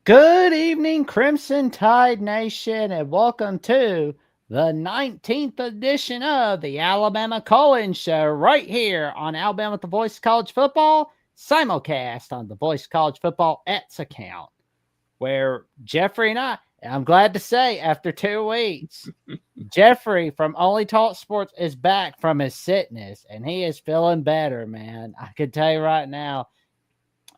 Good evening, Crimson Tide Nation, and welcome to the 19th edition of the Alabama Call-In Show right here on Alabama The Voice of College Football, simulcast on the Voice of College Football X account, where Jeffrey and I'm glad to say, after 2 weeks, Jeffrey from Only Talk Sports is back from his sickness, and he is feeling better, man. I can tell you right now.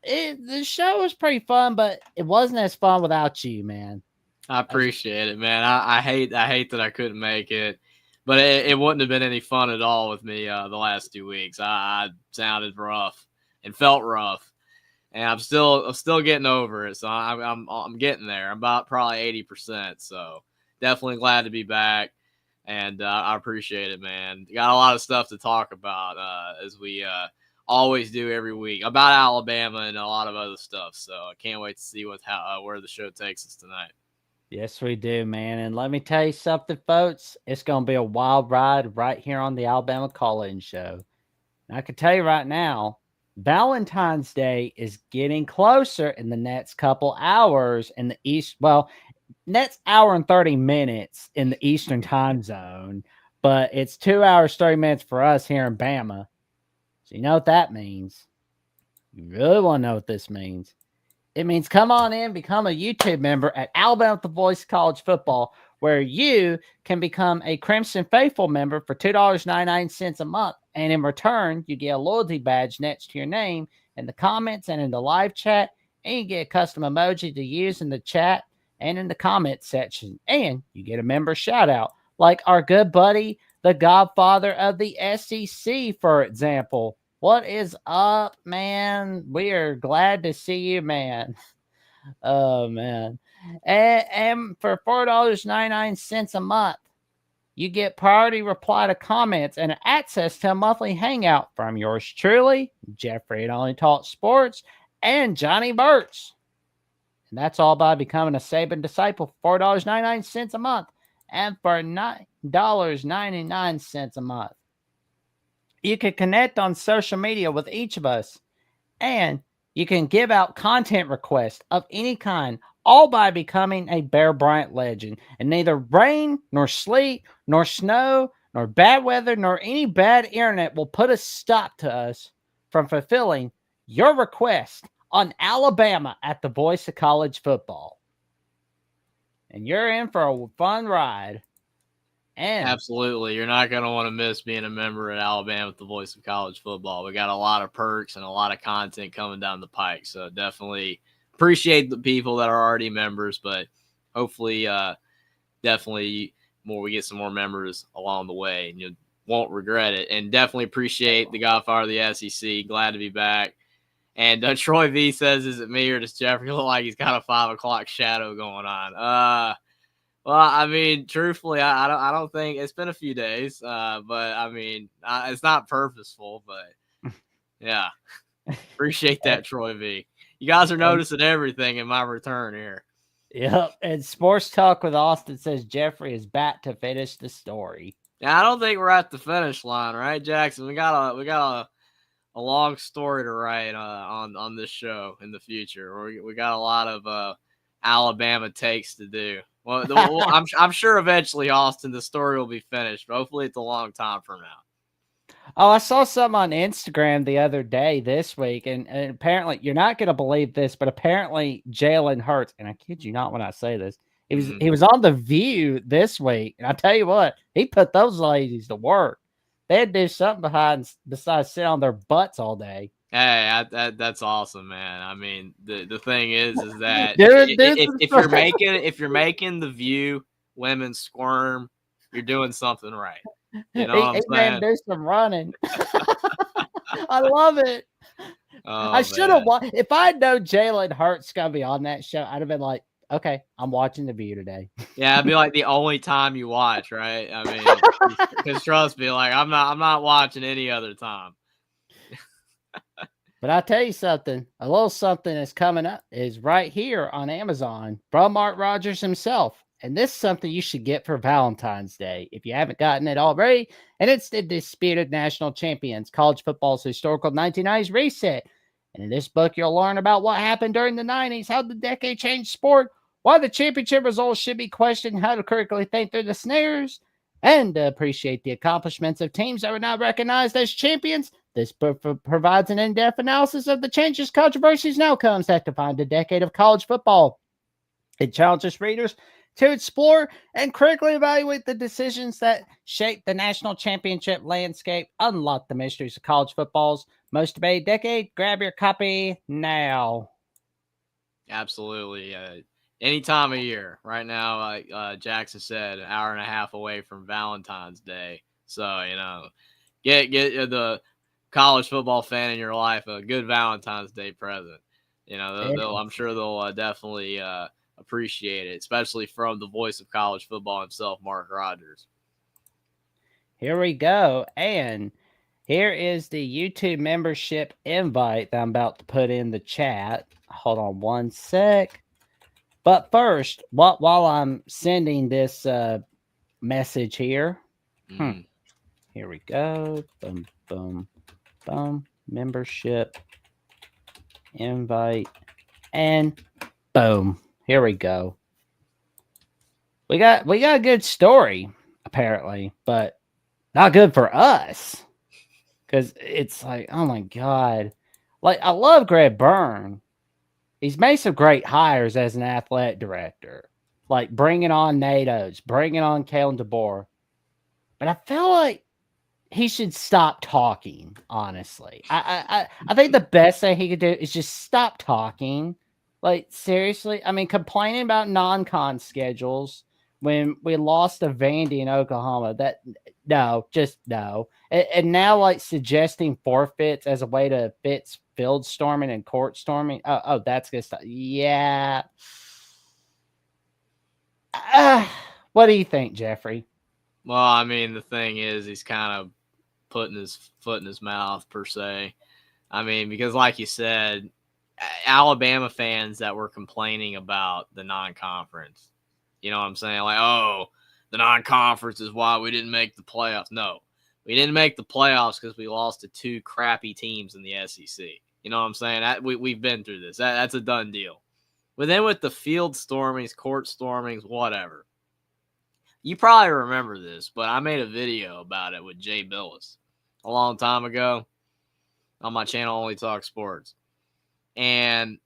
The show was pretty fun, but it wasn't as fun without you, man. I appreciate it, man. I hate that I couldn't make it, but it wouldn't have been any fun at all with me the last 2 weeks. I sounded rough and felt rough, and I'm still getting over it. So I'm getting there. I'm about probably 80%. So definitely glad to be back, and I appreciate it, man. Got a lot of stuff to talk about as we always do every week about Alabama and a lot of other stuff. So I can't wait to see where the show takes us tonight. Yes, we do, man. And let me tell you something, folks. It's going to be a wild ride right here on the Alabama Call-In Show. And I can tell you right now, Valentine's Day is getting closer in the next couple hours in the East. Well, next hour and 30 minutes in the Eastern time zone. But it's 2 hours, 30 minutes for us here in Bama. So you know what that means. You really want to know what this means. It means come on in, become a YouTube member at Alabama The Voice College Football, where you can become a Crimson Faithful member for $2.99 a month. And in return, you get a loyalty badge next to your name in the comments and in the live chat. And you get a custom emoji to use in the chat and in the comment section. And you get a member shout out, like our good buddy, the godfather of the SEC, for example. What is up, man? We are glad to see you, man. Oh, man. And for $4.99 a month, you get priority reply to comments and access to a monthly hangout from yours truly, Jeffrey at Only Talk Sports, and Johnny Burt's. And that's all by becoming a Saban disciple for $4.99 a month and for $9.99 a month. You can connect on social media with each of us, and you can give out content requests of any kind, all by becoming a Bear Bryant legend. And neither rain, nor sleet, nor snow, nor bad weather, nor any bad internet will put a stop to us from fulfilling your request on Alabama at the Voice of College Football. And you're in for a fun ride. And absolutely, you're not going to want to miss being a member at Alabama at the Voice of College Football. We got a lot of perks and a lot of content coming down the pike. So definitely appreciate the people that are already members, but hopefully, definitely we get some more members along the way, and you won't regret it. And definitely appreciate the godfather of the SEC. Glad to be back. And Troy V says, "Is it me or does Jeffrey look like he's got a 5 o'clock shadow going on?" Well, I mean, truthfully, I don't think it's been a few days, but I mean, it's not purposeful, but yeah, appreciate that, Troy V. You guys are noticing everything in my return here. Yep, and Sports Talk with Austin says Jeffrey is back to finish the story. Now, I don't think we're at the finish line, right, Jackson? We got a long story to write on this show in the future. We got a lot of Alabama takes to do. Well, I'm sure eventually, Austin, the story will be finished, but hopefully it's a long time from now. Oh, I saw something on Instagram the other day this week, and apparently, you're not going to believe this, but apparently Jalen Hurts, and I kid you not when I say this, he was on The View this week, and I tell you what, he put those ladies to work. They had to do something besides sit on their butts all day. Hey, that's awesome, man. I mean, the thing is that if you're making The View women squirm, you're doing something right. You know what I'm saying? Do some running. I love it. Oh, I should have watched. If I know Jalen Hurts gonna be on that show, I'd have been like, okay, I'm watching The View today. Yeah, it'd be like the only time you watch, right? I mean, because trust me, like I'm not watching any other time. But I'll tell you something, a little something that's coming up is right here on Amazon from Mark Rogers himself. And this is something you should get for Valentine's Day if you haven't gotten it already. And it's the Disputed National Champions, College Football's Historical 1990s Reset. And in this book, you'll learn about what happened during the 90s, how the decade changed sport, why the championship results should be questioned, how to critically think through the snares, and to appreciate the accomplishments of teams that were not recognized as champions. This book provides an in-depth analysis of the changes, controversies, and outcomes that defined the decade of college football. It challenges readers to explore and critically evaluate the decisions that shape the national championship landscape, unlock the mysteries of college football's most debated decade. Grab your copy now. Absolutely. Any time of year. Right now, like Jackson said, an hour and a half away from Valentine's Day. So, get the college football fan in your life a good Valentine's Day present. I'm sure they'll definitely appreciate it, especially from the voice of college football himself, Mark Rogers. Here we go. And here is the YouTube membership invite that I'm about to put in the chat. Hold on one sec. But first, while I'm sending this message here, here we go. Boom, boom, boom. Membership invite, and boom. Here we go. We got a good story apparently, but not good for us because it's like, oh my god, like I love Greg Byrne. He's made some great hires as an athletic director, like bringing on Nate Oates, bringing on Kalen DeBoer. But I feel like he should stop talking. Honestly, I think the best thing he could do is just stop talking. Like seriously, I mean, complaining about non-con schedules when we lost to Vandy in Oklahoma. That no, just no. And now like suggesting forfeits as a way to fix field storming and court storming. Oh, that's good stuff. Yeah. What do you think, Jeffrey? Well, I mean, the thing is, he's kind of putting his foot in his mouth, per se. I mean, because like you said, Alabama fans that were complaining about the non-conference, you know what I'm saying? Like, oh, the non-conference is why we didn't make the playoffs. No, we didn't make the playoffs because we lost to two crappy teams in the SEC. You know what I'm saying? We've been through this. That's a done deal. But then with the field stormings, court stormings, whatever. You probably remember this, but I made a video about it with Jay Billis a long time ago on my channel, Only Talk Sports. And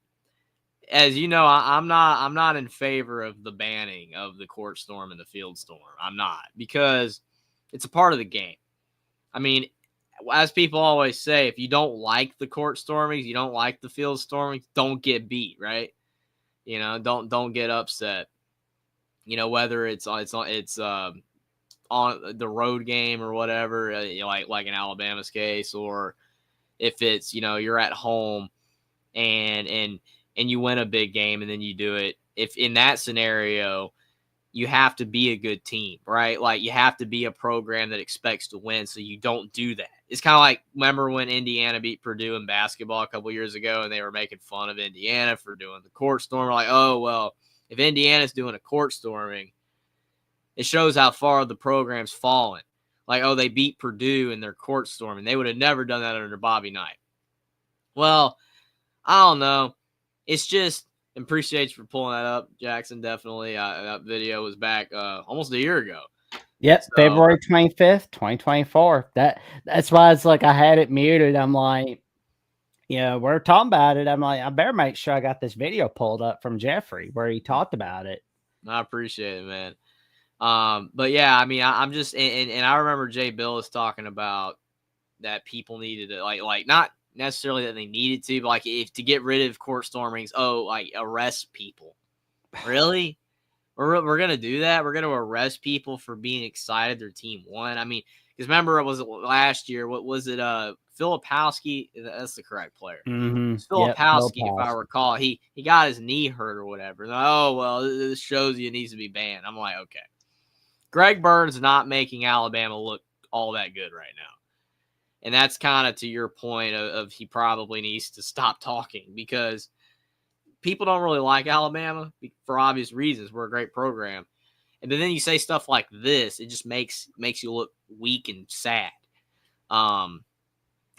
as you know, I'm not in favor of the banning of the court storm and the field storm. I'm not, because it's a part of the game. I mean, as people always say, if you don't like the court stormings, you don't like the field stormings, don't get beat, right? Don't get upset. Whether it's on the road game or whatever, like in Alabama's case, or if it's you're at home and you win a big game and then you do it. If in that scenario, you have to be a good team, right? Like you have to be a program that expects to win, so you don't do that. It's kind of like, remember when Indiana beat Purdue in basketball a couple years ago, and they were making fun of Indiana for doing the court storm. Like, oh well, if Indiana's doing a court storming, it shows how far the program's fallen. Like, oh, they beat Purdue in their court storming. They would have never done that under Bobby Knight. Well, I don't know. It's just, appreciate you for pulling that up, Jackson. Definitely. That video was back almost a year ago. Yep, so, February 25th, 2024. That's why it's like I had it muted. I'm like, we're talking about it. I'm like, I better make sure I got this video pulled up from Jeffrey where he talked about it. I appreciate it, man. But yeah, I mean, I'm just, and I remember Jay Billis talking about that people needed to like not necessarily that they needed to, but like if to get rid of court stormings, like arrest people. Really? We're gonna do that? We're gonna arrest people for being excited their team won? I mean, because remember, it was last year. What was it? Filipowski. That's the correct player. Mm-hmm. Filipowski, if I recall, he got his knee hurt or whatever. Oh well, this shows you it needs to be banned. I'm like, okay. Greg Byrne's not making Alabama look all that good right now. And that's kind of to your point of he probably needs to stop talking, because people don't really like Alabama for obvious reasons. We're a great program. And then you say stuff like this, it just makes you look weak and sad.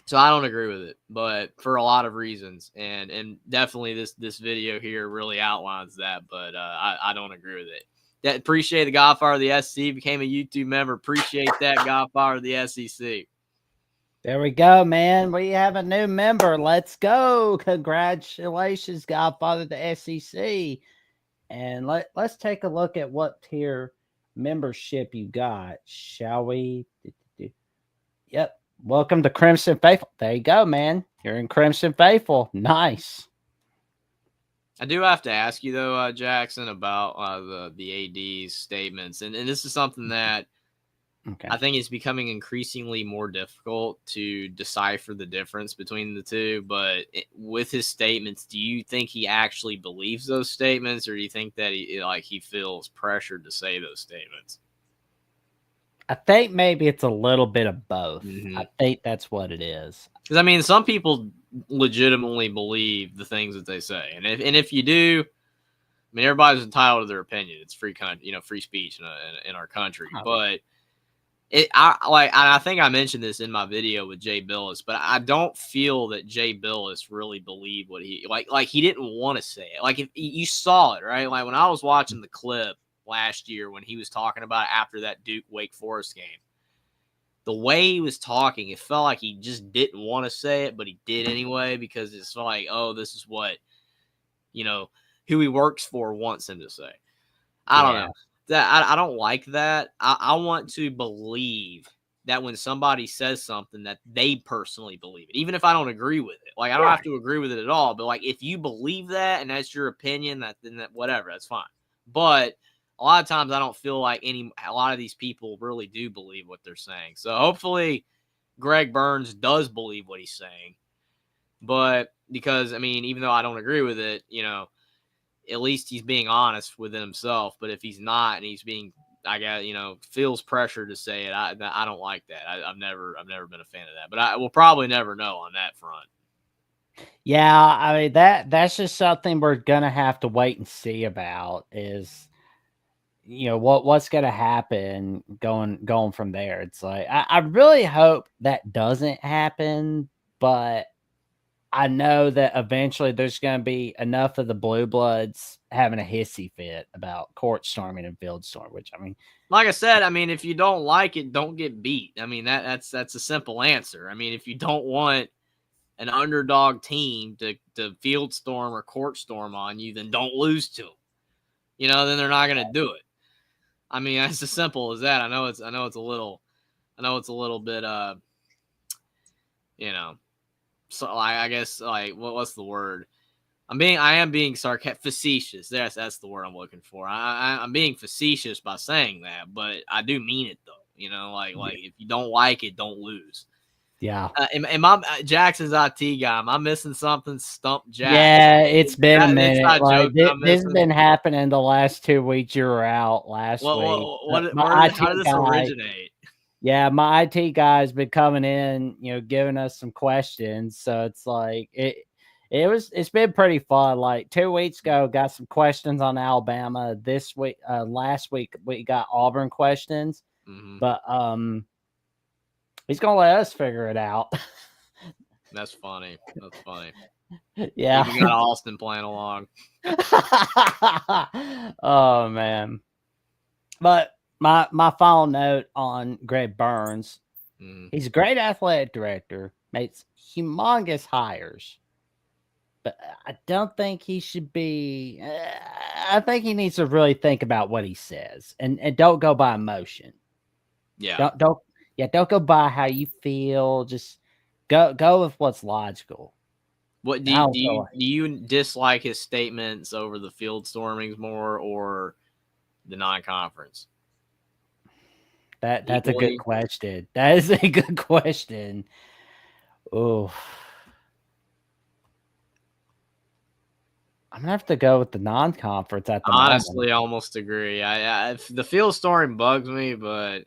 So I don't agree with it, but for a lot of reasons, and definitely this video here really outlines that. But I don't agree with it. That appreciate the Godfather of the SEC became a YouTube member. Appreciate that Godfather of the SEC. There we go, man. We have a new member. Let's go. Congratulations, Godfather of the SEC. And let's take a look at what tier membership you got, shall we? Yep. Welcome to Crimson Faithful. There you go, man. You're in Crimson Faithful. Nice. I do have to ask you though, Jackson, about the AD's statements, and this is something that I think it's becoming increasingly more difficult to decipher the difference between the two. But with his statements, do you think he actually believes those statements, or do you think that he feels pressured to say those statements? I think maybe it's a little bit of both. Mm-hmm. I think that's what it is. Because I mean, some people legitimately believe the things that they say, and if you do, I mean, everybody's entitled to their opinion. It's free speech in our country, but. I think I mentioned this in my video with Jay Billis, but I don't feel that Jay Billis really believed what he like he didn't want to say it. Like if you saw it, right? Like when I was watching the clip last year when he was talking about it after that Duke Wake Forest game, the way he was talking, it felt like he just didn't want to say it, but he did anyway because it's like, oh, this is what who he works for wants him to say. I don't know. That I don't like that. I want to believe that when somebody says something that they personally believe it, even if I don't agree with it. Like I don't have to agree with it at all, but like if you believe that and that's your opinion, then whatever, that's fine. But a lot of times I don't feel like a lot of these people really do believe what they're saying. So hopefully Greg Burns does believe what he's saying. But because I mean, even though I don't agree with it, at least he's being honest within himself. But if he's not and he's being, feels pressure to say it, I don't like that. I've never been a fan of that. But I will probably never know on that front. Yeah, I mean that's just something we're gonna have to wait and see about. Is what's gonna happen going from there? It's like I really hope that doesn't happen, but I know that eventually there's going to be enough of the blue bloods having a hissy fit about court storming and field storm, which I mean, like I said, I mean, if you don't like it, don't get beat. I mean, that's a simple answer. I mean, if you don't want an underdog team to field storm or court storm on you, then don't lose to them. Then they're not going to do it. I mean, it's as simple as that. I know it's a little bit, so I guess like what's the word? I am being sarcastic, facetious. That's the word I'm looking for. I'm being facetious by saying that, but I do mean it though. Like if you don't like it, don't lose. Yeah. Am I Jackson's IT guy? Am I missing something? Stump Jack. Yeah, it's been a minute. Like, this has missing? been happening the last 2 weeks. You were out last week. How did this originate? Yeah, my IT guy's been coming in, giving us some questions. So it's like it's been pretty fun. Like 2 weeks ago, got some questions on Alabama. This week, last week we got Auburn questions. Mm-hmm. But he's gonna let us figure it out. That's funny. That's funny. Yeah. Even got Austin playing along. Oh man. But my final note on Greg Burns, he's a great athletic director, makes humongous hires, but I don't think he should be. I think he needs to really think about what he says and don't go by emotion. Yeah. Don't go by how you feel. Just go with what's logical. What do you dislike his statements over the field stormings more or the non-conference? That's a good question. That is a good question. Oh, I'm gonna have to go with the non-conference at the Honestly, moment. I almost agree. The field storming bugs me, but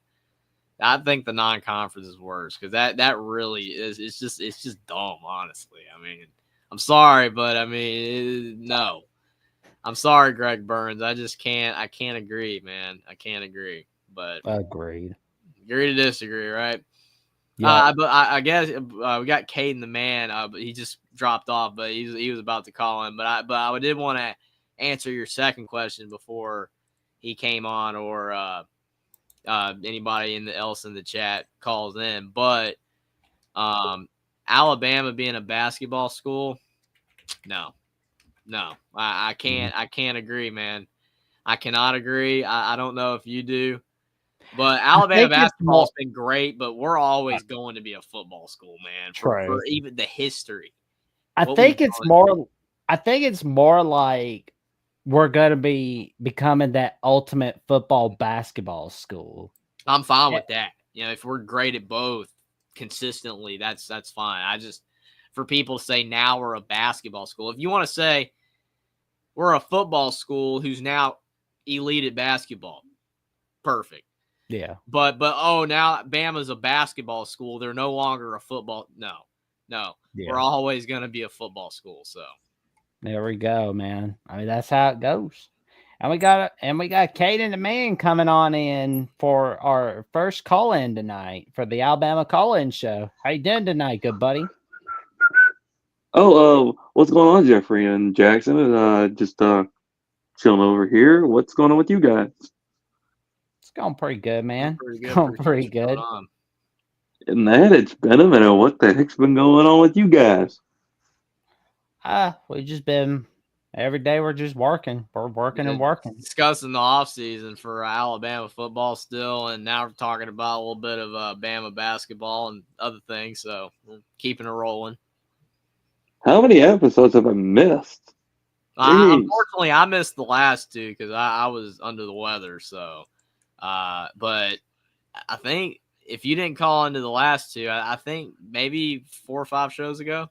I think the non-conference is worse because that really is. It's just dumb. Honestly, I mean, I'm sorry, but I mean, no. I'm sorry, Greg Burns. I just can't. I can't agree, man. I can't agree. But Agreed. agree to disagree, right? Yeah. But I guess we got Caden the man, but he just dropped off. But he was about to call in. But I did want to answer your second question before he came on, or anybody else in the chat calls in. But Alabama being a basketball school, no, I can't agree, man. I cannot agree. I don't know if you do. But I Alabama think it's basketball more has been great, but we're always going to be a football school, man, true. for even the history. I What we've think it's done. more. I think it's more like we're going to be becoming that ultimate football basketball school. I'm fine Eh, with that. If we're great at both consistently, that's fine. I just, for people to say now we're a basketball school. If you want to say we're a football school who's now elite at basketball, perfect. Yeah. But oh, now Bama's a basketball school. They're no longer a football. No. We're Yeah. always going to be a football school. So There we go, man. I mean, that's how it goes. And we got Caden the man coming on in for our first call in tonight for the Alabama call in show. How you doing tonight, good buddy? Oh, what's going on, Jeffrey and Jackson? Just chilling over here. What's going on with you guys? It's going pretty good, man. pretty It's good. going Appreciate pretty you coming good. on. And that it's been a minute. What the heck's been going on with you guys? We just been every day. We're just working. We're working and working. Discussing the offseason for Alabama football still, and now we're talking about a little bit of Bama basketball and other things. So we're keeping it rolling. How many episodes have I missed? Unfortunately, I missed the last two because I was under the weather. So, but I think if you didn't call into the last two, I think maybe 4 or 5 shows ago.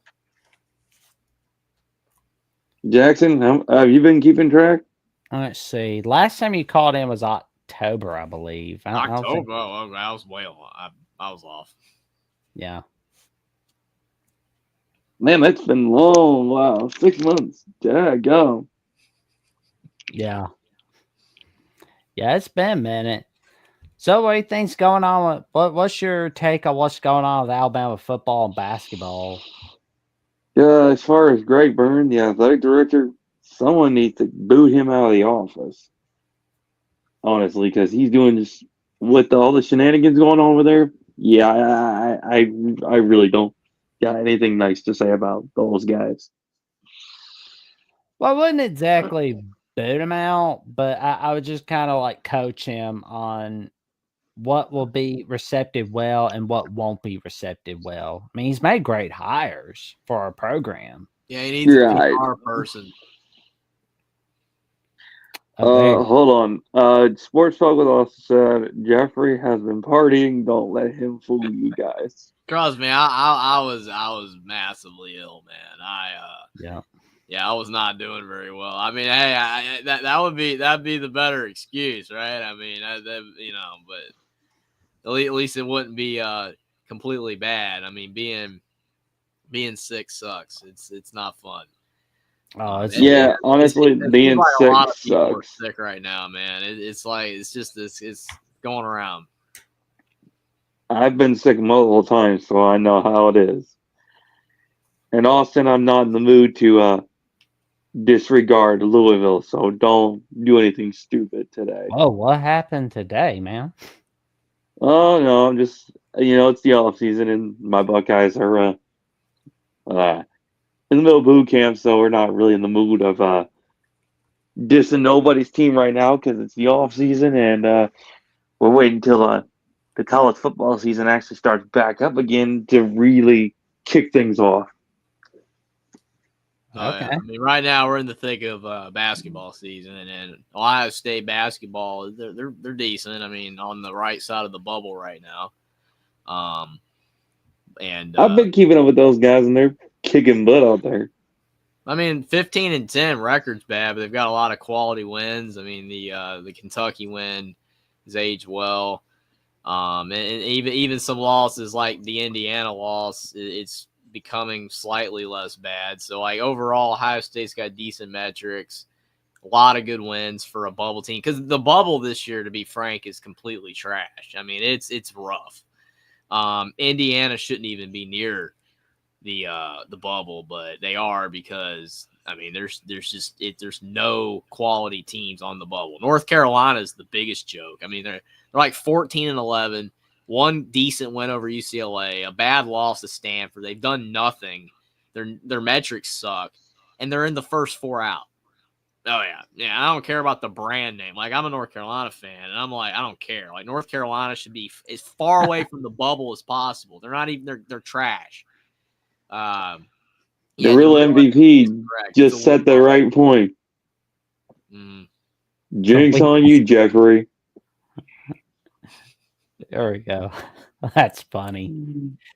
Jackson, have you been keeping track? Let's see. Last time you called in was October, I believe. I don't think. October. Oh, I was way off. I was off. Yeah. Man, that's been long. Wow, 6 months. Daggone. Yeah. Yeah, it's been a minute. So what do you think's going on with what's your take on what's going on with Alabama football and basketball? Yeah, as far as Greg Byrne, the athletic director, someone needs to boot him out of the office. Honestly, because he's doing just with all the shenanigans going on over there. Yeah, I really don't got anything nice to say about those guys. Well, I wouldn't exactly boot him out, but I would just kind of like coach him on what will be receptive well and what won't be receptive well. I mean, he's made great hires for our program. Yeah, he needs a Right. PR person. Hold on. Sports Talk with us said Jeffrey has been partying. Don't let him fool you guys. Trust me, I was massively ill, man. Yeah, I was not doing very well. I mean, hey, that'd be the better excuse, right? I mean, but at least it wouldn't be completely bad. I mean, being sick sucks. It's not fun. Yeah, honestly, it being seems like a sick lot of people are sucks. sick right now, man. It's like it's going around. I've been sick multiple times, so I know how it is. And Austin, I'm not in the mood to disregard Louisville, so don't do anything stupid today. Oh, what happened today, man? Oh no, I'm just it's the off season and my Buckeyes are in the middle of boot camp, so we're not really in the mood of dissing nobody's team right now because it's the off season and we're waiting until the college football season actually starts back up again to really kick things off. Okay. I mean, right now we're in the thick of basketball season, and Ohio State basketball they're decent. I mean, on the right side of the bubble right now. And I've been keeping up with those guys, and they're kicking butt out there. I mean, 15-10 record's bad, but they've got a lot of quality wins. I mean, the Kentucky win has aged well, and even some losses like the Indiana loss, it's becoming slightly less bad. So, like, overall, Ohio State's got decent metrics, a lot of good wins for a bubble team. Because the bubble this year, to be frank, is completely trash. I mean, it's rough. Indiana shouldn't even be near the bubble, but they are because I mean there's no quality teams on the bubble. North Carolina is the biggest joke. I mean they're like 14-11, one decent win over UCLA, a bad loss to Stanford. They've done nothing. Their metrics suck, and they're in the first 4 out. Oh yeah. I don't care about the brand name. Like I'm a North Carolina fan, and I'm like I don't care. Like North Carolina should be as far away from the bubble as possible. They're not even. They're trash. The real MVP just set the right point. Jinx on you, Jeffrey. There we go. That's funny.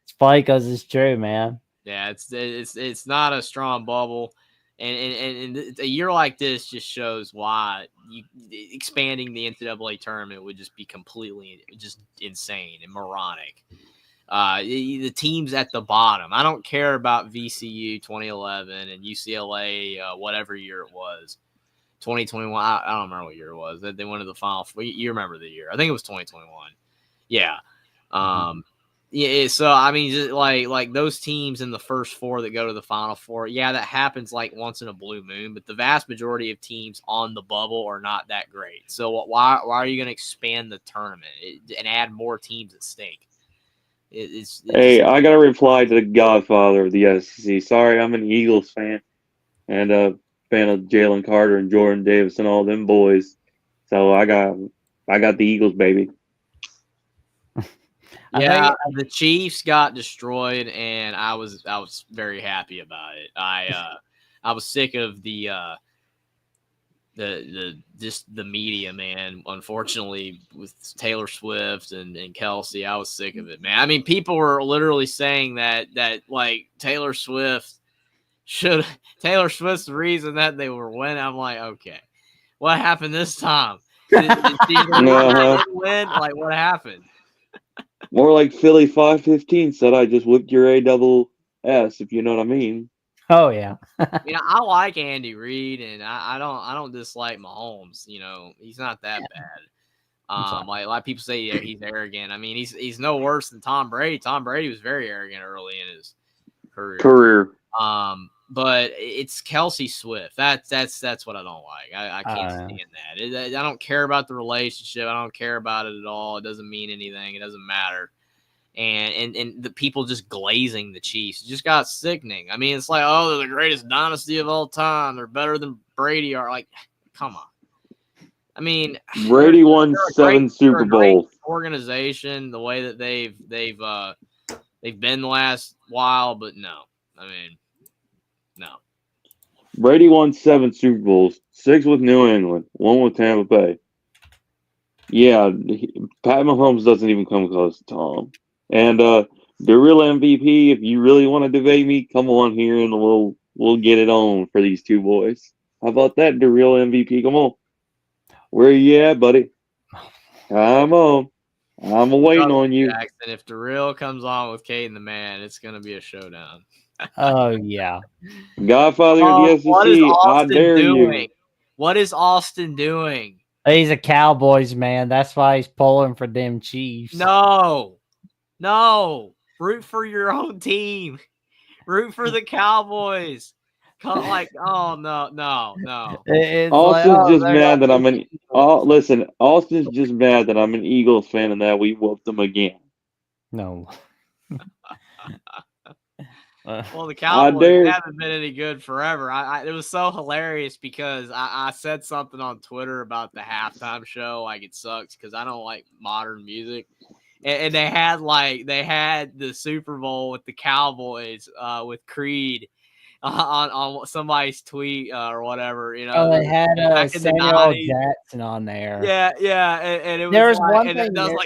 It's funny because it's true, man. Yeah, it's not a strong bubble, and a year like this just shows why expanding the NCAA tournament would just be completely just insane and moronic. The teams at the bottom. I don't care about VCU 2011 and UCLA whatever year it was. 2021. I don't remember what year it was. They went to the final. You remember the year? I think it was 2021. Yeah. Yeah. So I mean, just like those teams in the first 4 that go to the Final Four. Yeah, that happens like once in a blue moon. But the vast majority of teams on the bubble are not that great. So why are you going to expand the tournament and add more teams that stink? Hey, I got to reply to the Godfather of the SEC. Sorry, I'm an Eagles fan and a fan of Jalen Carter and Jordan Davis and all them boys. So I got the Eagles, baby. Yeah, the Chiefs got destroyed, and I was very happy about it. I was sick of the media, man. Unfortunately, with Taylor Swift and Kelsey, I was sick of it, man. I mean, people were literally saying that like Taylor Swift's the reason that they were winning. I'm like, okay, what happened this time? Did win? Like, what happened? More like Philly 515 said, I just whipped your ASS, if you know what I mean. Oh yeah. I like Andy Reid, and I don't dislike Mahomes. You know, he's not that bad. Like a lot of people say he's arrogant. I mean, he's no worse than Tom Brady. Tom Brady was very arrogant early in his career. But it's Kelsey Swift. That's what I don't like. I can't stand that. I don't care about the relationship. I don't care about it at all. It doesn't mean anything. It doesn't matter. And the people just glazing the Chiefs. It just got sickening. I mean, it's like, oh, they're the greatest dynasty of all time. They're better than Brady are. Like, come on. I mean, Brady won 7 Super Bowls. Organization, the way that they've been the last while, but no. I mean, no. Brady won 7 Super Bowls, 6 with New England, 1 with Tampa Bay. Yeah, Pat Mahomes doesn't even come close to Tom. And the real MVP, if you really want to debate me, come on here and we'll get it on for these two boys. How about that, the real MVP? Come on. Where you at, buddy? Come on. I'm waiting on you. Jackson, if the real comes on with Kate and the Man, it's going to be a showdown. Oh, yeah. Godfather of the SEC, I dare you. What is Austin doing? He's a Cowboys man. That's why he's pulling for them Chiefs. No. Root for your own team. Root for the Cowboys. Oh no. Austin's just mad that I'm an. Listen, Austin's just mad that I'm an Eagles fan and that we whooped them again. No. Well, the Cowboys haven't been any good forever. It was so hilarious because I said something on Twitter about the halftime show. Like, it sucks because I don't like modern music. And they had the Super Bowl with the Cowboys with Creed on somebody's tweet or whatever, you know. Oh, they had Samuel Jackson on there. Yeah, and it was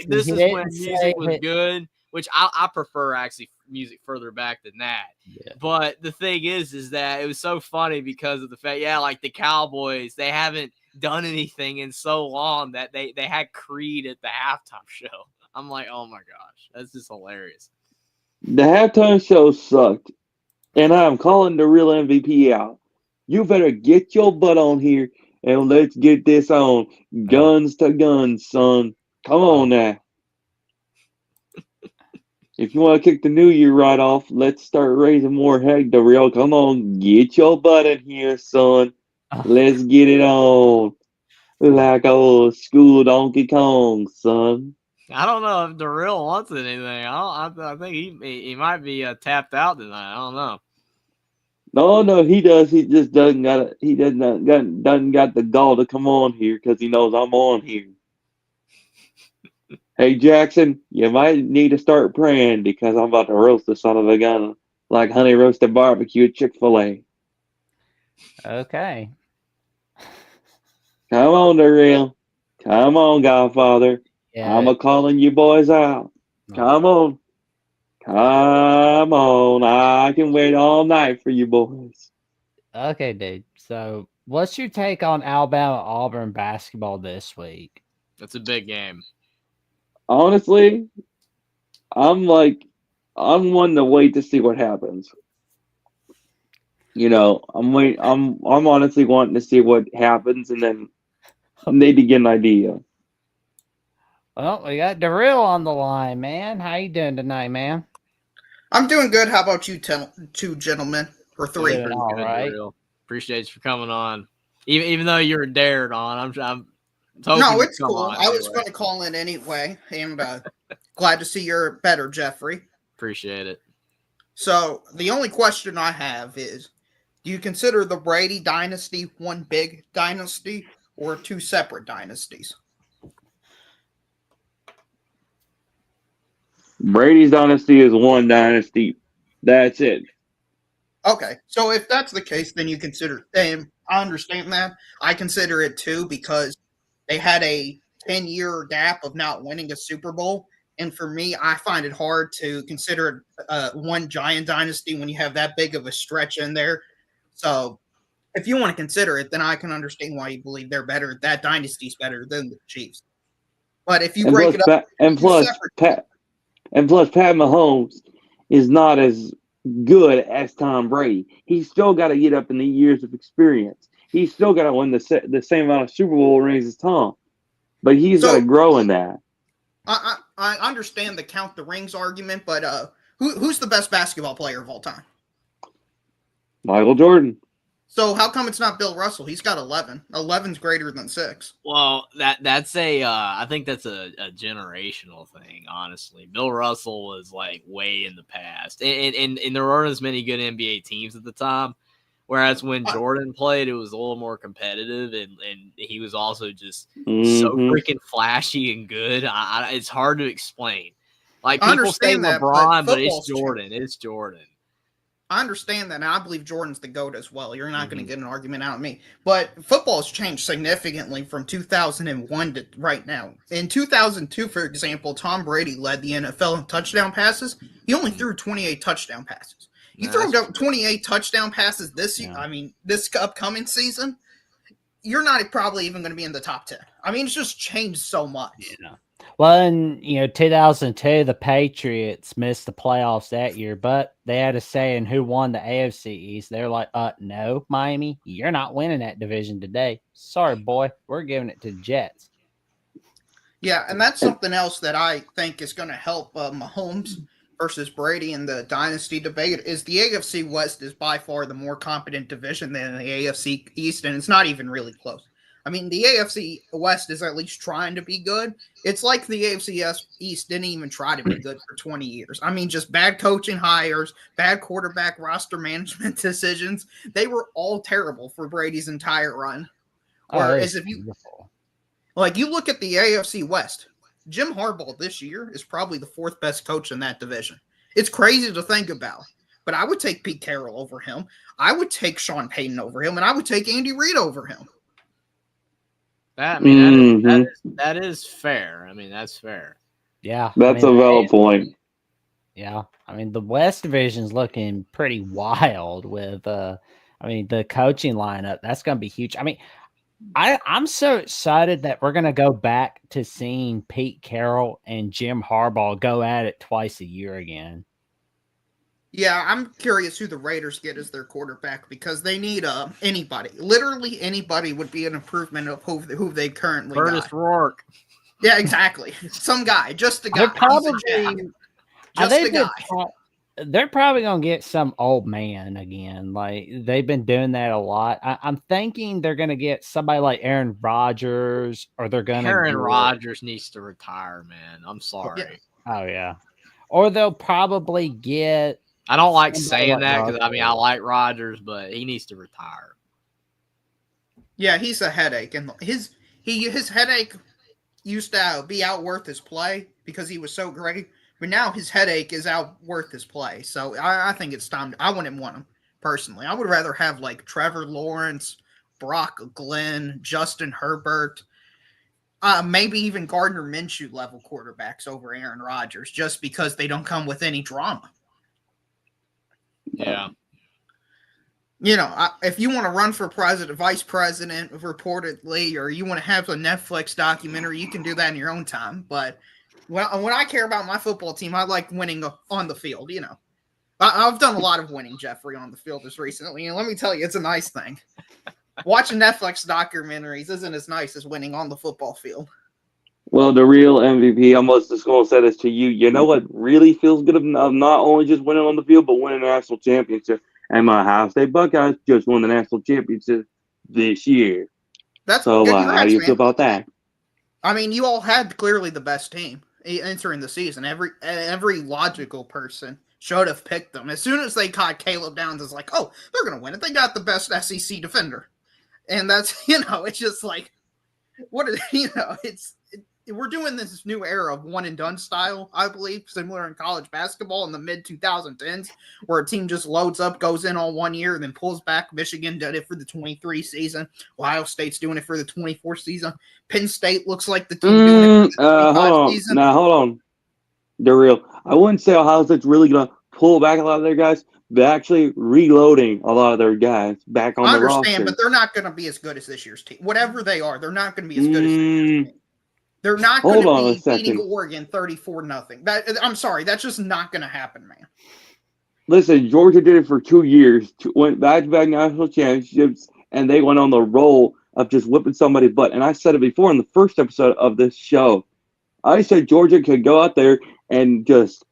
this is when music was good, which I prefer actually music further back than that. Yeah. But the thing is that it was so funny because of the fact, like the Cowboys, they haven't done anything in so long that they had Creed at the halftime show. I'm like, oh my gosh, that's just hilarious. The halftime show sucked, and I'm calling the real MVP out. You better get your butt on here and let's get this on. Guns to guns, son. Come on now. If you want to kick the new year right off, let's start raising more heck, Darrell. Come on, get your butt in here, son. Let's get it on. Like old school Donkey Kong, son. I don't know if Darrell wants anything. I think he might be tapped out tonight. I don't know. No, he does. He just doesn't got. He doesn't got the gall to come on here because he knows I'm on here. Hey Jackson, you might need to start praying because I'm about to roast the son of a gun like honey roasted barbecue at Chick-fil-A. Okay. Come on, Darrell. Come on, Godfather. Yeah. I'm a calling you boys out. Come on. Come on. I can wait all night for you boys. Okay, dude. So, what's your take on Alabama Auburn basketball this week? That's a big game. Honestly, I'm one to wait to see what happens. I'm honestly wanting to see what happens and then maybe get an idea. Well, we got Darrell on the line, man. How you doing tonight, man? I'm doing good. How about you, two gentlemen? Or three? Doing all right. Appreciate you for coming on. Even though you're dared on, I'm hoping no, it's cool. I was going to call in anyway, and glad to see you're better, Jeffrey. Appreciate it. So the only question I have is, do you consider the Brady dynasty one big dynasty or two separate dynasties? Brady's dynasty is one dynasty. That's it. Okay, so if that's the case, then you consider. I understand that. I consider it too because they had a 10-year gap of not winning a Super Bowl. And for me, I find it hard to consider one giant dynasty when you have that big of a stretch in there. So if you want to consider it, then I can understand why you believe they're better. That dynasty's better than the Chiefs. But if you break it up, Pat Mahomes is not as good as Tom Brady. He's still got to get up in the years of experience. He's still got to win the same amount of Super Bowl rings as Tom, but he's got to grow in that. I understand the count the rings argument, but who's the best basketball player of all time? Michael Jordan. So how come it's not Bill Russell? He's got 11. 11's greater than 6. Well, that's I think that's a generational thing, honestly. Bill Russell was like way in the past. And there weren't as many good NBA teams at the time. Whereas when Jordan played, it was a little more competitive, and he was also just so freaking flashy and good. It's hard to explain. Like, people say LeBron, but it's Jordan. It's Jordan. I understand that, and I believe Jordan's the GOAT as well. You're not going to get an argument out of me. But football has changed significantly from 2001 to right now. In 2002, for example, Tom Brady led the NFL in touchdown passes. He only threw 28 touchdown passes. You throw out 28 touchdown passes this year, this upcoming season, you're not probably even going to be in the top 10. I mean, it's just changed so much. Yeah. Well, in 2002, the Patriots missed the playoffs that year, but they had a say in who won the AFC East. They're like, no, Miami, you're not winning that division today. Sorry, boy, we're giving it to the Jets. Yeah, and that's something else that I think is going to help Mahomes versus Brady in the dynasty debate is the AFC West is by far the more competent division than the AFC East, and it's not even really close. I mean, the AFC West is at least trying to be good. It's like the AFC East didn't even try to be good for 20 years. I mean, just bad coaching hires, bad quarterback roster management decisions. They were all terrible for Brady's entire run. Whereas if you look at the AFC West, Jim Harbaugh this year is probably the 4th best coach in that division. It's crazy to think about, but I would take Pete Carroll over him. I would take Sean Payton over him, and I would take Andy Reid over him. That is fair. I mean, that's fair. Yeah. That's a valid point. Yeah. I mean, the West Division's looking pretty wild with, the coaching lineup. That's going to be huge. I mean, I'm so excited that we're going to go back to seeing Pete Carroll and Jim Harbaugh go at it twice a year again. Yeah, I'm curious who the Raiders get as their quarterback because they need anybody. Literally anybody would be an improvement of who they currently got. Curtis Rourke. Yeah, exactly. Some guy, just a guy. Just a guy. They're probably gonna get some old man again. Like they've been doing that a lot. I'm thinking they're gonna get somebody like Aaron Rodgers, or they're gonna Aaron get, Rodgers needs to retire, man. I'm sorry. oh yeah, or they'll probably get. I don't like somebody saying that Dark because I Lord. like Rodgers, but he needs to retire. Yeah, he's a headache, and his headache used to be out worth his play because he was so great. But now his headache is out worth his play. So I think it's time. I wouldn't want him personally. I would rather have like Trevor Lawrence, Brock Glenn, Justin Herbert, maybe even Gardner Minshew level quarterbacks over Aaron Rodgers, just because they don't come with any drama. Yeah. You know, if you want to run for president, vice president, reportedly, or you want to have a Netflix documentary, you can do that in your own time. But when I care about my football team, I like winning on the field. You know, I've done a lot of winning, Jeffrey, on the field just recently, and let me tell you, it's a nice thing. Watching Netflix documentaries isn't as nice as winning on the football field. Well, the real MVP, I'm just going to say this to you. You know what really feels good of not only just winning on the field, but winning a national championship? And my Ohio State Buckeyes just won the national championship this year. That's so. Congrats, how do you man. feel about that? I mean, you all had clearly the best team entering the season. Every logical person should have picked them. As soon as they caught Caleb Downs, it's like, oh, they're going to win it. They got the best SEC defender. And that's, it's just like, we're doing this new era of one and done style, I believe, similar in college basketball in the mid 2010s, where a team just loads up, goes in all 1 year, and then pulls back. Michigan did it for the 23 season. Ohio State's doing it for the 24 season. Penn State looks like the team doing it for the 25 season. Hold on. They're real. I wouldn't say Ohio State's really going to pull back a lot of their guys. They're actually reloading a lot of their guys back on the roster. I understand, but they're not going to be as good as this year's team. Whatever they are, they're not going to be as good as this year's team. They're not going to be beating Oregon 34-0. I'm sorry, that's just not going to happen, man. Listen, Georgia did it for 2 years, went back-to-back national championships, and they went on the roll of just whipping somebody's butt. And I said it before in the first episode of this show. I said Georgia could go out there and just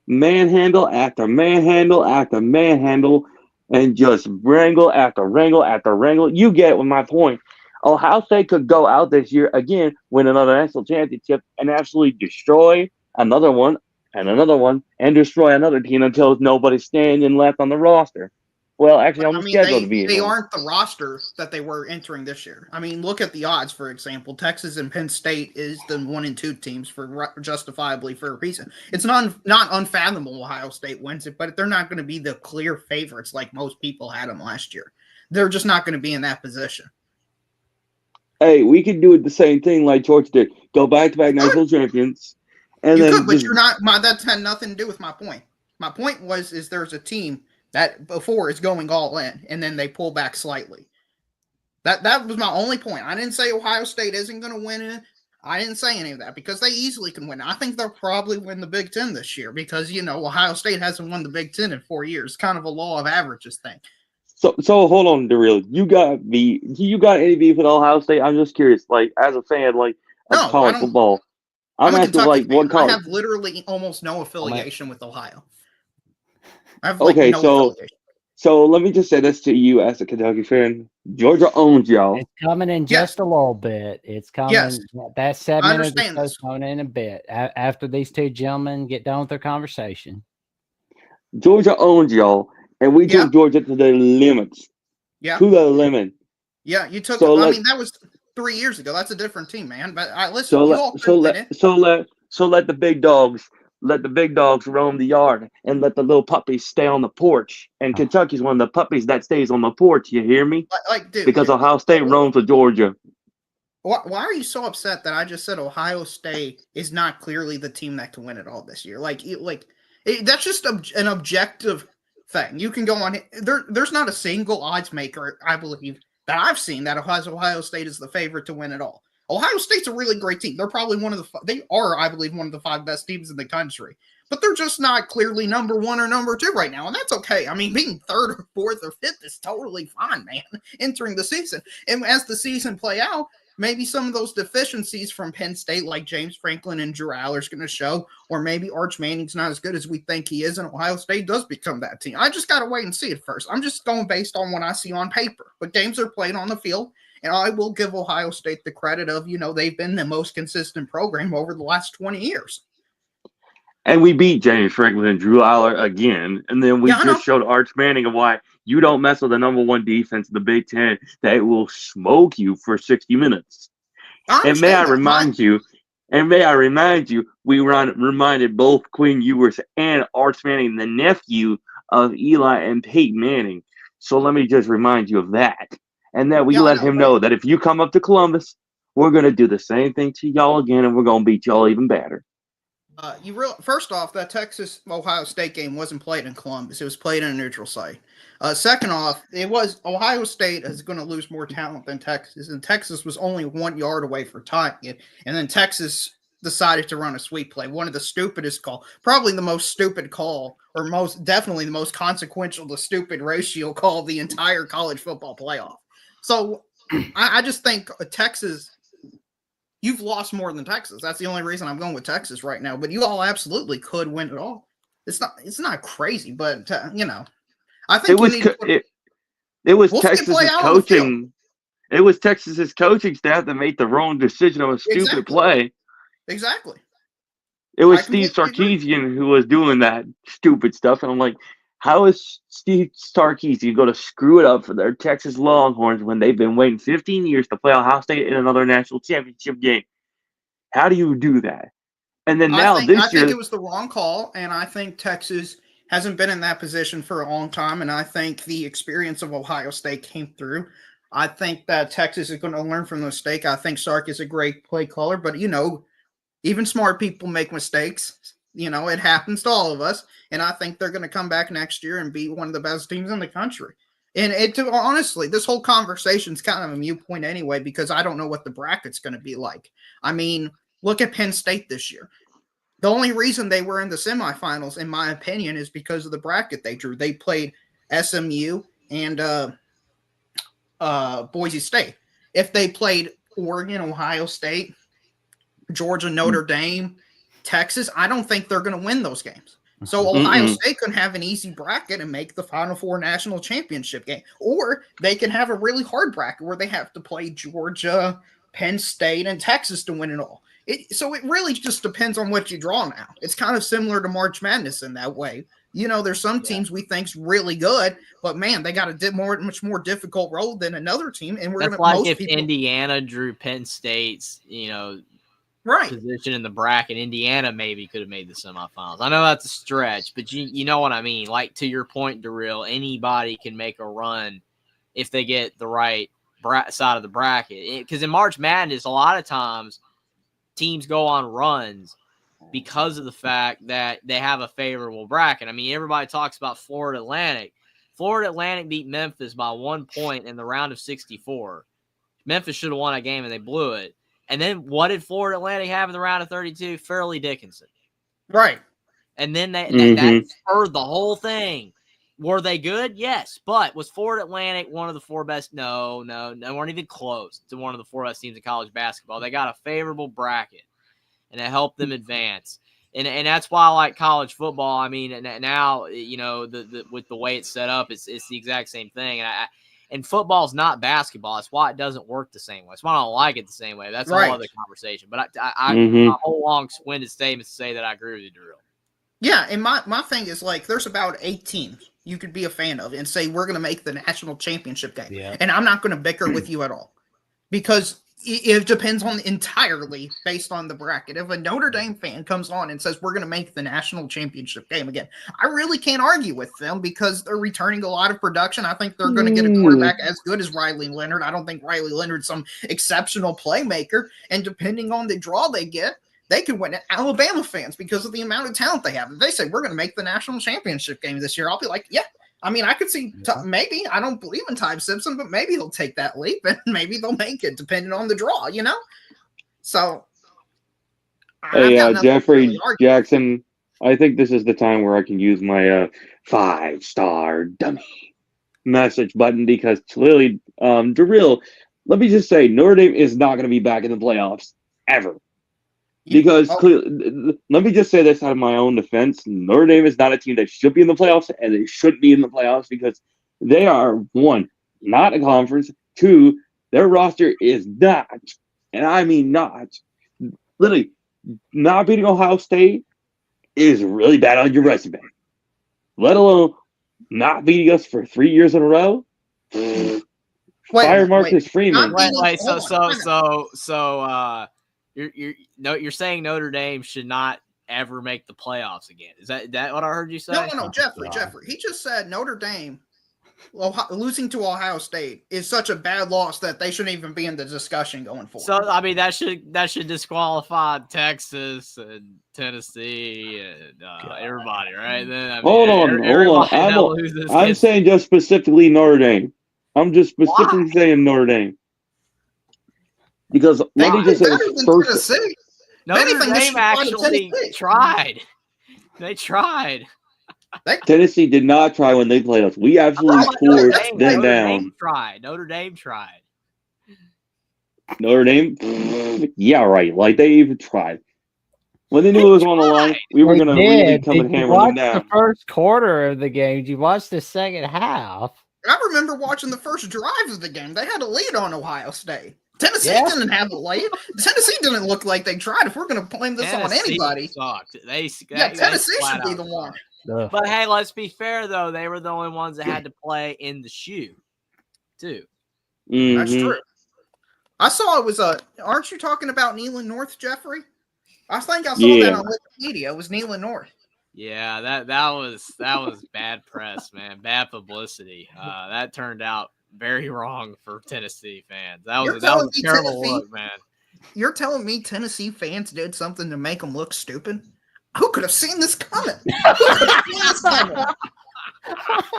manhandle after manhandle after manhandle and just wrangle after wrangle after wrangle. You get it with my point. Ohio State could go out this year again, win another national championship, and absolutely destroy another one and another one and destroy another team until nobody's standing left on the roster. Well, actually, on the schedule to be. They aren't the roster that they were entering this year. I mean, look at the odds, for example. Texas and Penn State is the 1 and 2 teams justifiably for a reason. It's not unfathomable Ohio State wins it, but they're not going to be the clear favorites like most people had them last year. They're just not going to be in that position. Hey, we could do it the same thing like Georgia did. Go back-to-back national champions. And you then could, but you're not. That had nothing to do with my point. My point is there's a team that before is going all in, and then they pull back slightly. That was my only point. I didn't say Ohio State isn't going to win it. I didn't say any of that because they easily can win. I think they'll probably win the Big Ten this year because, Ohio State hasn't won the Big Ten in 4 years. Kind of a law of averages thing. So hold on, Daryl. You got any beef with Ohio State? I'm just curious, like as a fan, like of college football. I'm asking like what college. I have literally almost no affiliation with Ohio. I have affiliation. So let me just say this to you as a Kentucky fan. Georgia owns y'all. It's coming in just a little bit. It's coming. Yes. That 7 minutes is coming in a bit after these two gentlemen get done with their conversation. Georgia owns y'all. And we took Georgia to the limits. Yeah. To the limit. Yeah, you took that was 3 years ago. That's a different team, man. But listen, so let the big dogs roam the yard and let the little puppies stay on the porch. And Kentucky's one of the puppies that stays on the porch, you hear me? Because Ohio State roams with Georgia. Why are you so upset that I just said Ohio State is not clearly the team that can win it all this year? That's just an objective thing. You can go on there's not a single odds maker, I believe, that I've seen that has Ohio State is the favorite to win it all. Ohio State's a really great team. They're probably they are, I believe, one of the 5 best teams in the country. But they're just not clearly number 1 or number 2 right now, and that's okay. I mean, being 3rd or 4th or 5th is totally fine, man, entering the season. And as the season play out, maybe some of those deficiencies from Penn State, like James Franklin and Drew Aller, is going to show, or maybe Arch Manning's not as good as we think he is, and Ohio State does become that team. I just got to wait and see it first. I'm just going based on what I see on paper, but games are played on the field, and I will give Ohio State the credit of, they've been the most consistent program over the last 20 years. And we beat James Franklin and Drew Aller again. And then we just showed Arch Manning of why you don't mess with the number one defense in the Big Ten. That will smoke you for 60 minutes. And may I remind you, we reminded both Quinn Ewers and Arch Manning, the nephew of Eli and Peyton Manning. So let me just remind you of that. And that we let him know that if you come up to Columbus, we're going to do the same thing to y'all again, and we're going to beat y'all even better. First off, that Texas-Ohio State game wasn't played in Columbus. It was played in a neutral site. Second off, Ohio State is going to lose more talent than Texas, and Texas was only 1 yard away for tying it. And then Texas decided to run a sweep play, one of the stupidest call, probably the most stupid call, or definitely the most consequential to stupid ratio call of the entire college football playoff. So I just think Texas. You've lost more than Texas. That's the only reason I'm going with Texas right now. But you all absolutely could win it all. It's not crazy, but I think it was Texas's coaching. It was Texas's coaching staff that made the wrong decision on a stupid play. Exactly. It was Steve Sarkisian who was doing that stupid stuff, and I'm like, how is Steve Sarkisian going to screw it up for their Texas Longhorns when they've been waiting 15 years to play Ohio State in another national championship game? How do you do that? And then I think it was the wrong call, and I think Texas hasn't been in that position for a long time, and I think the experience of Ohio State came through. I think that Texas is going to learn from the mistake. I think Sark is a great play caller, but, even smart people make mistakes. It happens to all of us, and I think they're going to come back next year and be one of the best teams in the country. And honestly, this whole conversation is kind of a moot point anyway, because I don't know what the bracket's going to be like. I mean, look at Penn State this year. The only reason they were in the semifinals, in my opinion, is because of the bracket they drew. They played SMU and Boise State. If they played Oregon, Ohio State, Georgia, Notre Dame, Texas, I don't think they're going to win those games. So Ohio State can have an easy bracket and make the Final Four national championship game. Or they can have a really hard bracket where they have to play Georgia, Penn State, and Texas to win it all. So it really just depends on what you draw now. It's kind of similar to March Madness in that way. There's some teams we think's really good, but man, they got a much more difficult road than another team. And that's like if Indiana drew Penn State's, position in the bracket, Indiana maybe could have made the semifinals. I know that's a stretch, but you know what I mean. Like, to your point, Darrell, anybody can make a run if they get the right side of the bracket. Because in March Madness, a lot of times teams go on runs because of the fact that they have a favorable bracket. I mean, everybody talks about Florida Atlantic. Florida Atlantic beat Memphis by 1 point in the round of 64. Memphis should have won a game, and they blew it. And then what did Florida Atlantic have in the round of 32? Fairleigh Dickinson. Right. And then that spurred the whole thing. Were they good? Yes. But was Florida Atlantic one of the four best? No, they weren't even close to one of the four best teams in college basketball. They got a favorable bracket, and it helped them advance. And that's why I like college football. I mean, and now, with the way it's set up, it's the exact same thing. And football's not basketball. That's why it doesn't work the same way. That's why I don't like it the same way. That's a whole other conversation. But my whole long-winded statement to say that I agree with you, Drew. Yeah, and my thing is, like, there's about 8 teams you could be a fan of and say we're going to make the national championship game. Yeah. And I'm not going to bicker with you at all, because it depends on entirely based on the bracket. If a Notre Dame fan comes on and says we're going to make the national championship game again, I really can't argue with them because they're returning a lot of production. I think they're going to get a quarterback as good as Riley Leonard. I don't think Riley Leonard's some exceptional playmaker. And depending on the draw they get, they could win it. Alabama fans, because of the amount of talent they have, if they say we're going to make the national championship game this year, I'll be like, yeah. I mean, I could see maybe, I don't believe in Ty Simpson, but maybe he'll take that leap and maybe they'll make it depending on the draw, So, hey, Jeffrey Jackson, I think this is the time where I can use my 5-star dummy message button, because clearly Darrell let me just say, Notre Dame is not going to be back in the playoffs ever. Because let me just say this out of my own defense: Notre Dame is not a team that should be in the playoffs, and they should be in the playoffs because they are, one, not a conference. Two, their roster is not, and I mean not, literally not beating Ohio State is really bad on your resume. Let alone not beating us for 3 years in a row. Fire Marcus Freeman. Wait, you're saying Notre Dame should not ever make the playoffs again? Is that what I heard you say? No, Jeffrey. He just said Notre Dame losing to Ohio State is such a bad loss that they shouldn't even be in the discussion going forward. So I mean that should disqualify Texas and Tennessee and everybody, right? Then I mean, hold on. I'm saying just specifically Notre Dame. I'm just specifically saying Notre Dame. Because let me just say first. Notre Dame actually tried. They tried. Tennessee did not try when they played us. We absolutely tore them down. Notre Dame tried. Notre Dame? Yeah, right. Like, they even tried. When they knew it was on the line, we were going to really come and hammer them down. The first quarter of the game. Did you watch the second half? I remember watching the first drive of the game. They had a lead on Ohio State. Tennessee didn't have a lead. Tennessee didn't look like they tried. If we're going to blame this on anybody. Sucked. Tennessee should be the one. But hey, let's be fair though. They were the only ones that had to play in the shoe, too. Mm-hmm. That's true. I saw it was aren't you talking about Neyland North, Jeffrey? I think I saw that on Wikipedia. It was Neyland North. Yeah, that was bad press, man. Bad publicity. That turned out very wrong for Tennessee fans. That was a terrible look, man. You're telling me Tennessee fans did something to make them look stupid? Who could have seen this coming?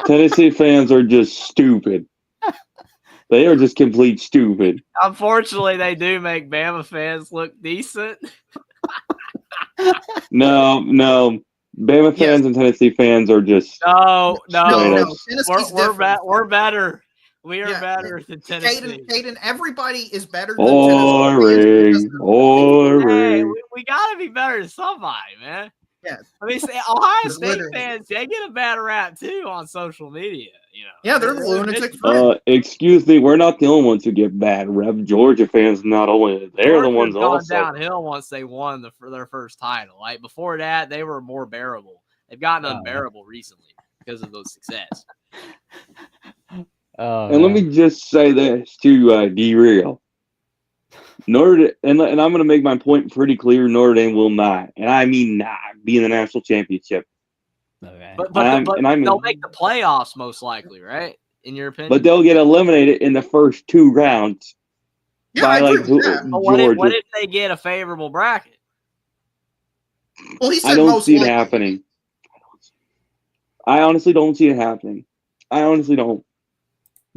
Tennessee fans are just stupid. They are just complete stupid. Unfortunately, they do make Bama fans look decent. No. Bama fans and Tennessee fans are just no. We're better. We are better than Tennessee. Caden, everybody is better than Tennessee. Hey, we got to be better than somebody, man. Yeah. I mean, Ohio State fans, they get a bad rap, too, on social media. Yeah, they're lunatic. Excuse me, we're not the only ones who get bad rep. Georgia fans, not only. They're the ones also. Downhill once they won for their first title. Like, before that, they were more bearable. They've gotten unbearable recently because of those success. And let me just say this to derail. And I'm going to make my point pretty clear. Notre Dame will not, and I mean not, be in the national championship. Okay. But they'll make the playoffs most likely, right? In your opinion? But they'll get eliminated in the first 2 rounds by Georgia. What if they get a favorable bracket? Well, he said I don't see it happening. I honestly don't see it happening. I honestly don't.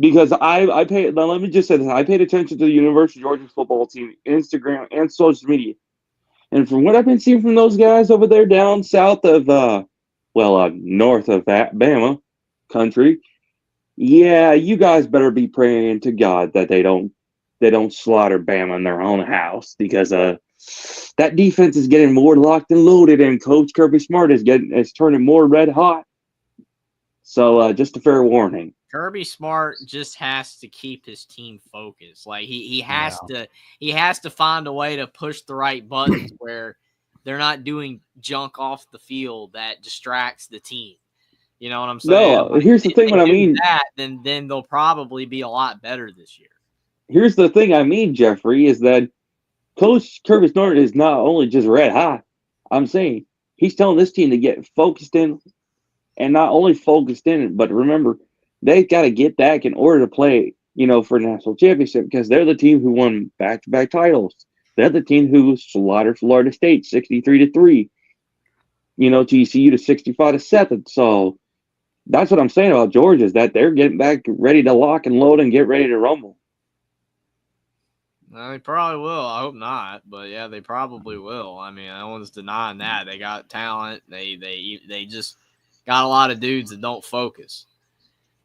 Because I paid. Now let me just say this: I paid attention to the University of Georgia football team, Instagram, and social media, and from what I've been seeing from those guys over there down south of, north of Bama country, yeah, you guys better be praying to God that they don't slaughter Bama in their own house, because that defense is getting more locked and loaded, and Coach Kirby Smart is turning more red hot. So just a fair warning. Kirby Smart just has to keep his team focused. Like he has to find a way to push the right buttons where they're not doing junk off the field that distracts the team. You know what I'm saying? No, here's the thing. What I mean, then they'll probably be a lot better this year. Here's the thing I mean, Jeffrey, is that Coach Kirby Smart is not only just red hot. I'm saying he's telling this team to get focused in, and not only focused in, but remember, they've got to get back in order to play, for a national championship, because they're the team who won back-to-back titles. They're the team who slaughtered Florida State 63-3. TCU to 65-7. So that's what I'm saying about Georgia, is that they're getting back ready to lock and load and get ready to rumble. Well, they probably will. I hope not, but yeah, they probably will. I mean, no one's denying that. They got talent. They just got a lot of dudes that don't focus.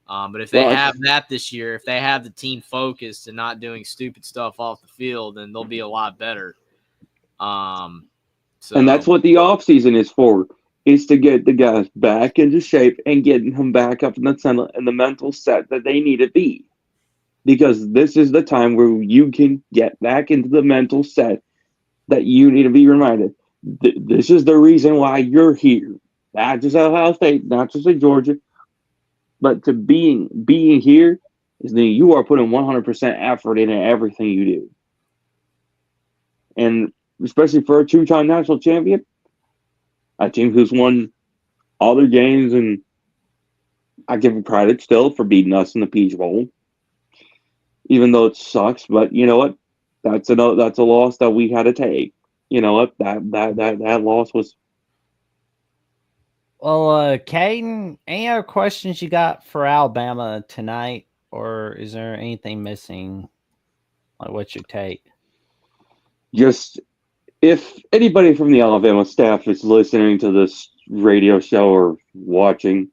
But if they have that this year, if they have the team focused and not doing stupid stuff off the field, then they'll be a lot better. And that's what the offseason is for, is to get the guys back into shape and getting them back up in the mental set that they need to be. Because this is the time where you can get back into the mental set that you need to be reminded. This is the reason why you're here. Not just at Ohio State, not just at Georgia, but to being here is that you are putting 100% effort into everything you do. And especially for a two-time national champion, a team who's won all their games, and I give them credit still for beating us in the Peach Bowl, even though it sucks. But you know what? That's a loss that we had to take. You know what? That loss was. Well, Caden, any other questions you got for Alabama tonight, or is there anything missing? Like, what's your take? Just if anybody from the Alabama staff is listening to this radio show or watching,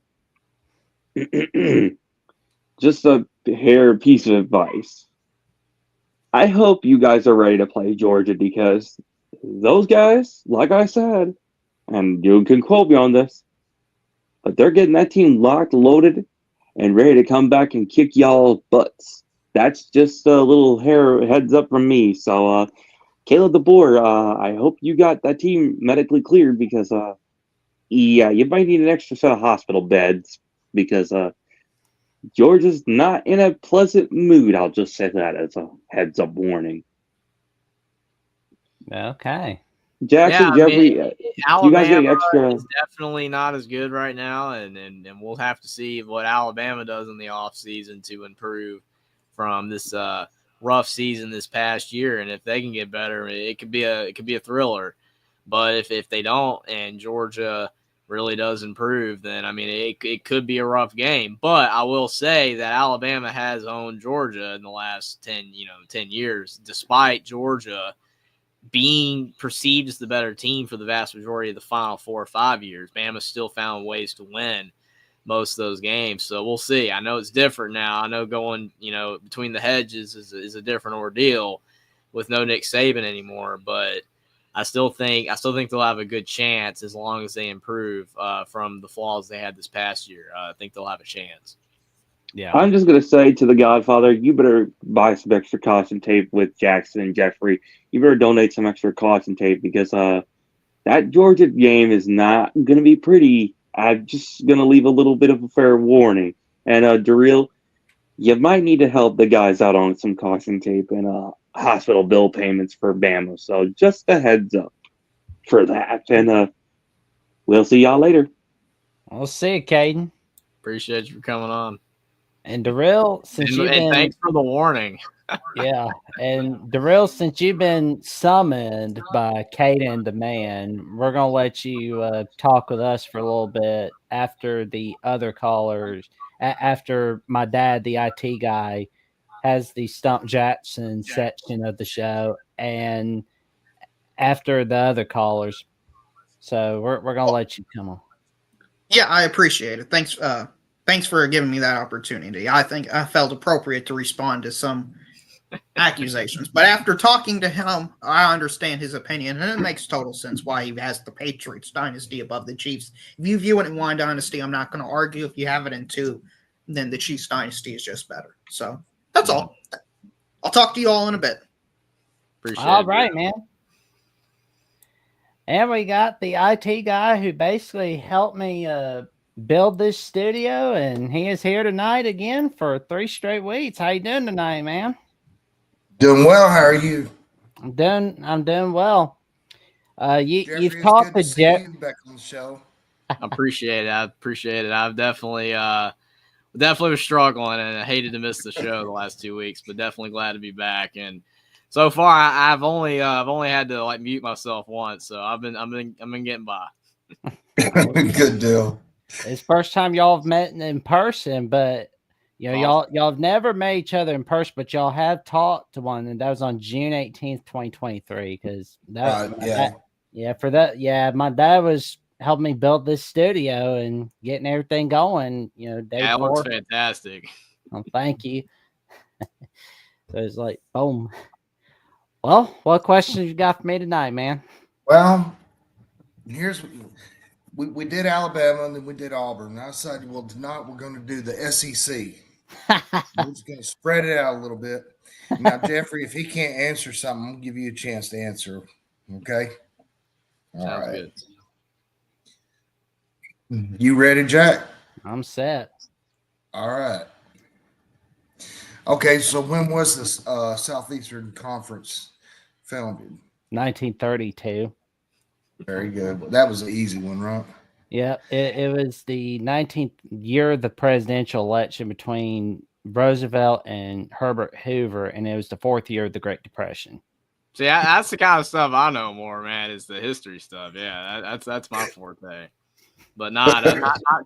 just a piece of advice. I hope you guys are ready to play Georgia, because those guys, like I said, and you can quote me on this, but they're getting that team locked, loaded, and ready to come back and kick y'all butts. That's just a little heads up from me. So, Caleb DeBoer, I hope you got that team medically cleared, because, you might need an extra set of hospital beds, because Georgia's not in a pleasant mood. I'll just say that as a heads up warning. Okay. Jackson, Jeffrey, you guys getting extra? Is definitely not as good right now, and we'll have to see what Alabama does in the offseason to improve from this rough season this past year. And if they can get better, it could be a thriller. But if they don't, and Georgia really does improve, then I mean it could be a rough game. But I will say that Alabama has owned Georgia in the last 10 years, despite Georgia being perceived as the better team for the vast majority of the final 4 or 5 years. Bama still found ways to win most of those games. So we'll see. I know it's different now. I know going, between the hedges is a different ordeal with no Nick Saban anymore, but I still think they'll have a good chance as long as they improve from the flaws they had this past year. I think they'll have a chance. Yeah. I'm just going to say to the Godfather, you better buy some extra caution tape with Jackson and Jeffrey. You better donate some extra caution tape, because that Georgia game is not going to be pretty. I'm just going to leave a little bit of a fair warning. And Darrell, you might need to help the guys out on some caution tape and hospital bill payments for Bama. So just a heads up for that. And we'll see y'all later. We'll see you, Caden. Appreciate you for coming on. And Darrell, and thanks for the warning. Yeah, and Darrell, since you've been summoned by Caden the man, we're gonna let you talk with us for a little bit after the other callers. After my dad, the IT guy, has the Stump Jackson section of the show, and after the other callers. So we're gonna let you come on. Yeah, I appreciate it. Thanks for giving me that opportunity. I think I felt appropriate to respond to some accusations. But after talking to him, I understand his opinion, and it makes total sense why he has the Patriots dynasty above the Chiefs. If you view it in one dynasty, I'm not going to argue. If you have it in two, then the Chiefs dynasty is just better. So that's all. I'll talk to you all in a bit. Appreciate all it. Right, man. And we got the IT guy who basically helped me build this studio, and he is here tonight again for 3 straight weeks. How you doing tonight, man? Doing well. How are you? I'm doing well. Jeffrey, You've talked to Jeff back on the show. I appreciate it. I've definitely was struggling, and I hated to miss the show the last 2 weeks, but definitely glad to be back. And so far, I've only had to like mute myself once, so I've been getting by. Good deal. It's first time y'all have met in person, but y'all have never met each other in person, but y'all have talked to one, and that was on June 18th, 2023. Because my dad was helping me build this studio and getting everything going. Day Yeah, it looks 4. fantastic. Well, thank you. So it's like, boom. Well, what questions you got for me tonight, man? Well, here's we did Alabama and then we did Auburn. And I decided, well, tonight we're going to do the SEC. We're just going to spread it out a little bit. Now, Jeffrey, if he can't answer something, I'll give you a chance to answer. Okay. All Sounds right. good. You ready, Jack? I'm set. All right. Okay, so when was this Southeastern Conference founded? 1932. Very good. Well, that was an easy one, right? Yeah, it was the 19th year of the presidential election between Roosevelt and Herbert Hoover, and it was the 4th year of the Great Depression. See, that's the kind of stuff I know more, man. Is the history stuff. Yeah, that's my forte. But not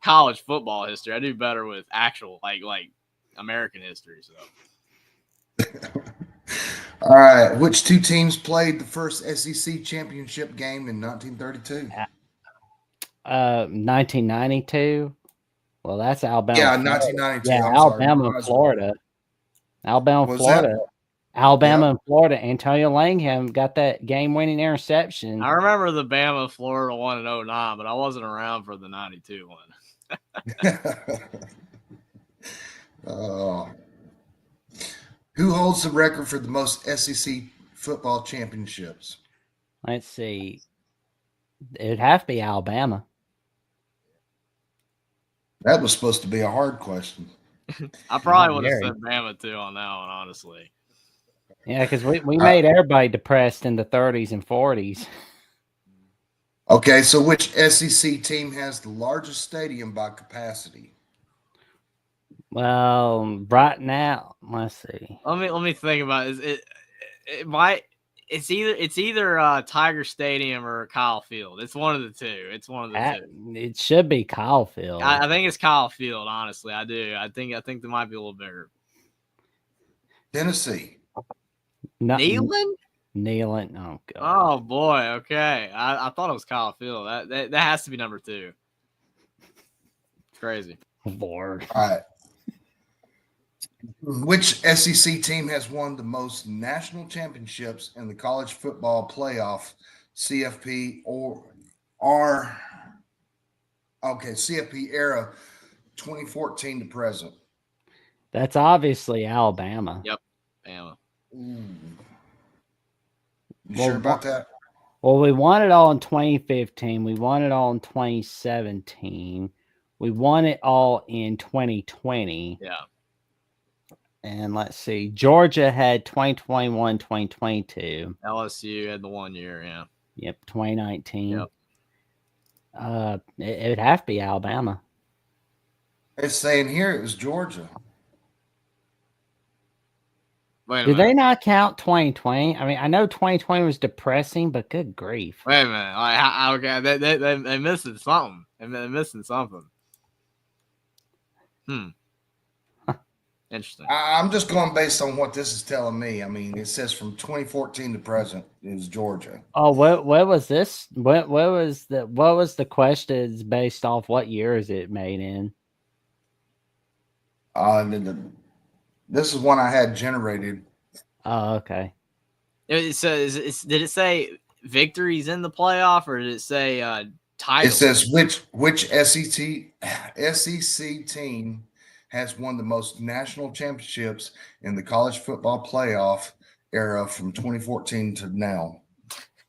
college football history. I do better with actual like American history. So. All right. Which two teams played the first SEC championship game in 1932? 1992. Well, that's Alabama. Yeah, Florida. 1992. Yeah, I'm Alabama sorry. and Florida. Alabama, Was Florida. that? Alabama Yep. and Florida. Antonio Langham got that game-winning interception. I remember the Bama Florida one in 09, but I wasn't around for the 92 one. Who holds the record for the most SEC football championships? Let's see. It'd have to be Alabama. That was supposed to be a hard question. I probably would have said Bama too on that one, honestly. Yeah, because we made everybody depressed in the 30s and 40s. Okay, so which SEC team has the largest stadium by capacity? Well, right now, let's see. Let me think about it. It's either Tiger Stadium or Kyle Field. It's one of the two. Two. It should be Kyle Field. I think it's Kyle Field. Honestly, I do. I think they might be a little bigger. Tennessee. Neyland? Oh god. Oh boy. Okay. I thought it was Kyle Field. That has to be number 2. It's crazy. Lord. All right. Which SEC team has won the most national championships in the college football playoff, CFP CFP era, 2014 to present? That's obviously Alabama. Yep, Bama. You sure about that? Well, we won it all in 2015. We won it all in 2017. We won it all in 2020. Yeah. And let's see. Georgia had 2021, 2022. LSU had the 1 year, yeah. Yep, 2019. Yep. It would have to be Alabama. It's saying here it was Georgia. Do they not count 2020? I mean, I know 2020 was depressing, but good grief. Wait a minute. Okay, they missing something. They're missing something. Interesting. I'm just going based on what this is telling me. I mean, it says from 2014 to present is Georgia. Oh, what was this? What was the questions based off what year is it made in? This is one I had generated. Oh, okay. It says, did it say victories in the playoff, or did it say titles? It says which SEC team has won the most national championships in the college football playoff era from 2014 to now.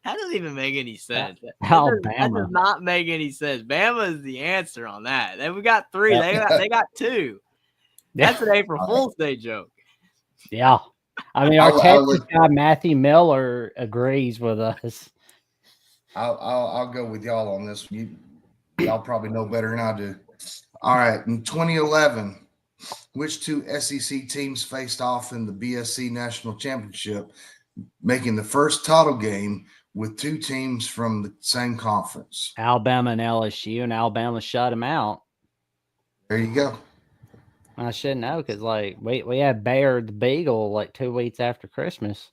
That doesn't even make any sense. Alabama. That does not make any sense. Bama is the answer on that. We got 3. They got 2. That's an April Fool's Day joke. Yeah. I mean, our Texas guy, Matthew Miller, agrees with us. I'll go with y'all on this. Y'all probably know better than I do. All right. In 2011, which two SEC teams faced off in the BSC National Championship, making the first title game with 2 teams from the same conference? Alabama and LSU, and Alabama shut them out. There you go. I should know because, like, we had Bayer the Beagle like 2 weeks after Christmas.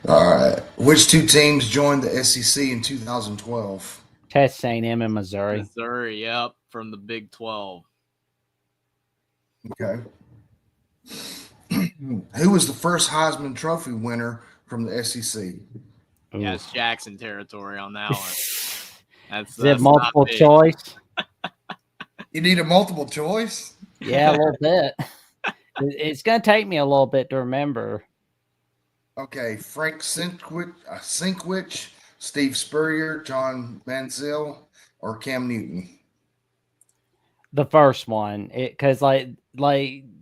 All right. Which two teams joined the SEC in 2012? Texas A&M and Missouri. Missouri, yep, from the Big 12. Okay. Who was the first Heisman Trophy winner from the SEC? Yeah, it's Jackson territory on that one. That's Is it multiple choice? You need a multiple choice? Yeah, a little bit. It's going to take me a little bit to remember. Okay, Frank Sinkwich, Steve Spurrier, John Manziel, or Cam Newton? The first one, because like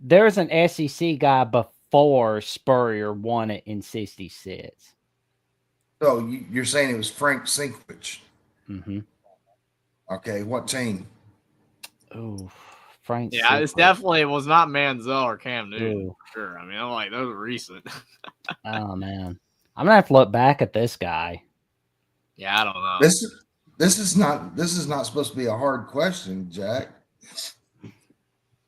there's an SEC guy before Spurrier won it in '66. So you're saying it was Frank Sinkwich? Mm-hmm. Okay, what team? Oh, Frank. Yeah, it was not Manziel or Cam Newton. Ooh. Sure. I mean, I'm like, those are recent. Oh man, I'm gonna have to look back at this guy. Yeah, I don't know. This is not supposed to be a hard question, Jack.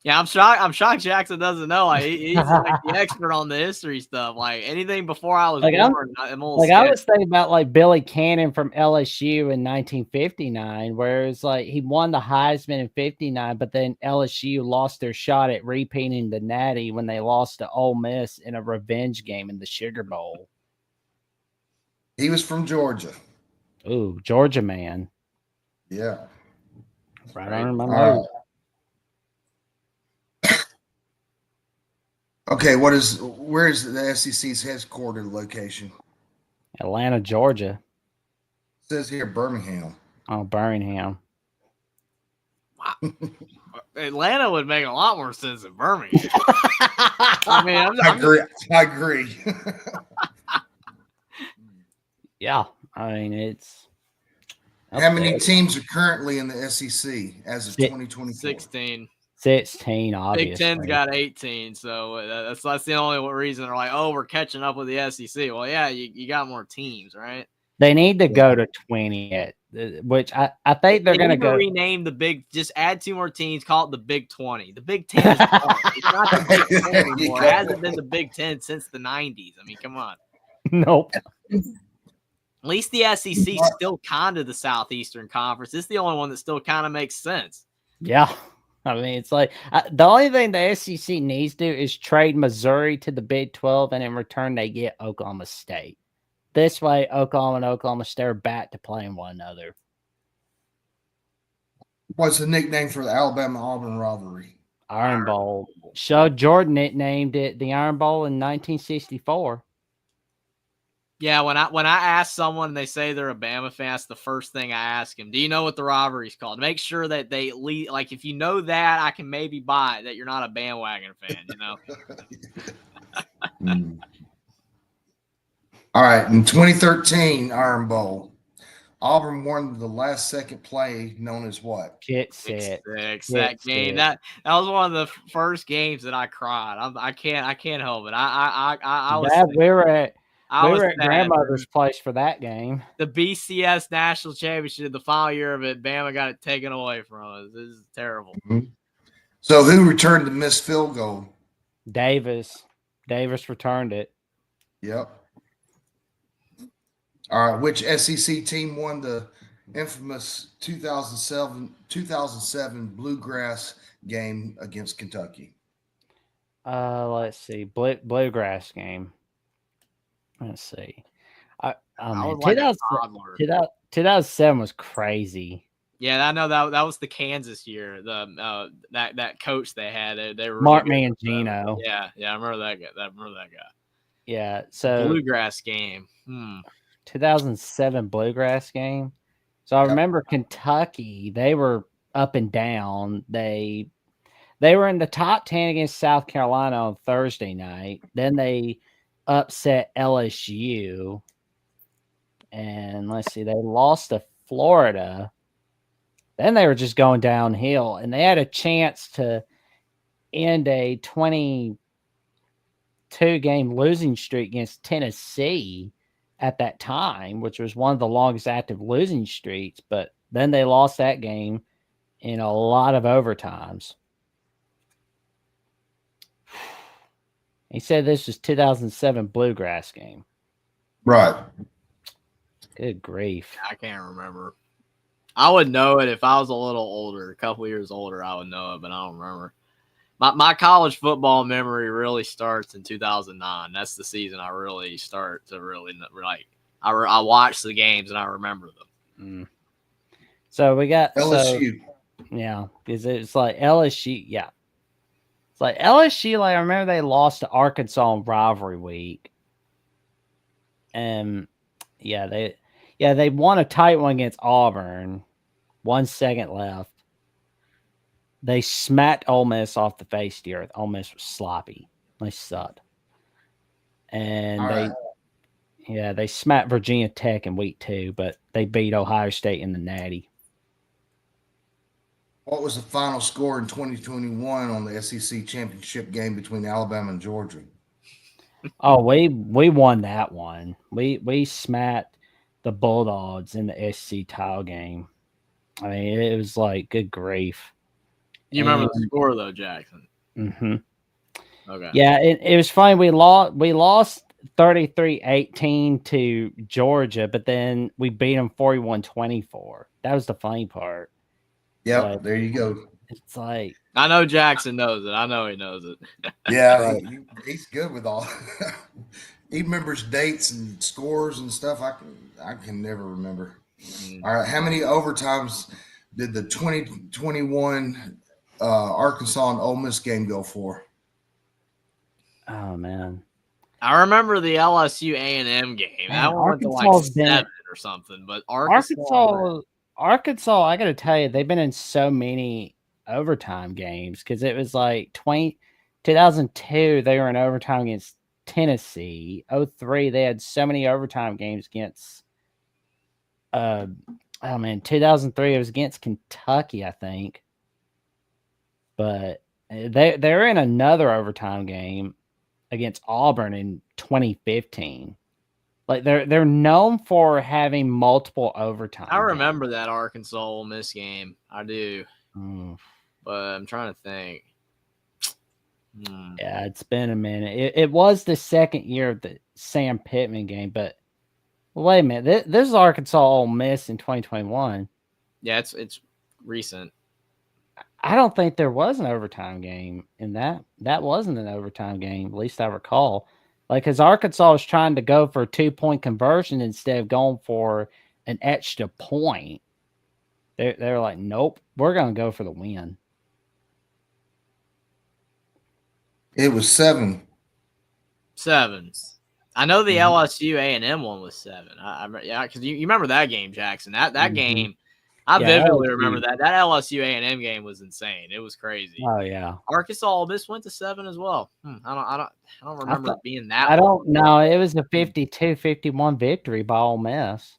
Yeah, I'm shocked Jackson doesn't know. Like he's like the expert on the history stuff. Like anything before I was born, I'm I was thinking about like Billy Cannon from LSU in 1959, where it's like he won the Heisman in '59, but then LSU lost their shot at repeating the Natty when they lost to Ole Miss in a revenge game in the Sugar Bowl. He was from Georgia. Ooh, Georgia man. Yeah. Right on my nose. Okay, where is the SEC's headquarters location? Atlanta, Georgia. It says here Birmingham. Oh, Birmingham. Wow. Atlanta would make a lot more sense than Birmingham. I mean, I agree. Yeah, I mean it's. How many teams are currently in the SEC as of 2024? 16, obviously. Big Ten's got 18, so that's the only reason they're like, oh, we're catching up with the SEC. Well, yeah, you got more teams, right? They need to go to 20, which I think they're going to go. Rename the Big, just add 2 more teams, call it the Big 20. The Big 10 is it's not the Big 10 anymore. It hasn't been the Big 10 since the 90s. I mean, come on. Nope. At least the SEC still kind of the Southeastern Conference. This is the only one that still kind of makes sense. Yeah. I mean, it's like the only thing the SEC needs to do is trade Missouri to the Big 12, and in return, they get Oklahoma State. This way, Oklahoma and Oklahoma State are back to playing one another. What's the nickname for the Alabama-Auburn rivalry? Iron Bowl. Shug Jordan named it the Iron Bowl in 1964. Yeah, when I ask someone and they say they're a Bama fan, that's the first thing I ask them. Do you know what the rivalry's called? Make sure that they like if you know that, I can maybe buy it that you're not a bandwagon fan, you know. All right, in 2013 Iron Bowl, Auburn won the last second play known as what? Get set. That game. That was one of the first games that I cried. I can't help it. I was Dad, we were at sad. grandmother's place for that game. The BCS National Championship, the final year of it, Bama got it taken away from us. This is terrible. Mm-hmm. So who returned the missed field goal? Davis. Davis returned it. Yep. All right. Which SEC team won the infamous 2007 Bluegrass game against Kentucky? Let's see. Bluegrass game. Let's see. I mean, 2007 was crazy. Yeah, I know that was the Kansas year. The that coach they had, they were Mark Mangino. Yeah, I remember that guy. Yeah, so Bluegrass game. 2007 Bluegrass game. So I remember Kentucky. They were up and down. They were in the top 10 against South Carolina on Thursday night. Then they upset LSU. And let's see, they lost to Florida. Then they were just going downhill. And they had a chance to end a 22-game losing streak against Tennessee at that time, which was one of the longest active losing streaks. But then they lost that game in a lot of overtimes. He said this was 2007 Bluegrass game. Right. Good grief. I can't remember. I would know it if I was a little older, a couple years older. I would know it, but I don't remember. My college football memory really starts in 2009. That's the season I really start to really like. I watch the games and I remember them. So we got LSU. Yeah, because it's like LSU. Yeah, it's like LSU. Like I remember they lost to Arkansas in rivalry week, and they won a tight one against Auburn. 1 second left. They smacked Ole Miss off the face of the earth. Ole Miss was sloppy. They sucked, and they smacked Virginia Tech in week 2, but they beat Ohio State in the Natty. What was the final score in 2021 on the SEC championship game between Alabama and Georgia? Oh, we won that one. We smacked the Bulldogs in the SC title game. I mean, it was like good grief. You remember the score though, Jackson? Mm-hmm. Okay. Yeah, it was funny. We lost 33-18 to Georgia, but then we beat them 41-24. That was the funny part. Yep, there you go. It's like I know Jackson knows it. I know he knows it. Yeah, he's good with all. He remembers dates and scores and stuff. I can never remember. All right, how many overtimes did the 2021 Arkansas and Ole Miss game go for? Oh man, I remember the LSU A&M game. That one went to like 7 or something. But Arkansas, I got to tell you, they've been in so many overtime games because it was like 2002, they were in overtime against Tennessee. 03, they had so many overtime games against 2003 it was against Kentucky, I think. But they're in another overtime game against Auburn in 2015. Like they're known for having multiple overtime. I remember that Arkansas Ole Miss game. I do. But I'm trying to think. Yeah, it's been a minute. It was the second year of the Sam Pittman game, but wait a minute. This is Arkansas Ole Miss in 2021. Yeah, it's recent. I don't think there was an overtime game in that. That wasn't an overtime game, at least I recall. Like, because Arkansas was trying to go for a 2-point conversion instead of going for an extra point. They're like, nope, we're going to go for the win. It was 7. 7. I know the LSU A&M one was 7. Yeah, because you remember that game, Jackson. That game, I vividly remember that. That LSU A&M game was insane. It was crazy. Oh yeah. Arkansas Ole Miss went to 7 as well. I don't remember it being that. I don't know. It was a 52-51 victory by Ole Miss,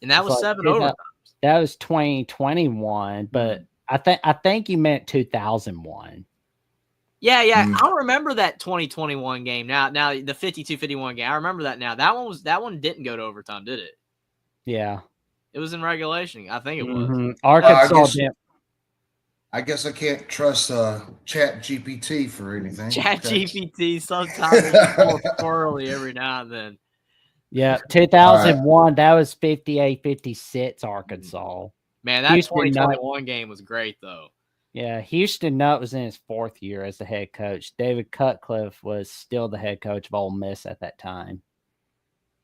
and that was 7 overtimes. That was 2021, but I think you meant 2001. Yeah. I remember that 2021 game. Now the 52-51 game. I remember that now. That one didn't go to overtime, did it? Yeah. It was in regulation. I think it was. Arkansas. I guess I can't trust Chat GPT for anything. Chat GPT sometimes is a little squirrely every now and then. Yeah, 2001, that was 58-56 Arkansas. Man, that Houston 2021 game was great, though. Yeah, Houston Nutt was in his 4th year as the head coach. David Cutcliffe was still the head coach of Ole Miss at that time.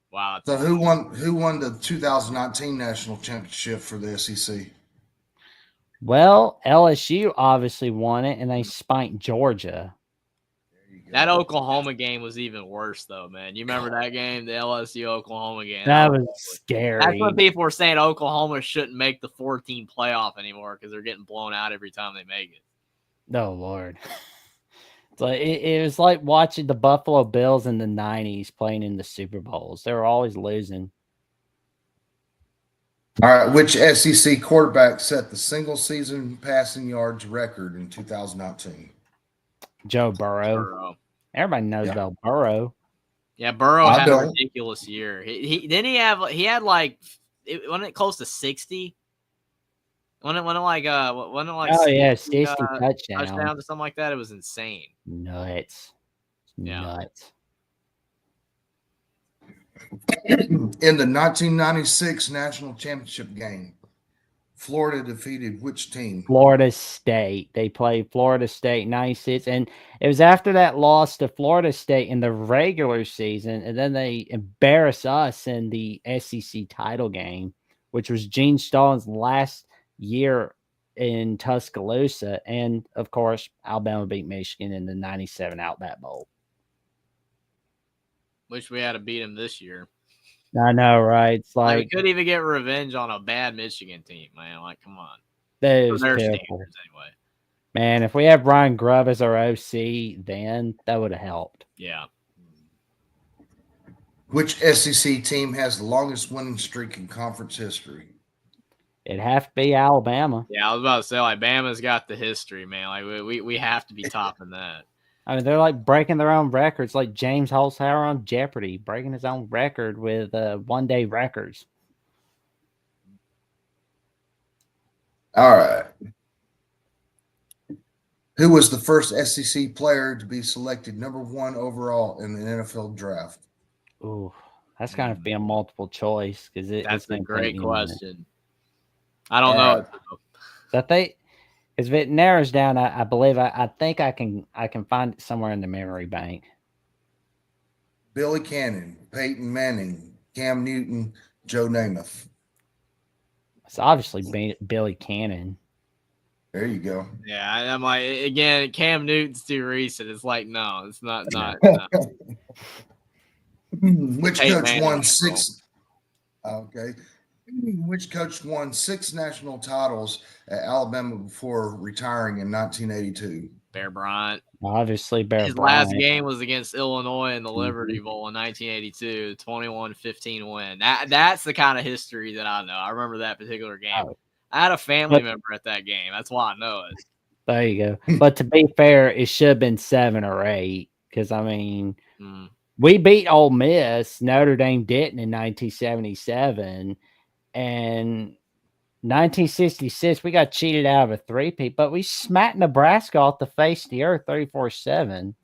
Wow. So who won the 2019 national championship for the SEC? Well, LSU obviously won it, and they spanked Georgia. That Oklahoma game was even worse, though, man. You remember that game, the LSU Oklahoma game? That was scary. That's when people were saying Oklahoma shouldn't make the 14 playoff anymore because they're getting blown out every time they make it. Oh Lord. It's like it was like watching the Buffalo Bills in the 90s playing in the Super Bowls. They were always losing. All right, which SEC quarterback set the single season passing yards record in 2019? Joe Burrow. Everybody knows about Burrow. Yeah, Burrow had a ridiculous year. He had like wasn't it close to 60? Wasn't it like oh yeah, 60 touchdowns or something like that? It was insane. Nuts. Yeah. Nuts. In the 1996 national championship game, Florida defeated which team? Florida State. They played Florida State 96, and it was after that loss to Florida State in the regular season, and then they embarrassed us in the SEC title game, which was Gene Stallings' last year in Tuscaloosa, and of course, Alabama beat Michigan in the 97 Outback Bowl. Wish we had to beat him this year. I know, right? It's Like, we like couldn't even get revenge on a bad Michigan team, man. Like, come on. that For was their pitiful. standards, anyway. Man, if we had Brian Grubb as our OC, then that would have helped. Yeah. Which SEC team has the longest winning streak in conference history? It'd have to be Alabama. Yeah, I was about to say, like, Bama's got the history, man. Like, we have to be topping that. I mean, they're like breaking their own records, like James Holzhauer on Jeopardy, breaking his own record with one-day records. All right. Who was the first SEC player to be selected #1 overall in the NFL draft? Ooh, that's kind of being multiple choice because That's it's a gonna great take me a minute. question. I don't know. But if it narrows down, I believe I think I can find it somewhere in the memory bank. Billy Cannon, Peyton Manning, Cam Newton, Joe Namath. It's obviously Billy Cannon. There you go. Yeah, I'm like, again, Cam Newton's too recent. It's like, no, it's not. No. Which Peyton coach Manning won was 6? Okay. Which coach won 6 national titles at Alabama before retiring in 1982? Bear Bryant. Obviously, Bear His Bryant. last game was against Illinois in the Liberty Bowl in 1982, 21-15 win. That's the kind of history that I know. I remember that particular game. Oh. I had a family member at that game. That's why I know it. There you go. But to be fair, it should have been 7 or 8 because, I mean, we beat Ole Miss. Notre Dame didn't in 1977. And 1966, we got cheated out of a 3-peat, but we smacked Nebraska off the face of the earth 34-7.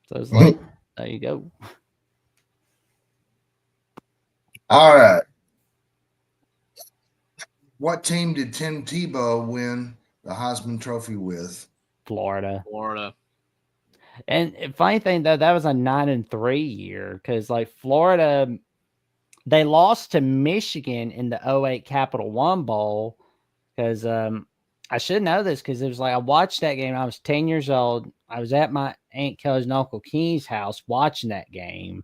So it's like, there you go. All right. What team did Tim Tebow win the Heisman Trophy with? Florida. And funny thing, though, that was a 9-3 year because, like, Florida, they lost to Michigan in the 08 Capital One Bowl because I should know this because it was like I watched that game. I was 10 years old. I was at my Aunt Kelly's and Uncle Keen's house watching that game,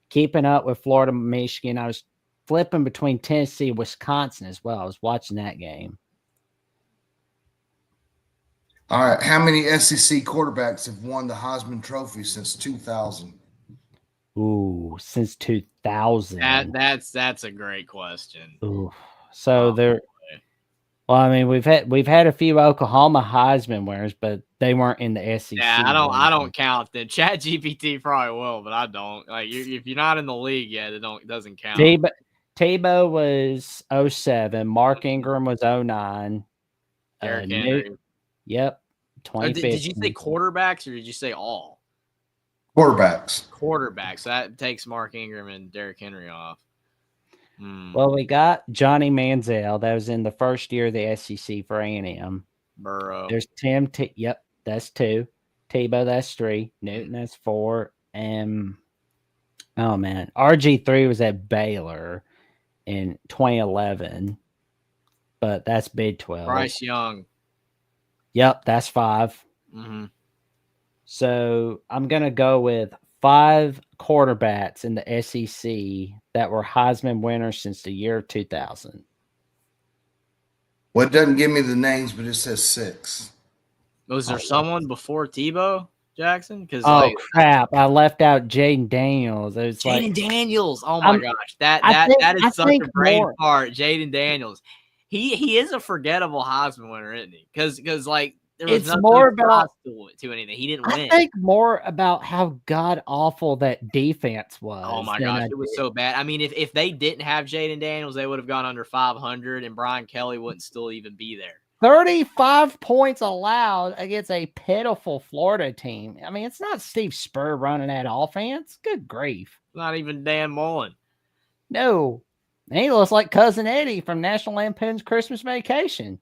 keeping up with Florida, Michigan. I was flipping between Tennessee and Wisconsin as well. I was watching that game. All right. How many SEC quarterbacks have won the Heisman Trophy since 2000? Ooh, since 2000. That's a great question. Ooh. So there. Well, I mean, we've had a few Oklahoma Heisman winners, but they weren't in the SEC. Yeah, I don't count them. ChatGPT probably will, but I don't. Like, if you're not in the league yet, it doesn't count. Tebow was 07. Mark Ingram was 09. Derrick Henry. Yep. 2015. Did you say quarterbacks or did you say all? Quarterbacks. That takes Mark Ingram and Derrick Henry off. Well, we got Johnny Manziel. That was in the first year of the SEC for A&M. Burrow. There's Tim. Yep, that's 2. Tebow, that's 3. Newton, that's 4. And oh man, RG3 was at Baylor in 2011, but that's Big 12. Bryce Young. Yep, that's 5. So I'm gonna go with 5 quarterbacks in the SEC that were Heisman winners since the year 2000. Well, it doesn't give me the names, but it says 6. Was there someone before Tebow, Jackson? Because crap, I left out Jaden Daniels. Jaden Daniels. Oh my gosh, that is such a brain fart. Jaden Daniels. He is a forgettable Heisman winner, isn't he? Because like. It's more about to anything. He didn't win. I think more about how god awful that defense was. Oh my gosh, it was so bad. I mean, if they didn't have Jaden Daniels, they would have gone under 500, and Brian Kelly wouldn't still even be there. 35 points allowed against a pitiful Florida team. I mean, it's not Steve Spurrier running that offense. Good grief. Not even Dan Mullen. No. He looks like Cousin Eddie from National Lampoon's Christmas Vacation.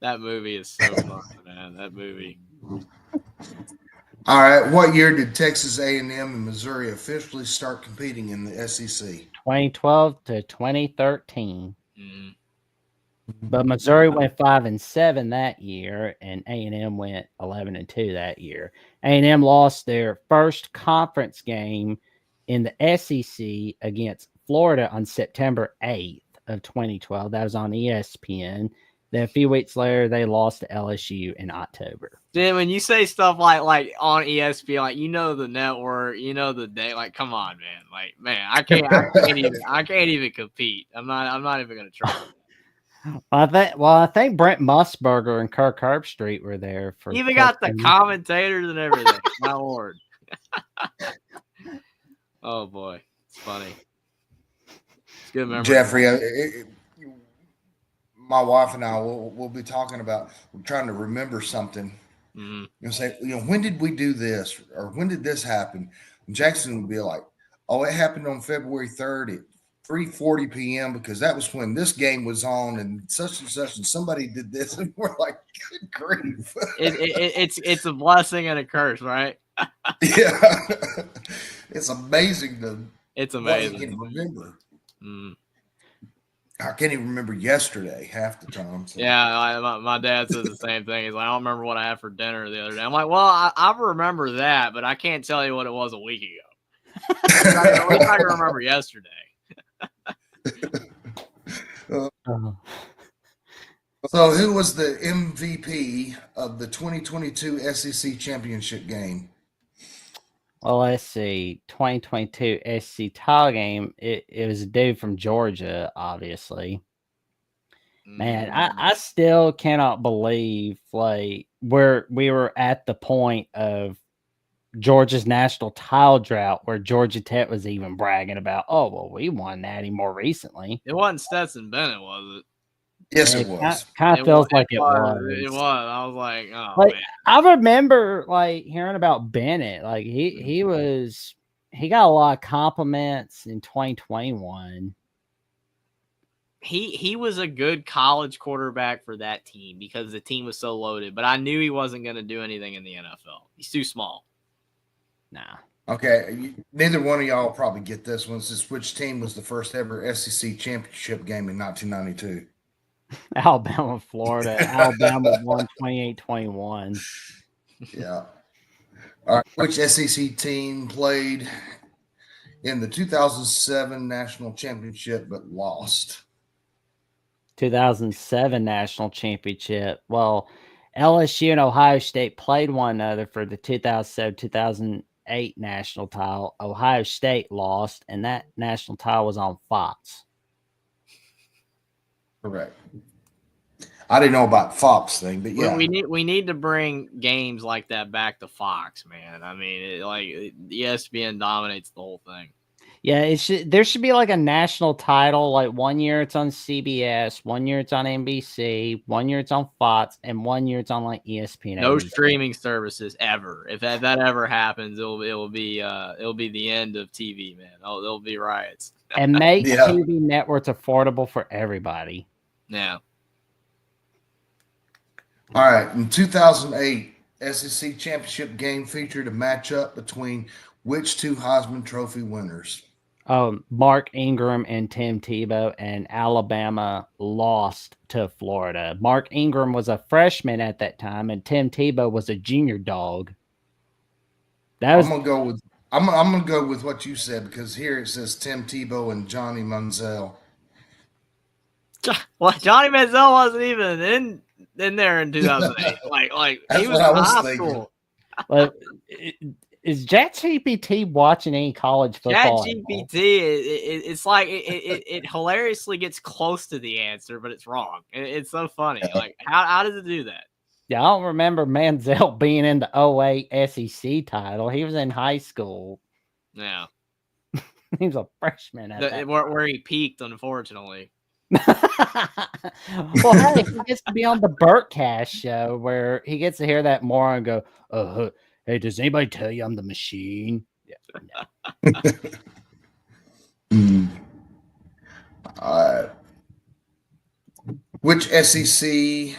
That movie is so fun, man. That movie. All right. What year did Texas A&M and Missouri officially start competing in the SEC? 2012 to 2013. Mhm. But Missouri went 5-7 that year, and A&M went 11-2 that year. A&M lost their first conference game in the SEC against Florida on September 8th of 2012. That was on ESPN. Then a few weeks later, they lost to LSU in October. Dude, when you say stuff like on ESPN, like the network, the day, like come on, man, like man, I can't even compete. I'm not even gonna try. I think Brent Musburger and Kirk Herbstreit were there for. Even got the commentators and everything. My lord. Oh boy, it's funny. It's good memory. Jeffrey, my wife and I will be talking about trying to remember something. Mm-hmm. You'll say, when did we do this, or when did this happen? And Jackson would be like, "Oh, it happened on February 3rd at 3:40 p.m. because that was when this game was on, and such, and somebody did this," and we're like, "Good grief!" It's a blessing and a curse, right? Yeah, it's amazing. It's amazing. What you can remember. Mm. I can't even remember yesterday half the time. So. Yeah, my dad says the same thing. He's like, I don't remember what I had for dinner the other day. I'm like, well, I remember that, but I can't tell you what it was a week ago. At least I can remember yesterday. So who was the MVP of the 2022 SEC championship game? Well, let's see. 2022 SEC title game. It was a dude from Georgia, obviously. Man, I still cannot believe we were at the point of Georgia's national title drought where Georgia Tech was even bragging about, oh, well, we won that more recently. It wasn't Stetson Bennett, was it? Yes, it was. Kind of feels like it was. It was. I was like, oh, man. I remember hearing about Bennett. Like he got a lot of compliments in 2021. He was a good college quarterback for that team because the team was so loaded, but I knew he wasn't going to do anything in the NFL. He's too small. Nah. Okay, neither one of y'all will probably get this one. This is which team was the first ever SEC championship game in 1992? Alabama, Florida. Alabama won 28-21. Yeah. All right. Which SEC team played in the 2007 national championship but lost? 2007 national championship. Well, LSU and Ohio State played one another for the 2007-2008 national title. Ohio State lost, and that national title was on Fox. Correct. I didn't know about Fox thing, but yeah, we need to bring games like that back to Fox, man. I mean, ESPN dominates the whole thing. Yeah, there should be like a national title. Like 1 year it's on CBS, 1 year it's on NBC, 1 year it's on Fox, and 1 year it's on like ESPN. No streaming services ever. If that ever happens, it'll be the end of TV, man. There'll be riots. And make TV networks affordable for everybody. Yeah. All right. In 2008, SEC championship game featured a matchup between which two Heisman Trophy winners? Mark Ingram and Tim Tebow, and Alabama lost to Florida. Mark Ingram was a freshman at that time, and Tim Tebow was a junior dog. I'm gonna go with what you said, because here it says Tim Tebow and Johnny Manziel. Well, Johnny Manziel wasn't even in there in 2008. like he was in high school. Well, is ChatGPT watching any college football? ChatGPT, it's like it hilariously gets close to the answer, but it's wrong. It's so funny. Like, how does it do that? Yeah, I don't remember Manziel being in the 08 SEC title. He was in high school. Yeah. He was a freshman where he peaked, unfortunately. Well, hey, he gets to be on the Burtcast show where he gets to hear that moron go, hey, does anybody tell you I'm the machine? All right. Which SEC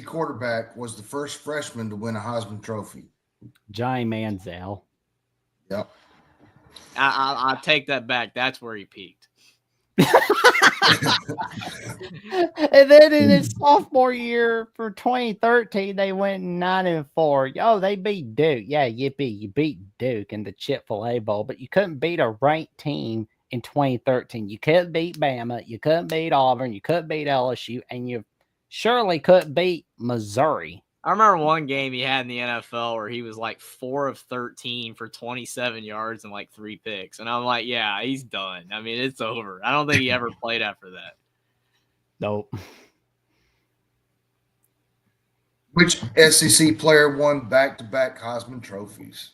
quarterback was the first freshman to win a Heisman Trophy? Johnny Manziel. Yep. I'll take that back. That's where he peaked. And then in his sophomore year for 2013, they went 9-4. Yo, they beat Duke. Yeah, you beat Duke in the Chick-fil-A Bowl, but you couldn't beat a ranked team in 2013. You couldn't beat Bama. You couldn't beat Auburn. You couldn't beat LSU, and you surely couldn't beat Missouri. I remember one game he had in the NFL where he was like 4 of 13 for 27 yards and like 3 picks. And I'm like, yeah, he's done. I mean, it's over. I don't think he ever played after that. Nope. Which SEC player won back-to-back Heisman trophies?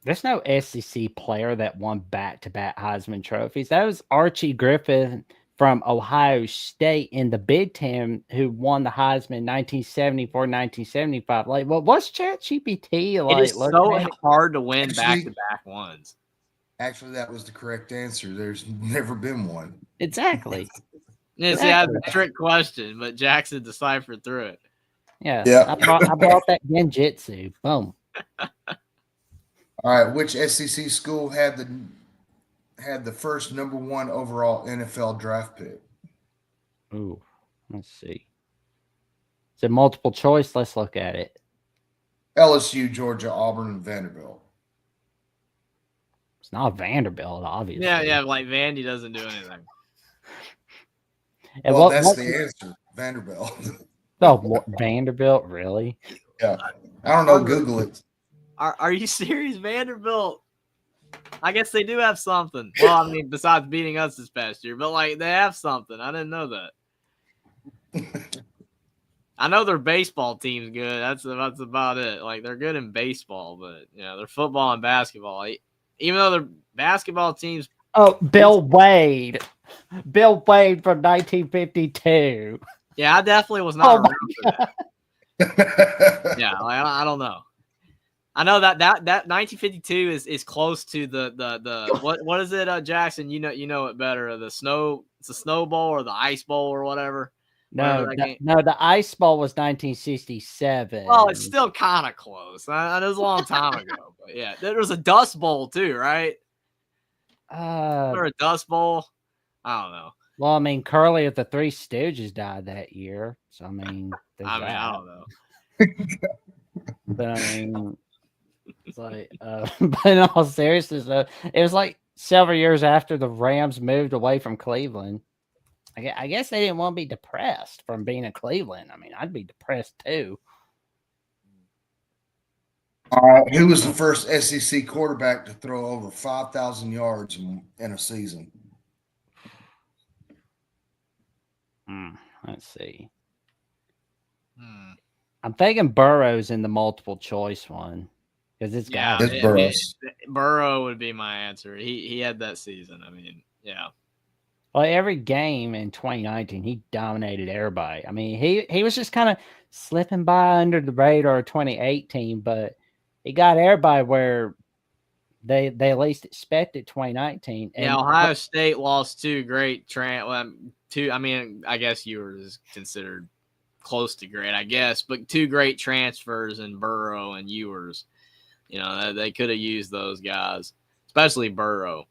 There's no SEC player that won back-to-back Heisman trophies. That was Archie Griffin from Ohio State in the Big Ten, who won the Heisman 1974, 1975. Like, well, what's ChatGPT like? It is so hard to win back-to-back ones. Actually, that was the correct answer. There's never been one. Exactly. Yeah, see, that's a trick question, but Jackson deciphered through it. Yeah. I brought that genjutsu. Boom. All right. Which SEC school had the first number 1 overall NFL draft pick? Ooh, let's see. Is it multiple choice? Let's look at it. LSU, Georgia, Auburn, and Vanderbilt. It's not Vanderbilt, obviously. Yeah, like Vandy doesn't do anything. And well, that's the answer. Vanderbilt. Oh, Vanderbilt, really? Yeah. I don't know. Google it. Are you serious? Vanderbilt? I guess they do have something. Well, I mean, besides beating us this past year, but like they have something. I didn't know that. I know their baseball team's good. That's about it. Like they're good in baseball, but their football and basketball. Even though their basketball teams. Oh, Bill Wade. Bill Wade from 1952. Yeah, I definitely was not around for that. Yeah, like, I don't know. I know that 1952 is close to the what is it, Jackson? You know it better. It's a snow bowl or the ice bowl or whatever. No, the ice bowl was 1967. Well, it's still kind of close. It was a long time ago, but yeah, there was a dust bowl too, right? Or a dust bowl. I don't know. Well, I mean, Curly of the Three Stooges died that year, so I mean, I don't know. But I mean. It's like, but in all seriousness, it was like several years after the Rams moved away from Cleveland. I guess they didn't want to be depressed from being in Cleveland. I mean, I'd be depressed too. All right. Who was the first SEC quarterback to throw over 5,000 yards in a season? Let's see. I'm thinking Burrow's in the multiple choice one. Because it's Burrows. Burrow would be my answer. He had that season. I mean, yeah. Well, every game in 2019, he dominated everybody. I mean, he was just kind of slipping by under the radar 2018, but he got everybody where they at least expected 2019. And Ohio State lost 2 great I mean, I guess Ewers is considered close to great, I guess, but 2 great transfers in Burrow and Ewers. They could have used those guys, especially Burrow.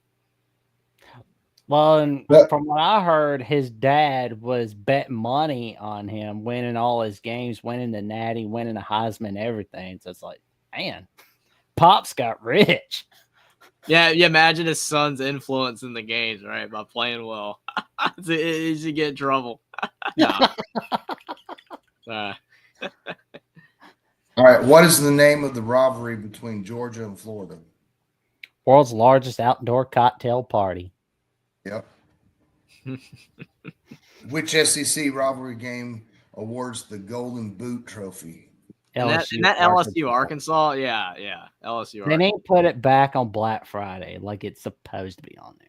Well, and from what I heard, his dad was betting money on him winning all his games, winning the Natty, winning the Heisman, everything. So it's like, man, Pop's got rich. Yeah, you imagine his son's influence in the games, right? By playing well. He should get in trouble. All right. What is the name of the rivalry between Georgia and Florida? World's largest outdoor cocktail party. Yep. Which SEC rivalry game awards the Golden Boot Trophy? LSU, that LSU Arkansas? Yeah. LSU. They ain't put it back on Black Friday like it's supposed to be on there.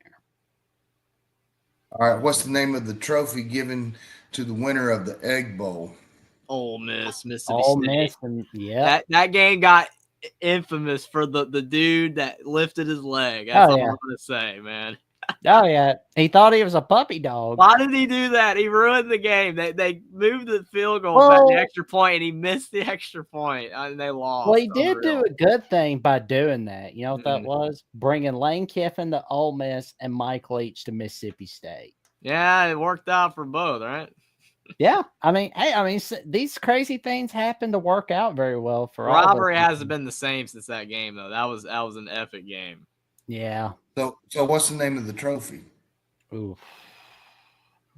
All right. What's the name of the trophy given to the winner of the Egg Bowl? Ole Miss, Mississippi Ole State. Miss, and yeah, that game got infamous for the dude that lifted his leg. That's all I'm gonna say, man. Oh yeah, he thought he was a puppy dog. Why did he do that? He ruined the game. They moved the field goal back the extra point, and he missed the extra point, and they lost. Well, he did do a good thing by doing that. You know what that was? Bringing Lane Kiffin to Ole Miss and Mike Leach to Mississippi State. Yeah, it worked out for both, right? Yeah, I mean, hey, these crazy things happen to work out very well for all. Robbery hasn't been the same since that game, though. That was an epic game. Yeah. So what's the name of the trophy? Ooh,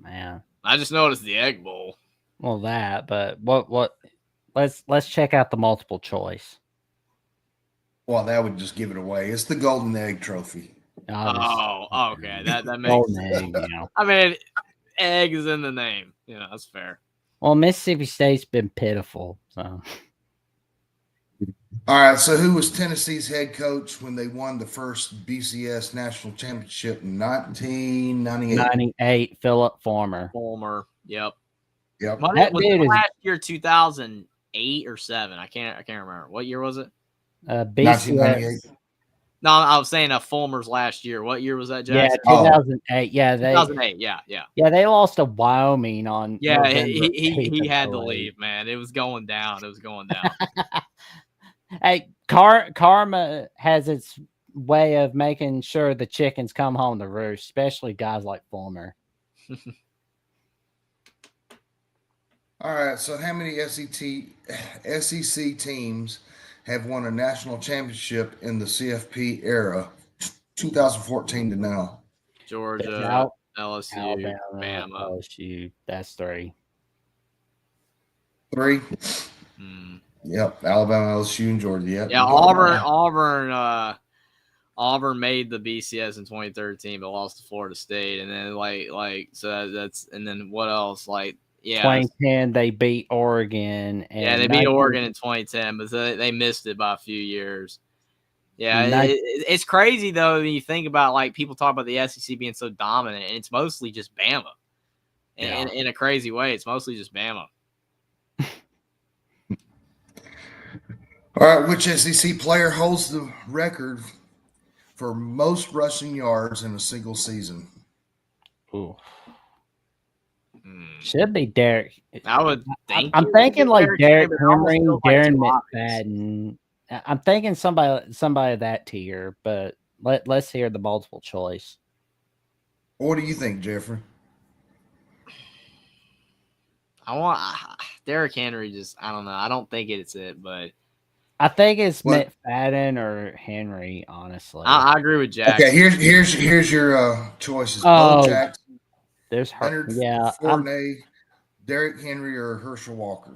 man. I just noticed the Egg Bowl. Well, that, but what? Let's check out the multiple choice. Well, that would just give it away. It's the Golden Egg Trophy. Oh, okay. That makes sense. Egg, you know. I mean, egg is in the name. You know, that's fair. Well, Mississippi State's been pitiful, so. All right, so who was Tennessee's head coach when they won the first BCS national championship in 1998? 98, Philip Fulmer. Yep. Yep. Was it last year 2008 or 7? I can't remember. What year was it? BCS. No, I was saying Fulmer's last year. What year was that, Jackson? Yeah, 2008. Yeah, 2008. Yeah. Yeah, they lost to Wyoming on. Yeah, November he had to 8th. leave, man. It was going down. Hey, karma has its way of making sure the chickens come home to roost, especially guys like Fulmer. All right, so how many SEC teams have won a national championship in the CFP era, 2014 to now? Georgia, LSU, Alabama, Bama. LSU. That's 3. 3? Yep, Alabama, LSU, and Georgia. Yep. Yeah, Auburn made the BCS in 2013, but lost to Florida State, and then and then what else? 2010 they beat Oregon. And they beat Oregon in 2010, but they missed it by a few years. Yeah, it's crazy though when you think about people talk about the SEC being so dominant, and it's mostly just Bama. In a crazy way, it's mostly just Bama. All right, which SEC player holds the record for most rushing yards in a single season? Ooh. Should be Derek. I would think. I'm thinking Derek Henry, Darren McFadden. I'm thinking somebody of that tier, but let's hear the multiple choice. What do you think, Jeffrey? I want Derrick Henry. I don't know. I don't think it's it, but I think it's McFadden or Henry. Honestly, I agree with Jackson. Okay, here's your choices. Bo Jackson, there's Fournette, Derrick Henry, or Herschel Walker.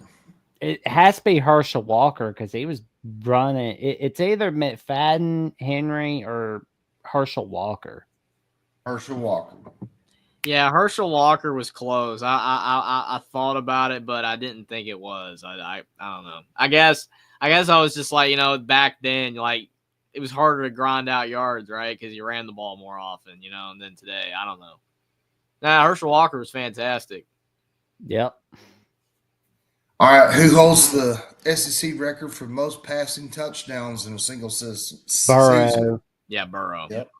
It has to be Herschel Walker because he was running. It's either McFadden, Henry, or Herschel Walker. Herschel Walker. Yeah, Herschel Walker was close. I thought about it, but I didn't think it was. I don't know. I guess I was just back then, it was harder to grind out yards, right? Because you ran the ball more often, and then today, I don't know. Nah, Herschel Walker was fantastic. Yep. All right, who holds the SEC record for most passing touchdowns in a single season? Burrow. Yeah, Burrow. Yep.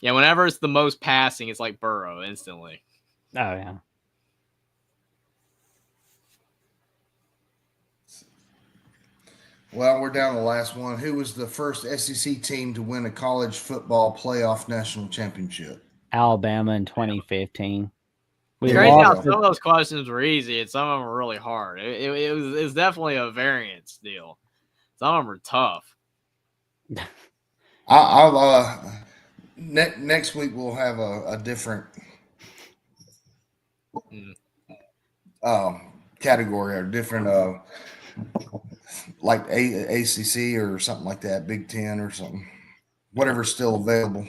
Yeah, whenever it's the most passing, it's like Burrow instantly. Oh, yeah. Well, we're down to the last one. Who was the first SEC team to win a college football playoff national championship? Alabama in 2015. It's crazy how some of those questions were easy and some of them were really hard. It was definitely a variance deal. Some of them were tough. Next week we'll have a different category or different like ACC or something like that, Big Ten or something, whatever's still available.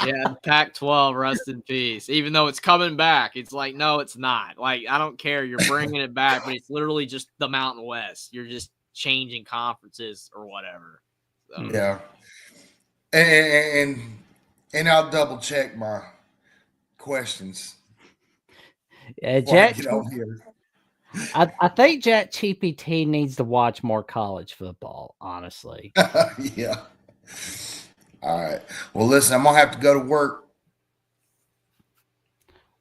Yeah, Pac-12, rest in peace. Even though it's coming back, it's like, no, it's not. I don't care. You're bringing it back, but it's literally just the Mountain West. You're just changing conferences or whatever. So. Yeah, and I'll double check my questions. Yeah, Jack. I think ChatGPT needs to watch more college football, honestly. Yeah. All right. Well, listen, I'm gonna have to go to work.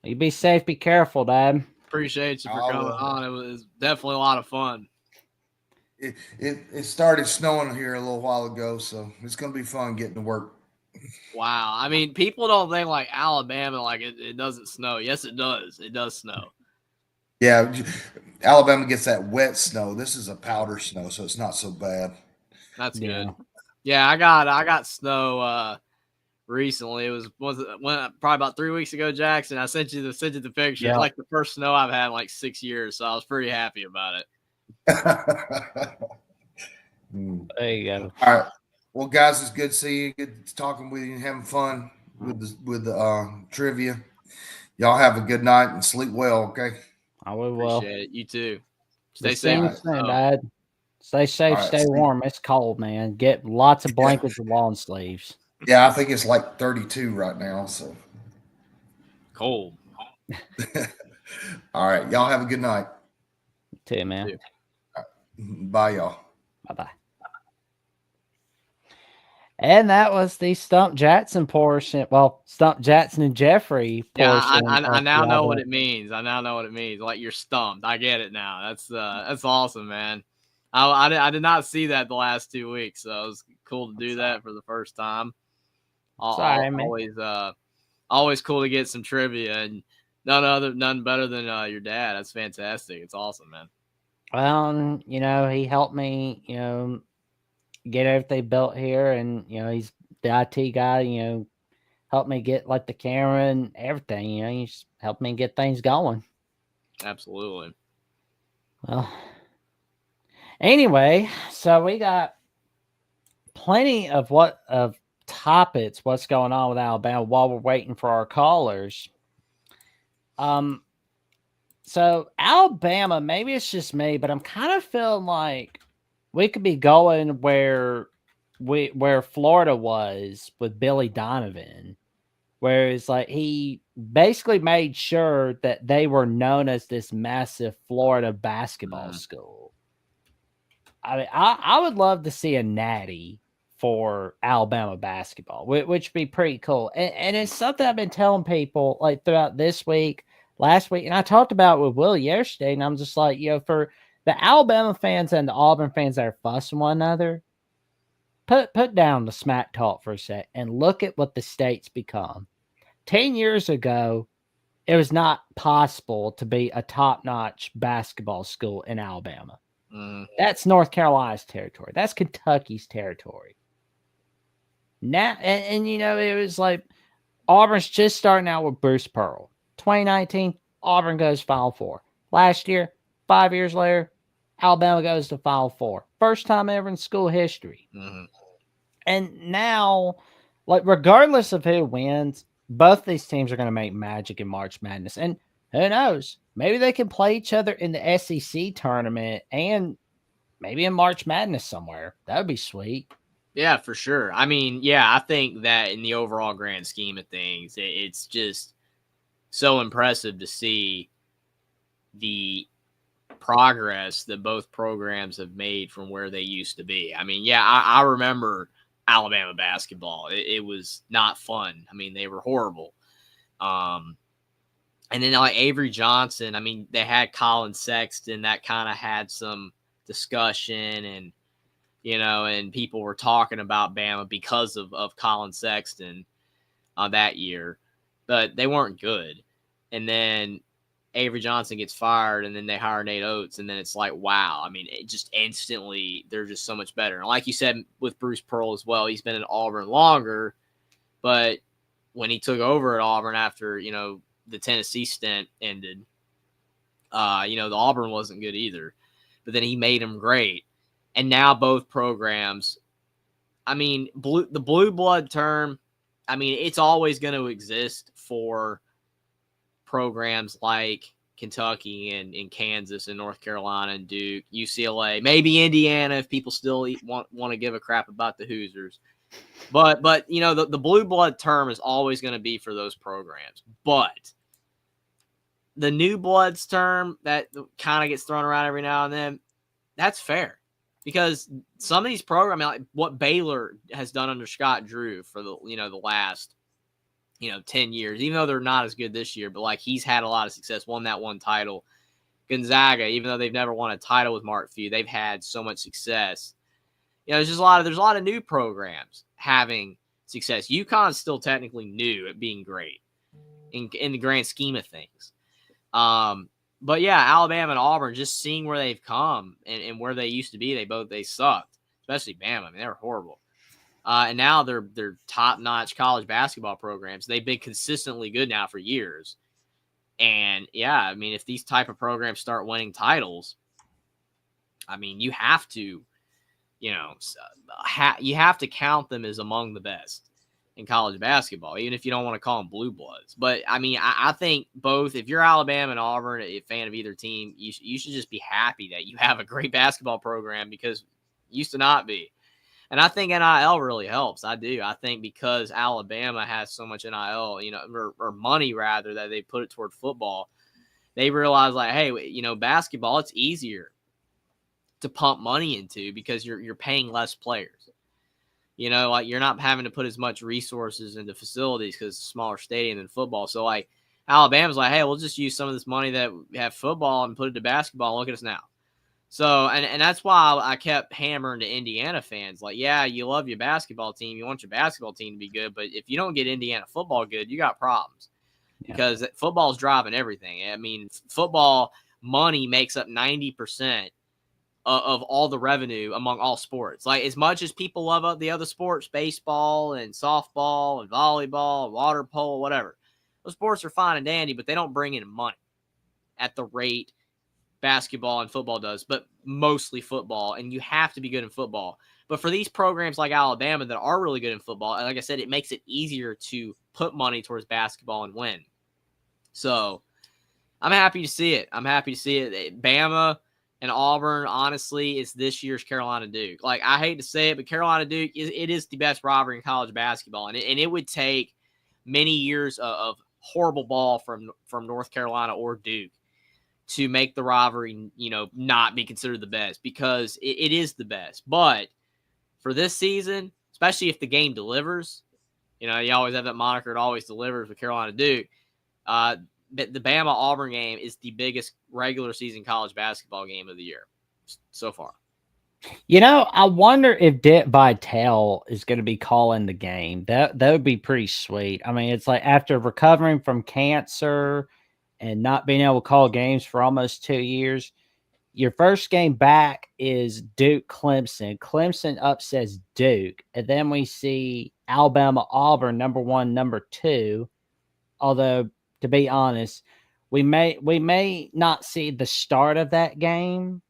You be safe, be careful, Dad. Appreciate you for I coming will. on. It was definitely a lot of fun. It started snowing here a little while ago, so it's gonna be fun getting to work. Wow. I mean, people don't think like Alabama, like it doesn't snow. Yes, it does. It does snow. Yeah, Alabama gets that wet snow. This is a powder snow, so it's not so bad. That's Yeah. good. Yeah, I got snow recently. It was when probably about 3 weeks ago, Jackson. I sent you the picture. Yeah. It's like the first snow I've had in like 6 years, so I was pretty happy about it. There you go. All right. Well, guys, it's good seeing you. Good talking with you and having fun with the trivia. Y'all have a good night and sleep well. Okay. I will. Appreciate it. You too. Stay Be safe. seeing you soon, Dad. Stay safe, All right, stay see- warm. It's cold, man. Get lots of blankets and lawn sleeves. Yeah, I think it's like 32 right now. So, Cold. all right. Y'all have a good night. Too, man. Too. Bye, y'all. Bye-bye. And that was the Stump Jackson portion. Well, Stump Jackson and Jeffrey Yeah, portion. I now of know the what it means. I now know what it means. Like you're stumped. I get it now. That's awesome, man. I did not see that the last 2 weeks, so it was cool to do that for the first time. Sorry, man. Always cool to get some trivia, and none better than your dad. That's fantastic. It's awesome, man. Well, he helped me, get everything built here, and he's the IT guy. Helped me get like the camera and everything. He's helped me get things going. Absolutely. Well, anyway, so we got plenty of topics. What's going on with Alabama while we're waiting for our callers. So Alabama, maybe it's just me, but I'm kind of feeling like we could be going where Florida was with Billy Donovan, where it's like he basically made sure that they were known as this massive Florida basketball school. I mean, I would love to see a natty for Alabama basketball, which would be pretty cool. And it's something I've been telling people like throughout this week, last week, and I talked about it with Will yesterday, and I'm just like, for the Alabama fans and the Auburn fans that are fussing one another, put down the smack talk for a sec and look at what the state's become. 10 years ago, it was not possible to be a top-notch basketball school in Alabama. That's North Carolina's territory. That's Kentucky's territory. Now, and it was like Auburn's just starting out with Bruce Pearl. 2019, Auburn goes Final Four. Last year, 5 years later, Alabama goes to Final Four. First time ever in school history. And now, like, regardless of who wins, both these teams are going to make magic in March Madness. And who knows? Maybe they can play each other in the SEC tournament and maybe in March Madness somewhere. That would be sweet. Yeah, for sure. I mean, yeah, I think that in the overall grand scheme of things, it's just so impressive to see the progress that both programs have made from where they used to be. I mean, yeah, I remember Alabama basketball. It was not fun. I mean, they were horrible. And then like Avery Johnson, I mean, they had Colin Sexton that kind of had some discussion and, and people were talking about Bama because of Colin Sexton that year, but they weren't good. And then Avery Johnson gets fired and then they hire Nate Oates. And then it's like, wow. I mean, it just instantly, they're just so much better. And like you said, with Bruce Pearl as well, he's been at Auburn longer, but when he took over at Auburn after, the Tennessee stint ended, the Auburn wasn't good either, but then he made him great. And now both programs, I mean, the blue blood term, I mean, it's always going to exist for programs like Kentucky and Kansas and North Carolina and Duke, UCLA, maybe Indiana if people still want to give a crap about the Hoosiers. But the blue blood term is always going to be for those programs. But the new bloods term that kind of gets thrown around every now and then, that's fair. Because some of these programs, like what Baylor has done under Scott Drew for the last 10 years, even though they're not as good this year, but like he's had a lot of success, won that one title. Gonzaga, even though they've never won a title with Mark Few, they've had so much success. There's a lot of new programs having success. UConn's still technically new at being great in the grand scheme of things. But yeah, Alabama and Auburn, just seeing where they've come and where they used to be, they sucked, especially Bama. I mean, they were horrible. And now they're top-notch college basketball programs. They've been consistently good now for years. And yeah, I mean, if these type of programs start winning titles, I mean, you have to, you have to count them as among the best in college basketball, even if you don't want to call them blue bloods. But I mean, I think both, if you're Alabama and Auburn, a fan of either team, you should just be happy that you have a great basketball program, because it used to not be. And I think NIL really helps. I do. I think because Alabama has so much NIL, or money rather, that they put it toward football, they realize like, hey, basketball, it's easier to pump money into because you're paying less players. Like you're not having to put as much resources into facilities because it's a smaller stadium than football. So like Alabama's like, hey, we'll just use some of this money that we have football and put it to basketball. And look at us now. So, and that's why I kept hammering to Indiana fans. Like, yeah, you love your basketball team. You want your basketball team to be good. But if you don't get Indiana football good, you got problems. Yeah. Because football's driving everything. I mean, football money makes up 90% of all the revenue among all sports. Like, as much as people love the other sports, baseball and softball and volleyball and water polo, whatever, those sports are fine and dandy, but they don't bring in money at the rate basketball and football does, but mostly football, and you have to be good in football. But for these programs like Alabama that are really good in football, and like I said, it makes it easier to put money towards basketball and win. So I'm happy to see it. Bama and Auburn, honestly, is this year's Carolina Duke. Like, I hate to say it, but Carolina Duke, it is the best rivalry in college basketball, and it would take many years of horrible ball from North Carolina or Duke to make the rivalry, not be considered the best, because it is the best. But for this season, especially if the game delivers, you always have that moniker, it always delivers with Carolina Duke. The Bama-Auburn game is the biggest regular season college basketball game of the year so far. I wonder if Dick Vitale is going to be calling the game. That would be pretty sweet. I mean, it's like after recovering from cancer and not being able to call games for almost 2 years, your first game back is Duke Clemson. Clemson upsets Duke, and then we see Alabama Auburn, number 1, number 2. Although, to be honest, we may not see the start of that game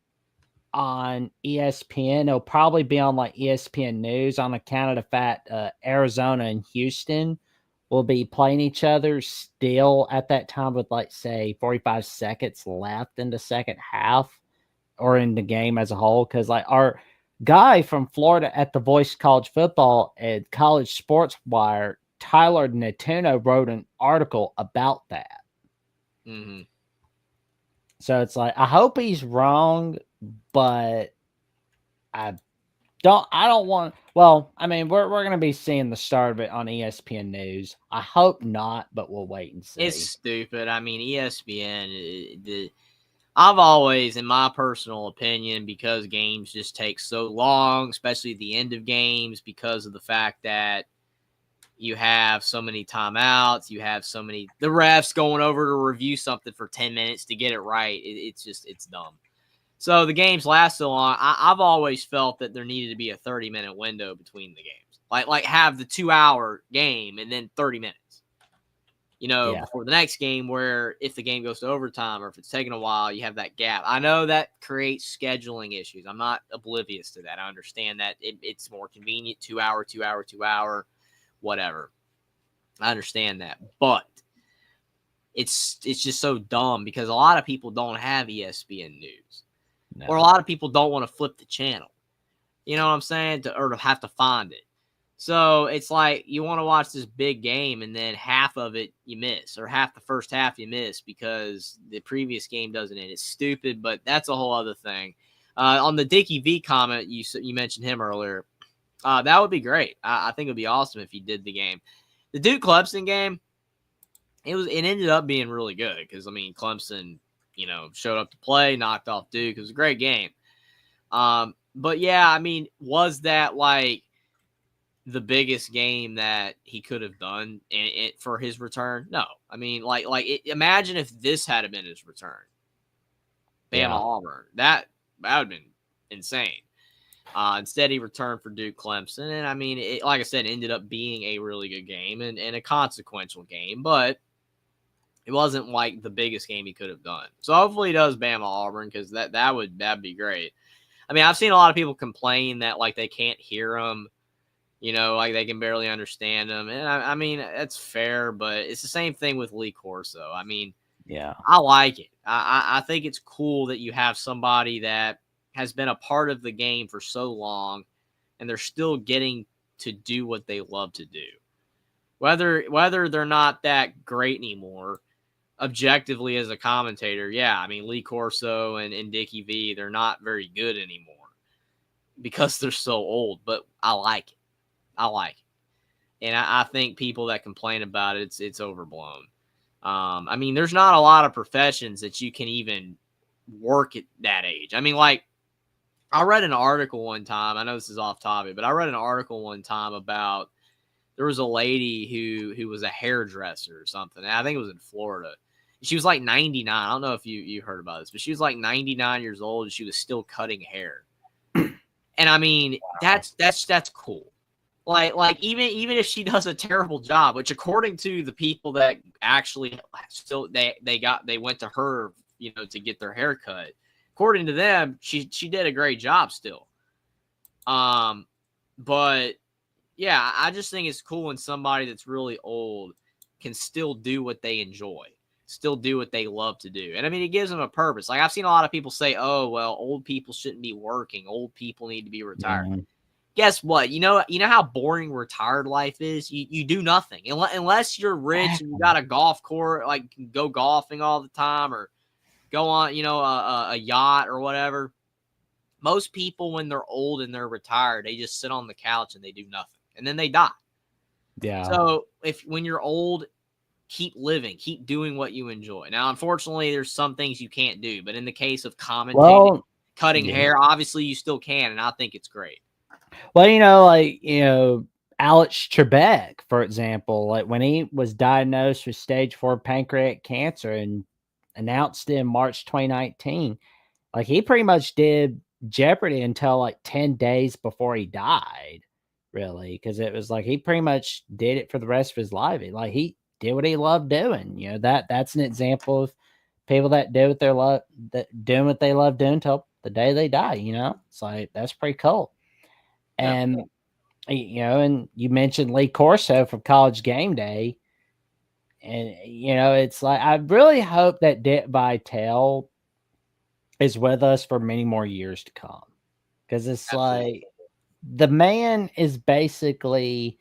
on ESPN. It'll probably be on like ESPN News on account of the fact Arizona and Houston will be playing each other still at that time with, like, say, 45 seconds left in the second half or in the game as a whole. Because, like, our guy from Florida at the Voice College Football and College Sports Wire, Tyler Natuno, wrote an article about that. Mm-hmm. So it's like, I hope he's wrong, but I don't want. Well, I mean, we're going to be seeing the start of it on ESPN News. I hope not, but we'll wait and see. It's stupid. I mean, ESPN, I've always, in my personal opinion, because games just take so long, especially at the end of games, because of the fact that you have so many timeouts, the refs going over to review something for 10 minutes to get it right. It's dumb. So the games last so long. I've always felt that there needed to be a 30-minute window between the games. Like have the 2-hour game and then 30 minutes, before the next game, where if the game goes to overtime or if it's taking a while, you have that gap. I know that creates scheduling issues. I'm not oblivious to that. I understand that it's more convenient, 2-hour, whatever. I understand that. But it's just so dumb because a lot of people don't have ESPN News. No. Or a lot of people don't want to flip the channel. You know what I'm saying? Or to have to find it. So it's like you want to watch this big game, and then half half of it you miss, or half the first half you miss because the previous game doesn't end. It's stupid, but that's a whole other thing. On the Dickie V comment, you mentioned him earlier. That would be great. I think it would be awesome if he did the game. The Duke Clemson game, it ended up being really good because, I mean, Clemson, showed up to play, knocked off Duke. It was a great game. But yeah, I mean, was that like the biggest game that he could have done for his return? No. I mean, imagine if this had been his return. Bama Auburn. That would have been insane. Instead, he returned for Duke Clemson. And I mean, like I said, it ended up being a really good game and a consequential game, but it wasn't like the biggest game he could have done. So hopefully he does Bama Auburn, because that'd be great. I mean, I've seen a lot of people complain that like they can't hear him, like they can barely understand him. And I mean, that's fair, but it's the same thing with Lee Corso. I mean, yeah, I like it. I think it's cool that you have somebody that has been a part of the game for so long, and they're still getting to do what they love to do. Whether they're not that great anymore, objectively as a commentator, yeah, I mean, Lee Corso and Dickie V, they're not very good anymore because they're so old, but I like it. And I think people that complain about it, it's overblown. I mean, there's not a lot of professions that you can even work at that age. I mean, like, I read an article one time. I know this is off topic, but I read an article one time about there was a lady who was a hairdresser or something. I think it was in Florida. She was like 99. I don't know if you heard about this, but she was like 99 years old and she was still cutting hair. And I mean, that's cool. Like even if she does a terrible job, which according to the people that actually still they went to her, to get their hair cut, according to them, she did a great job still. But yeah, I just think it's cool when somebody that's really old can still do what they enjoy, still do what they love to do. And I mean, it gives them a purpose. Like, I've seen a lot of people say, oh, well, old people shouldn't be working. Old people need to be retired. Yeah. Guess what? You know how boring retired life is? You do nothing. Unless you're rich and you got a golf course, like go golfing all the time or go on, a yacht or whatever. Most people, when they're old and they're retired, they just sit on the couch and they do nothing. And then they die. Yeah. So when you're old, keep living, keep doing what you enjoy. Now, unfortunately, there's some things you can't do, but in the case of commentating, cutting hair, obviously you still can, and I think it's great. Well, Alex Trebek, for example, like when he was diagnosed with stage 4 pancreatic cancer and announced in March 2019, like he pretty much did Jeopardy until like 10 days before he died, really, because it was like he pretty much did it for the rest of his life. Like he did what he loved doing. That's an example of people that do what they love, doing what they love doing until the day they die. It's like that's pretty cool. And and you mentioned Lee Corso from College Game Day, and it's like I really hope that Dick Vitale is with us for many more years to come, because it's like the man is basically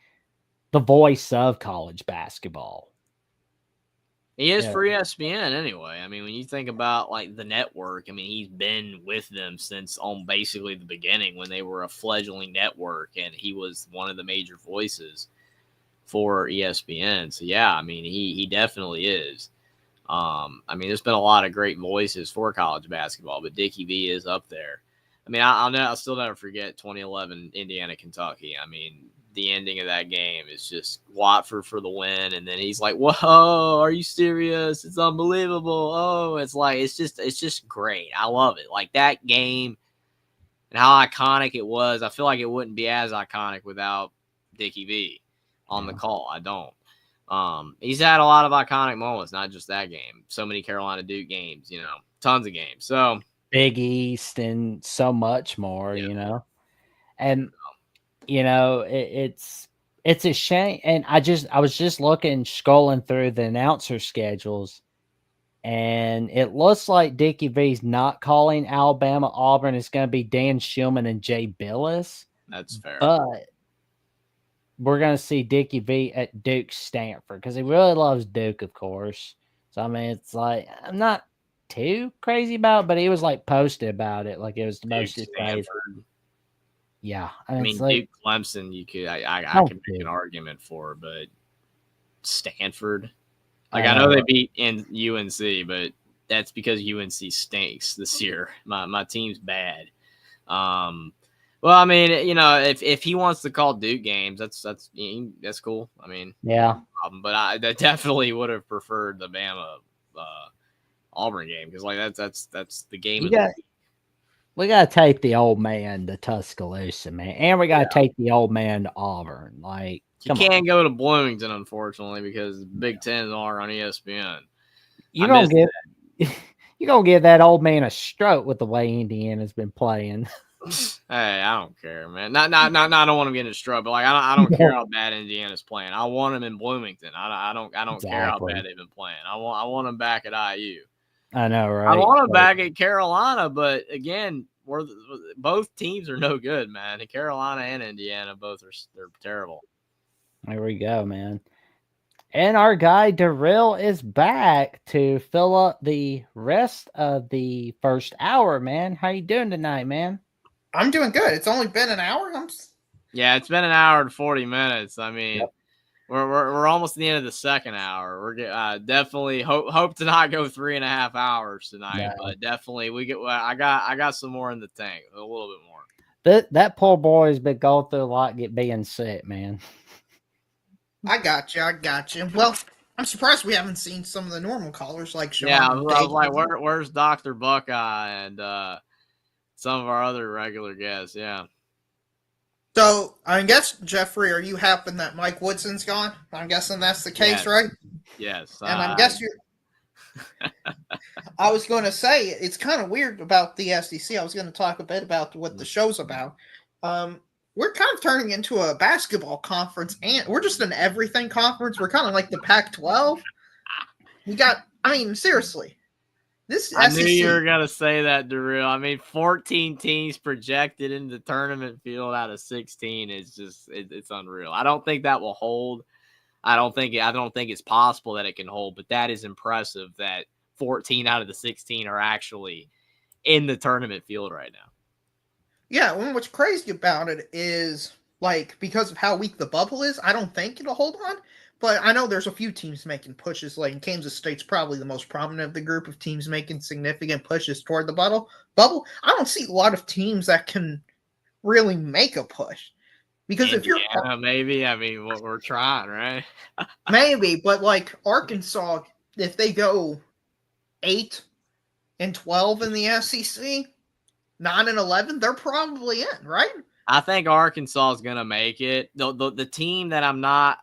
the voice of college basketball. He is for ESPN anyway. I mean, when you think about like the network, I mean, he's been with them since on basically the beginning when they were a fledgling network, and he was one of the major voices for ESPN. So yeah, I mean, he definitely is. I mean, there's been a lot of great voices for college basketball, but Dickie V is up there. I mean, I'll still never forget 2011 Indiana, Kentucky. I mean, the ending of that game is just Watford for the win, and then he's like, "Whoa, are you serious? It's unbelievable!" Oh, it's just great. I love it. Like that game and how iconic it was. I feel like it wouldn't be as iconic without Dickie V on the call. I don't. He's had a lot of iconic moments, not just that game. So many Carolina Duke games, tons of games. So Big East and so much more, and it's a shame. And I was just scrolling through the announcer schedules, and it looks like Dickie V's not calling Alabama Auburn. It's going to be Dan Shulman and Jay Billis. That's fair. But we're going to see Dickie V at Duke Stanford because he really loves Duke, of course. So, I mean, it's like, I'm not too crazy about it, but he was like posted about it like it was the Duke, most exciting. Stanford. Yeah. I And mean, it's like, Duke, Clemson, you could I Oh, could make an dude. argument for, but Stanford. Like I I know know. they beat in UNC, but that's because UNC stinks this year. My team's bad. Well, I mean, you know, if he wants to call Duke games, that's cool. I mean, Yeah. no problem. But I definitely would have preferred the Bama Auburn game because like that's the game You of the got, week. we got to take the old man to Tuscaloosa, man. And we got to take the old man to Auburn. Like, You come can't on. go to Bloomington, unfortunately, because the Big Ten are on ESPN. You're I going to get. You're gonna give that old man a stroke with the way Indiana's been playing. Hey, I don't care, man. Not. I don't want him getting a stroke, but like I don't care how bad Indiana's playing. I want him in Bloomington. I don't care how Exactly. bad they've been playing. I want him back at IU. I know, I right? want him back at Carolina, but again, both teams are no good, man. Carolina and Indiana both they're terrible. There we go, man. And our guy Darrell is back to fill up the rest of the first hour, man. How you doing tonight, man? I'm doing good. It's only been an hour. Yeah, it's been an hour and 40 minutes. I mean, we're almost at the end of the second hour. We're definitely hope to not go 3.5 hours tonight, but definitely I got some more in the tank, a little bit more. That poor boy has been going through a lot being sick, man. I got you. Well, I'm surprised we haven't seen some of the normal callers like Sean. Yeah, I and was Dave. like, where's Dr. Buckeye and some of our other regular guests? Yeah. So I guess, Jeffrey, are you happy that Mike Woodson's gone? I'm guessing that's the case, Yes. right? Yes. And I'm guessing I was going to say it's kind of weird about the SEC. I was going to talk a bit about what the show's about. We're kind of turning into a basketball conference, and we're just an everything conference. We're kind of like the Pac-12. Seriously. I knew you were going to say that, Darrell. I mean, 14 teams projected in the tournament field out of 16 is just it's unreal. I don't think that will hold. I don't think it's possible that it can hold, but that is impressive that 14 out of the 16 are actually in the tournament field right now. Yeah, well, what's crazy about it is, like, because of how weak the bubble is, I don't think it'll hold on. But I know there's a few teams making pushes. Like, Kansas State's probably the most prominent of the group of teams making significant pushes toward the bubble. I don't see a lot of teams that can really make a push. Because Indiana, if you're maybe, I mean, we're trying, right? Maybe, but like Arkansas, if they go 8-12 in the SEC, 9-11, they're probably in, right? I think Arkansas is going to make it. The team that I'm not,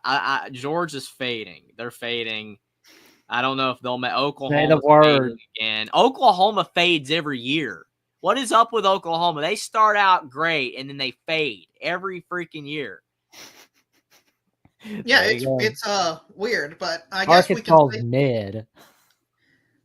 Georgia's fading. They're fading. I don't know if they'll make Oklahoma fading again. Oklahoma fades every year. What is up with Oklahoma? They start out great and then they fade every freaking year. Yeah, it's weird, but I guess we can say mid.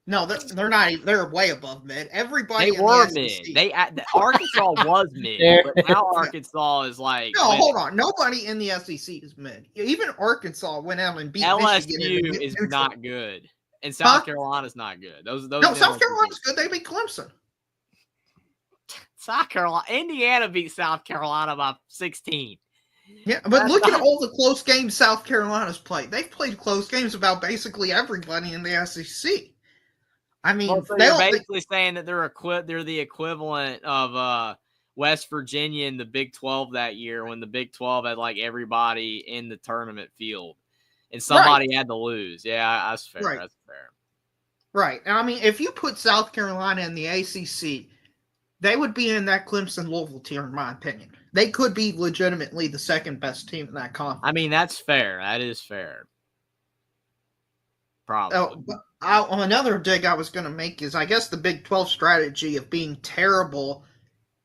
No, they're not. They're way above mid. Everybody they were the mid. Arkansas was mid, but now Arkansas is like. No, hold on. Nobody in the SEC is mid. Even Arkansas went out and beat LSU is not good, and South Carolina's not good. Those no, South Carolina's good. They beat Clemson. South Carolina, Indiana beat South Carolina by 16. Yeah, but look at all the close games South Carolina's played. They've played close games about basically everybody in the SEC. I mean, so you're basically saying that they're the equivalent of West Virginia in the Big 12 that year when the Big 12 had like everybody in the tournament field and somebody had to lose. Yeah, that's fair. Right. That's fair. Right. I mean, if you put South Carolina in the ACC, they would be in that Clemson-Louisville tier, in my opinion. They could be legitimately the second best team in that conference. I mean, that's fair. That is fair. Probably. Another dig I was going to make is, I guess, the Big 12 strategy of being terrible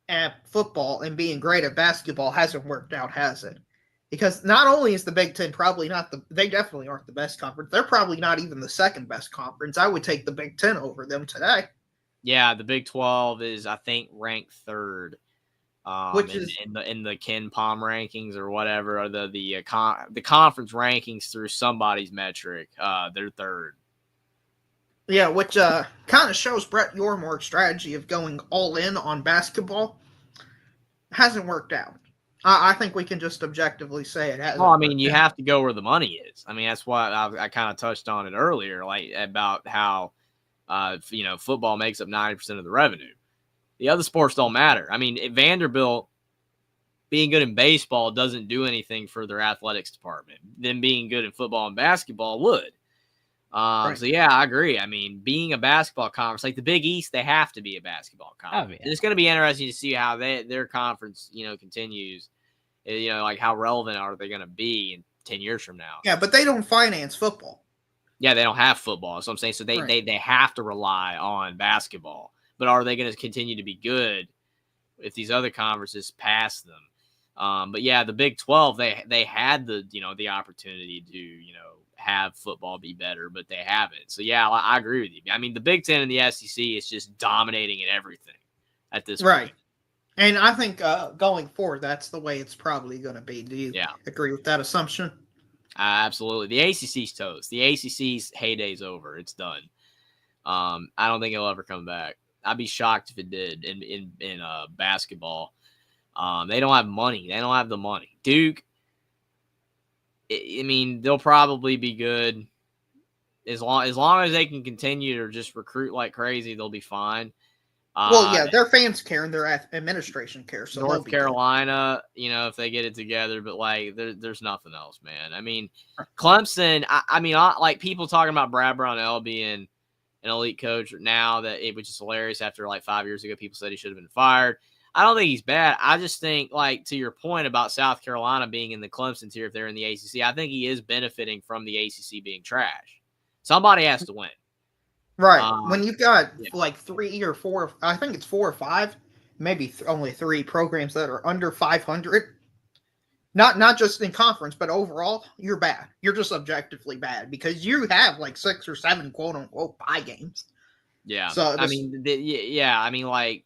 at football and being great at basketball hasn't worked out, has it? Because not only is the Big 10 probably they definitely aren't the best conference. They're probably not even the second best conference. I would take the Big 10 over them today. Yeah, the Big 12 is, I think, ranked third. Which is in the Ken Palm rankings or whatever, or the conference rankings through somebody's metric. They're third. yeah, which kind of shows Brett Yormark's strategy of going all in on basketball hasn't worked out. I think we can just objectively say it hasn't. Well, I mean, worked you out. have to go where the money is. I mean, that's why I kind of touched on it earlier, like about how football makes up 90% of the revenue. The other sports don't matter. I mean, at Vanderbilt, being good in baseball doesn't do anything for their athletics department. Them being good in football and basketball would. Right. So, yeah, I agree. I mean, being a basketball conference, like the Big East, they have to be a basketball conference. yeah. It's going to be interesting to see how their conference, continues. Like how relevant are they going to be in 10 years from now? Yeah, but they don't finance football. Yeah, they don't have football. So I'm saying, so they have to rely on basketball. But are they going to continue to be good if these other conferences pass them? But yeah, the Big 12, they had the opportunity to, have football be better, but they haven't. So yeah, I agree with you. I mean, the Big 10 and the SEC is just dominating in everything at this Right. point. And I think going forward, that's the way it's probably going to be. Do you agree with that assumption? Absolutely. The ACC's toast. The ACC's heyday's over. It's done. I don't think it'll ever come back. I'd be shocked if it did in basketball. They don't have money. They don't have the money. Duke, I mean, they'll probably be good as long as they can continue to just recruit like crazy. They'll be fine. Well, yeah, their fans care and their administration cares. So North Carolina, if they get it together, but like there's nothing else, man. I mean, Clemson. I mean, like people talking about Brad Brownell being an elite coach now, which is hilarious. After like 5 years ago, people said he should have been fired. I don't think he's bad. I just think, like, to your point about South Carolina being in the Clemson tier if they're in the ACC, I think he is benefiting from the ACC being trash. Somebody has to win. Right. When you've got like 3 or 4, I think it's 4 or 5, maybe only 3 programs that are under 500, not just in conference, but overall, you're bad. You're just objectively bad because you have like 6 or 7 quote unquote pie games. Yeah. So I mean, like,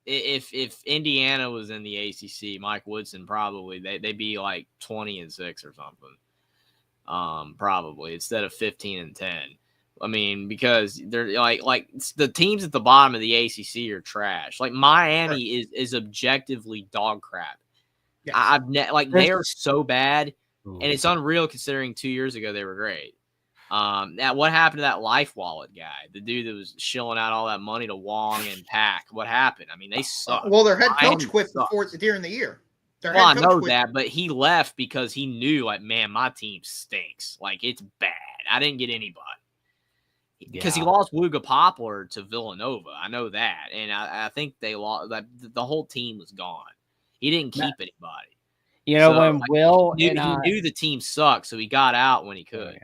if Indiana was in the ACC, Mike Woodson probably they'd be like 20-6 or something. Probably instead of 15-10. I mean, because they're like the teams at the bottom of the ACC are trash. Like Miami is objectively dog crap. Yes. They are so bad, and it's unreal considering 2 years ago they were great. Now, what happened to that Life Wallet guy? The dude that was shilling out all that money to Wong and Pack. What happened? I mean, they suck. Well, their head coach quit during the year. Well, I know that, but he left because he knew, like, man, my team stinks. Like, it's bad. I didn't get anybody. Because he lost Wooga Poplar to Villanova. I know that. And I think they lost. Like, the whole team was gone. He didn't keep anybody. When Will he knew the team sucked, so he got out when he could.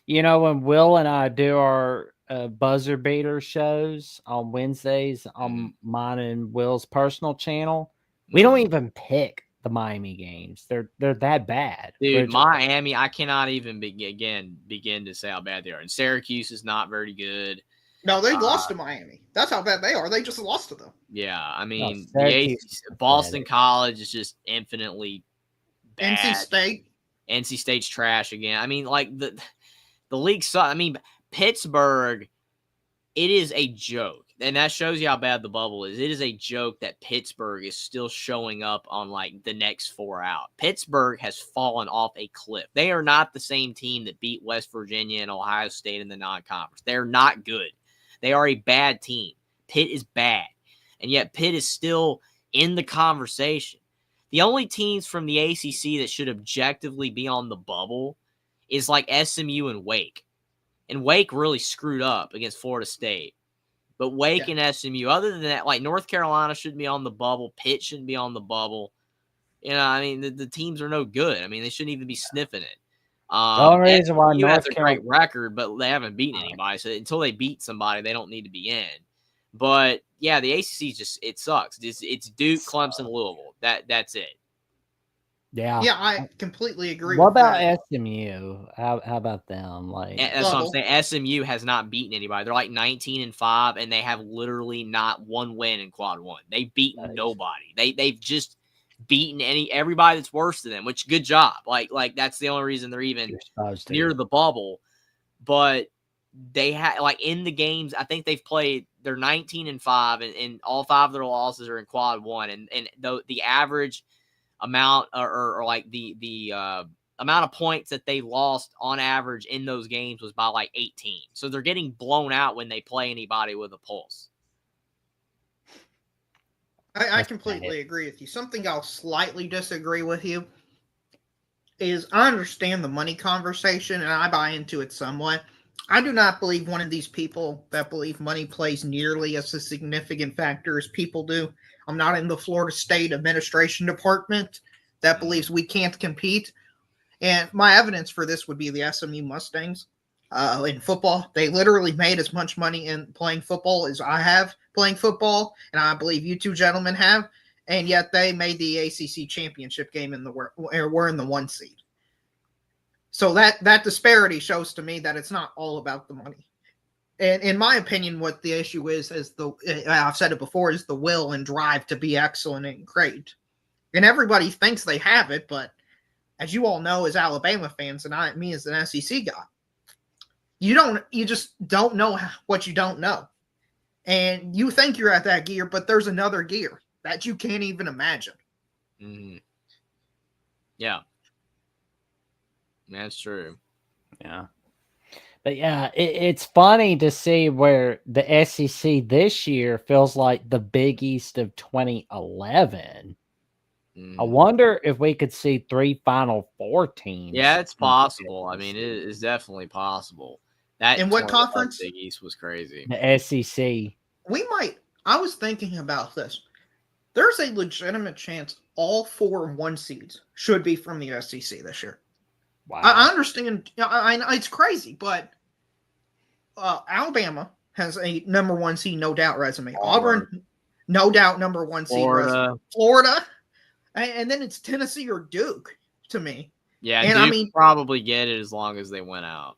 When Will and I do our buzzer beater shows on Wednesdays on mine and Will's personal channel, we don't even pick the Miami games. They're that bad. Dude, Miami, I cannot even begin to say how bad they are. And Syracuse is not very good. No, they lost to Miami. That's how bad they are. They just lost to them. Yeah, I mean, Boston College is just infinitely bad. NC State's trash again. I mean, like the league sucks. I mean, Pittsburgh, it is a joke. And that shows you how bad the bubble is. It is a joke that Pittsburgh is still showing up on, like, the next 4 out. Pittsburgh has fallen off a cliff. They are not the same team that beat West Virginia and Ohio State in the non-conference. They're not good. They are a bad team. Pitt is bad. And yet Pitt is still in the conversation. The only teams from the ACC that should objectively be on the bubble is, like, SMU and Wake. And Wake really screwed up against Florida State. But Wake and SMU, other than that, like North Carolina shouldn't be on the bubble. Pitt shouldn't be on the bubble. I mean, the teams are no good. I mean, they shouldn't even be sniffing it. The only reason why SMU has a great record, but they haven't beaten anybody. So until they beat somebody, they don't need to be in. But, yeah, the ACC it sucks. It's Duke, Clemson, Louisville. That's it. Yeah. Yeah, I completely agree What with about that. SMU? How about them? Like, That's what I'm Bubble. saying. SMU has not beaten anybody. They're like 19-5, and they have literally not one win in quad one. They've beaten Nice. nobody. They've just beaten everybody that's worse than them. Which good job. Like that's the only reason they're even you're supposed to. near the bubble. But they had like in the games. I think they've played. They're 19-5, and all 5 of their losses are in quad one. And the average amount or like the amount of points that they lost on average in those games was by like 18. So they're getting blown out when they play anybody with a pulse. I completely agree with you. Something I'll slightly disagree with you is I understand the money conversation and I buy into it somewhat. I do not believe one of these people that believe money plays nearly as a significant factor as people do. I'm not in the Florida State Administration Department that believes we can't compete. And my evidence for this would be the SMU Mustangs in football. They literally made as much money in playing football as I have playing football, and I believe you two gentlemen have. And yet they made the ACC championship game in the we're in the 1 seed. So that disparity shows to me that it's not all about the money. And in my opinion, what the issue is I've said it before, is the will and drive to be excellent and great. And everybody thinks they have it, but as you all know, as Alabama fans, and me as an SEC guy, you just don't know what you don't know. And you think you're at that gear, but there's another gear that you can't even imagine. Mm-hmm. Yeah. That's true. Yeah. But yeah, it's funny to see where the SEC this year feels like the Big East of 2011. I wonder if we could see 3 Final Four teams. Yeah, it's possible. I mean, it is definitely possible. That in what conference? Big East was crazy. The SEC. I was thinking about this. There's a legitimate chance all 4 1 seeds should be from the SEC this year. Wow. I understand. I it's crazy, but Alabama has a number 1 seed, no doubt, resume. Auburn, no doubt, number 1 seed resume. Florida, and then it's Tennessee or Duke to me. Yeah, and Duke probably get it as long as they went out.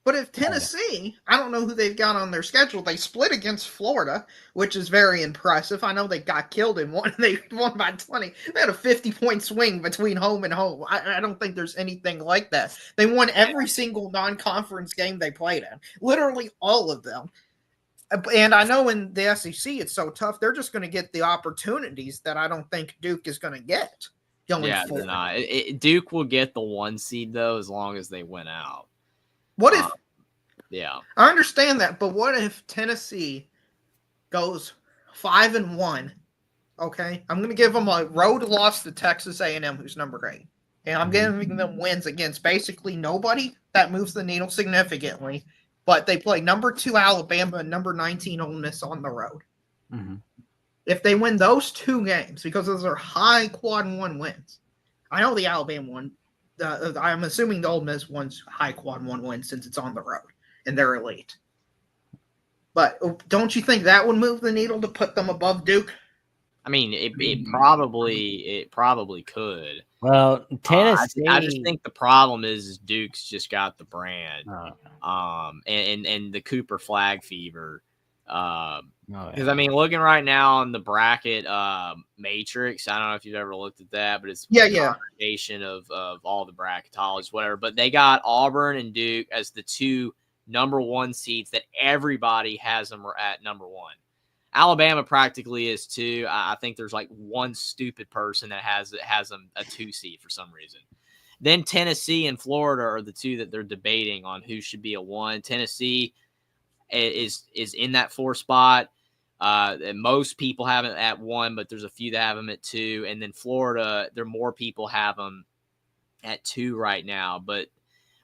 But if Tennessee, I don't know who they've got on their schedule. They split against Florida, which is very impressive. I know they got killed in one. They won by 20. They had a 50-point swing between home and home. I don't think there's anything like that. They won every single non-conference game they played in. Literally all of them. And I know in the SEC it's so tough. They're just going to get the opportunities that I don't think Duke is going to get. Yeah, they're not. Duke will get the 1 seed, though, as long as they win out. What if? Yeah, I understand that, but what if Tennessee goes 5-1? Okay, I'm going to give them a road loss to Texas A&M, who's number 8, and I'm giving them wins against basically nobody that moves the needle significantly. But they play number 2 Alabama and number 19 Ole Miss on the road. Mm-hmm. If they win those 2 games, because those are high quad 1 wins, I know the Alabama one. I'm assuming the Ole Miss one's high quad 1 win since it's on the road and they're elite. But don't you think that would move the needle to put them above Duke? I mean, it probably could. Well, Tennessee. I just think the problem is Duke's just got the brand, and the Cooper flag fever. Because I mean, looking right now on the bracket matrix, I don't know if you've ever looked at that, but it's a congregation of all the bracketologists, whatever. But they got Auburn and Duke as the 2 number 1 seeds that everybody has them at number 1. Alabama practically is 2. I think there's like one stupid person that has them a 2 seed for some reason. Then Tennessee and Florida are the 2 that they're debating on who should be a 1. Tennessee is in that 4 spot. Most people have it at 1, but there's a few that have them at 2. And then Florida, more people have them at 2 right now, but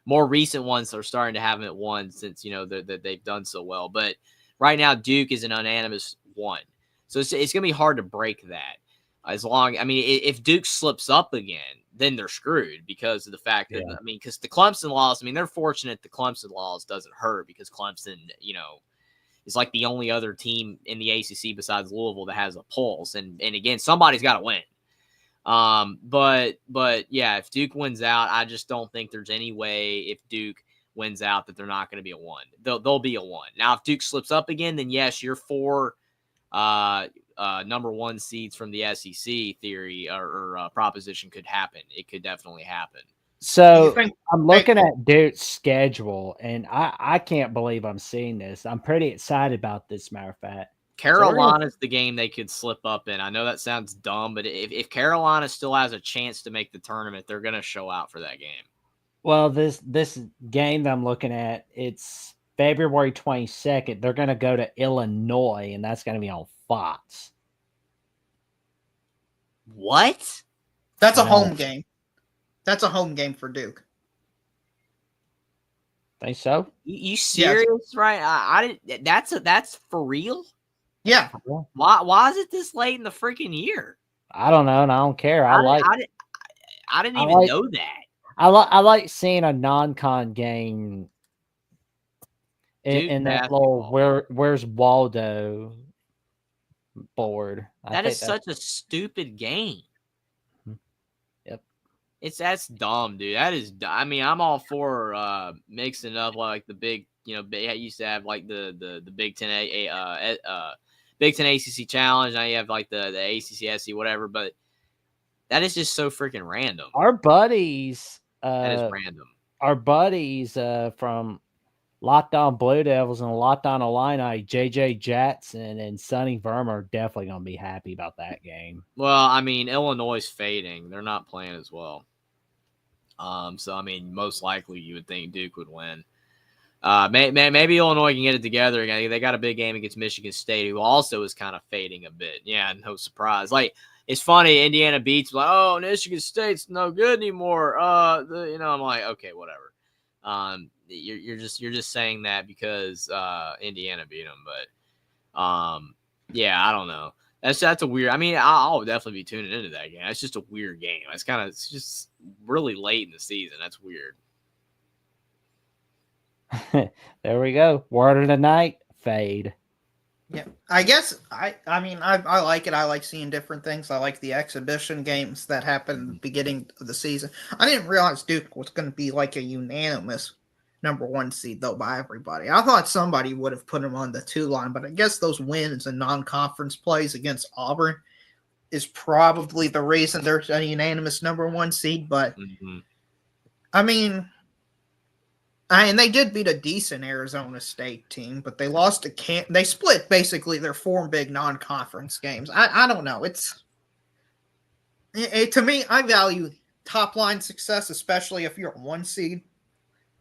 more recent ones are starting to have them at 1 since, they've done so well. But right now, Duke is an unanimous 1. So it's going to be hard to break that. If Duke slips up again, then they're screwed because of the fact that, because the Clemson loss, they're fortunate the Clemson loss doesn't hurt because Clemson, is like the only other team in the ACC besides Louisville that has a pulse. And again, somebody's got to win. But yeah, if Duke wins out, I just don't think there's any way if Duke wins out that they're not going to be a 1. They'll be a 1. Now, if Duke slips up again, then yes, your 4 number 1 seeds from the SEC theory or proposition could happen. It could definitely happen. So I'm looking at Duke's schedule, and I can't believe I'm seeing this. I'm pretty excited about this, matter of fact. Carolina's the game they could slip up in. I know that sounds dumb, but if Carolina still has a chance to make the tournament, they're going to show out for that game. Well, this game that I'm looking at, it's February 22nd. They're going to go to Illinois, and that's going to be on Fox. What? That's a home game. That's a home game for Duke. Think so? You serious? Yes. Right? I didn't. That's for real. Yeah. Why is it this late in the freaking year? I don't know, and I don't care. I didn't even know that. I like seeing a non-con game in that little where's Waldo board. That is such a stupid game. Yep. That's dumb, dude. That is. I mean, I'm all for mixing up like the big. I used to have like the Big Ten Big Ten ACC Challenge. Now you have like the ACC SC whatever, but that is just so freaking random. Our buddies. That is random. Our buddies from Locked On Blue Devils and Locked On Illini, JJ Jackson and Sonny Verma are definitely going to be happy about that game. Well, I mean, Illinois is fading. They're not playing as well. So, I mean, most likely you would think Duke would win. Maybe Illinois can get it together again. They got a big game against Michigan State, who also is kind of fading a bit. Yeah, no surprise. Like, it's funny, Indiana beats like, oh, Michigan State's no good anymore. I'm like, okay, whatever. You're just saying that because Indiana beat them, but yeah, I don't know. That's a weird. I mean, I'll definitely be tuning into that game. It's just a weird game. It's just really late in the season. That's weird. There we go. Word of the night: fade. Yeah, I guess I mean I like it. I like seeing different things. I like the exhibition games that happen at the beginning of the season. I didn't realize Duke was going to be like a unanimous number 1 seed though by everybody. I thought somebody would have put them on the 2 line, but I guess those wins and non-conference plays against Auburn is probably the reason they're a unanimous number 1 seed. But I mean. And they did beat a decent Arizona State team, but they lost to they split basically their 4 big non-conference games. I don't know. To me, I value top line success, especially if you're a 1 seed.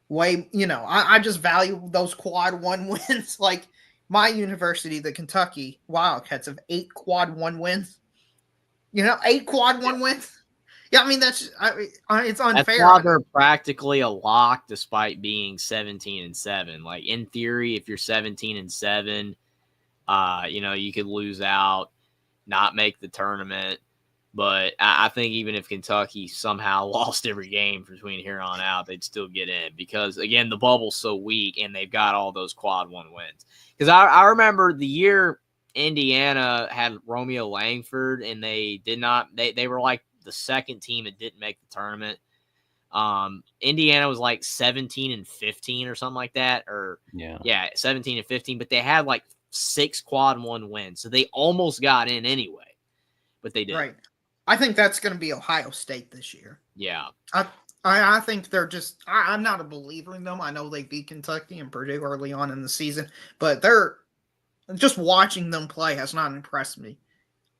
I just value those quad 1 wins. Like my university, the Kentucky Wildcats, have 8 quad 1 wins. 8 quad 1 wins. Yeah, I mean it's unfair. That's why they're practically a lock, despite being 17-7. Like in theory, if you're 17-7, you could lose out, not make the tournament. But I think even if Kentucky somehow lost every game between here on out, they'd still get in because again the bubble's so weak and they've got all those quad 1 wins. Because I remember the year Indiana had Romeo Langford and they did not. They were like the second team that didn't make the tournament. Indiana was like 17-15 or something like that, or 17-15, but they had like 6 quad 1 wins, so they almost got in anyway, but they didn't. Right. I think that's going to be Ohio State this year. Yeah. I think they're just. I'm not a believer in them. I know they beat Kentucky and Purdue early on in the season, but they're just watching them play has not impressed me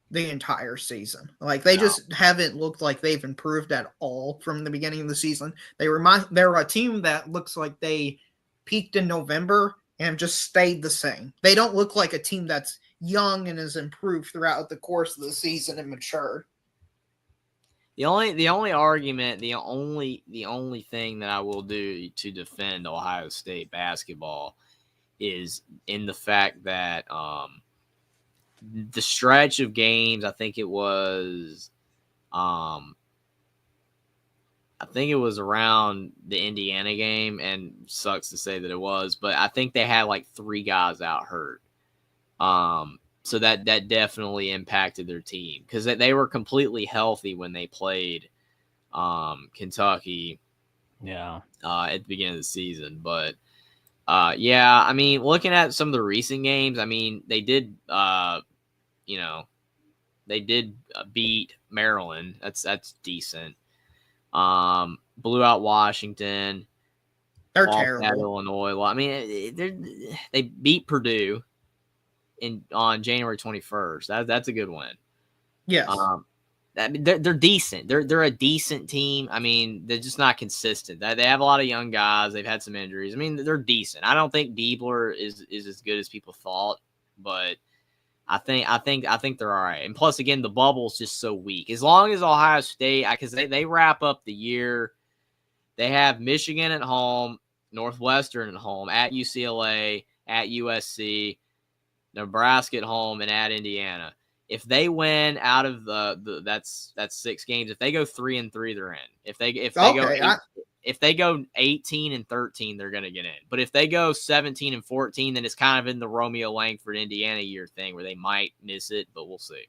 the entire season. Like they just haven't looked like they've improved at all from the beginning of the season. They're a team that looks like they peaked in November and just stayed the same. They don't look like a team that's young and has improved throughout the course of the season and matured. The only argument, the only thing that I will do to defend Ohio State basketball is in the fact that the stretch of games, I think it was around the Indiana game, and sucks to say that it was, but I think they had like 3 guys out hurt. So that definitely impacted their team because they were completely healthy when they played Kentucky Yeah. at the beginning of the season. But yeah, I mean, looking at some of the recent games, I mean, they did beat Maryland. That's decent. Blew out Washington. They're Lost at terrible. Illinois. Well, I mean, they beat Purdue on January 21st. That's a good win. Yes. I mean, they're decent. They're a decent team. I mean, they're just not consistent. They have a lot of young guys. They've had some injuries. I mean, they're decent. I don't think Diebler is as good as people thought, but I think they're all right. And plus, again, the bubble's just so weak. As long as Ohio State, because they wrap up the year, they have Michigan at home, Northwestern at home, at UCLA, at USC, Nebraska at home, and at Indiana. If they win out of that's 6 games. If they go 3-3, they're in. If they go 18-13, they're gonna get in. But if they go 17-14, then it's kind of in the Romeo Langford Indiana year thing where they might miss it, but we'll see.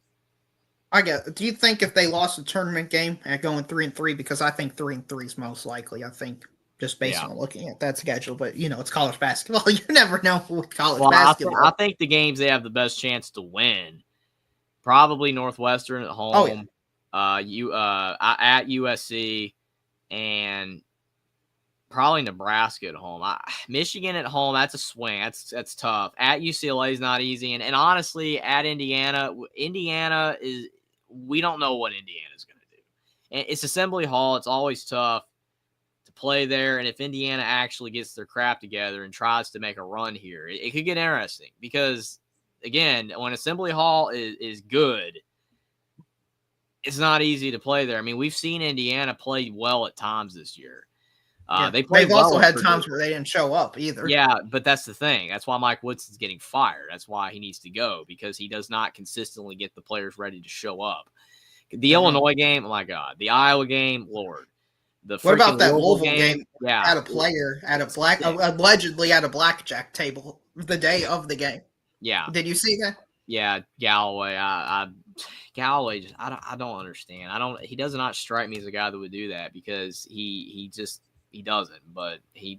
Do you think if they lost a tournament game at going 3-3, because I think 3-3 is most likely. I think just based on looking at that schedule, but it's college basketball. You never know with college basketball. I think the games they have the best chance to win, probably Northwestern at home, at USC, and probably Nebraska at home. Michigan at home, that's a swing. That's tough. At UCLA is not easy, and honestly, at Indiana is. We don't know what Indiana's going to do. And it's Assembly Hall. It's always tough to play there. And if Indiana actually gets their crap together and tries to make a run here, it could get interesting because, again, when Assembly Hall is good, it's not easy to play there. I mean, we've seen Indiana play well at times this year. They've also had times where they didn't show up either. Yeah, but that's the thing. That's why Mike Woodson's getting fired. That's why he needs to go, because he does not consistently get the players ready to show up. The Illinois game, oh my God. The Iowa game, Lord. What about that Louisville game? Yeah, had a player allegedly at a blackjack table the day of the game. Yeah. Did you see that? Yeah, Galloway. Galloway just I don't understand. He does not strike me as a guy that would do that because he doesn't, but they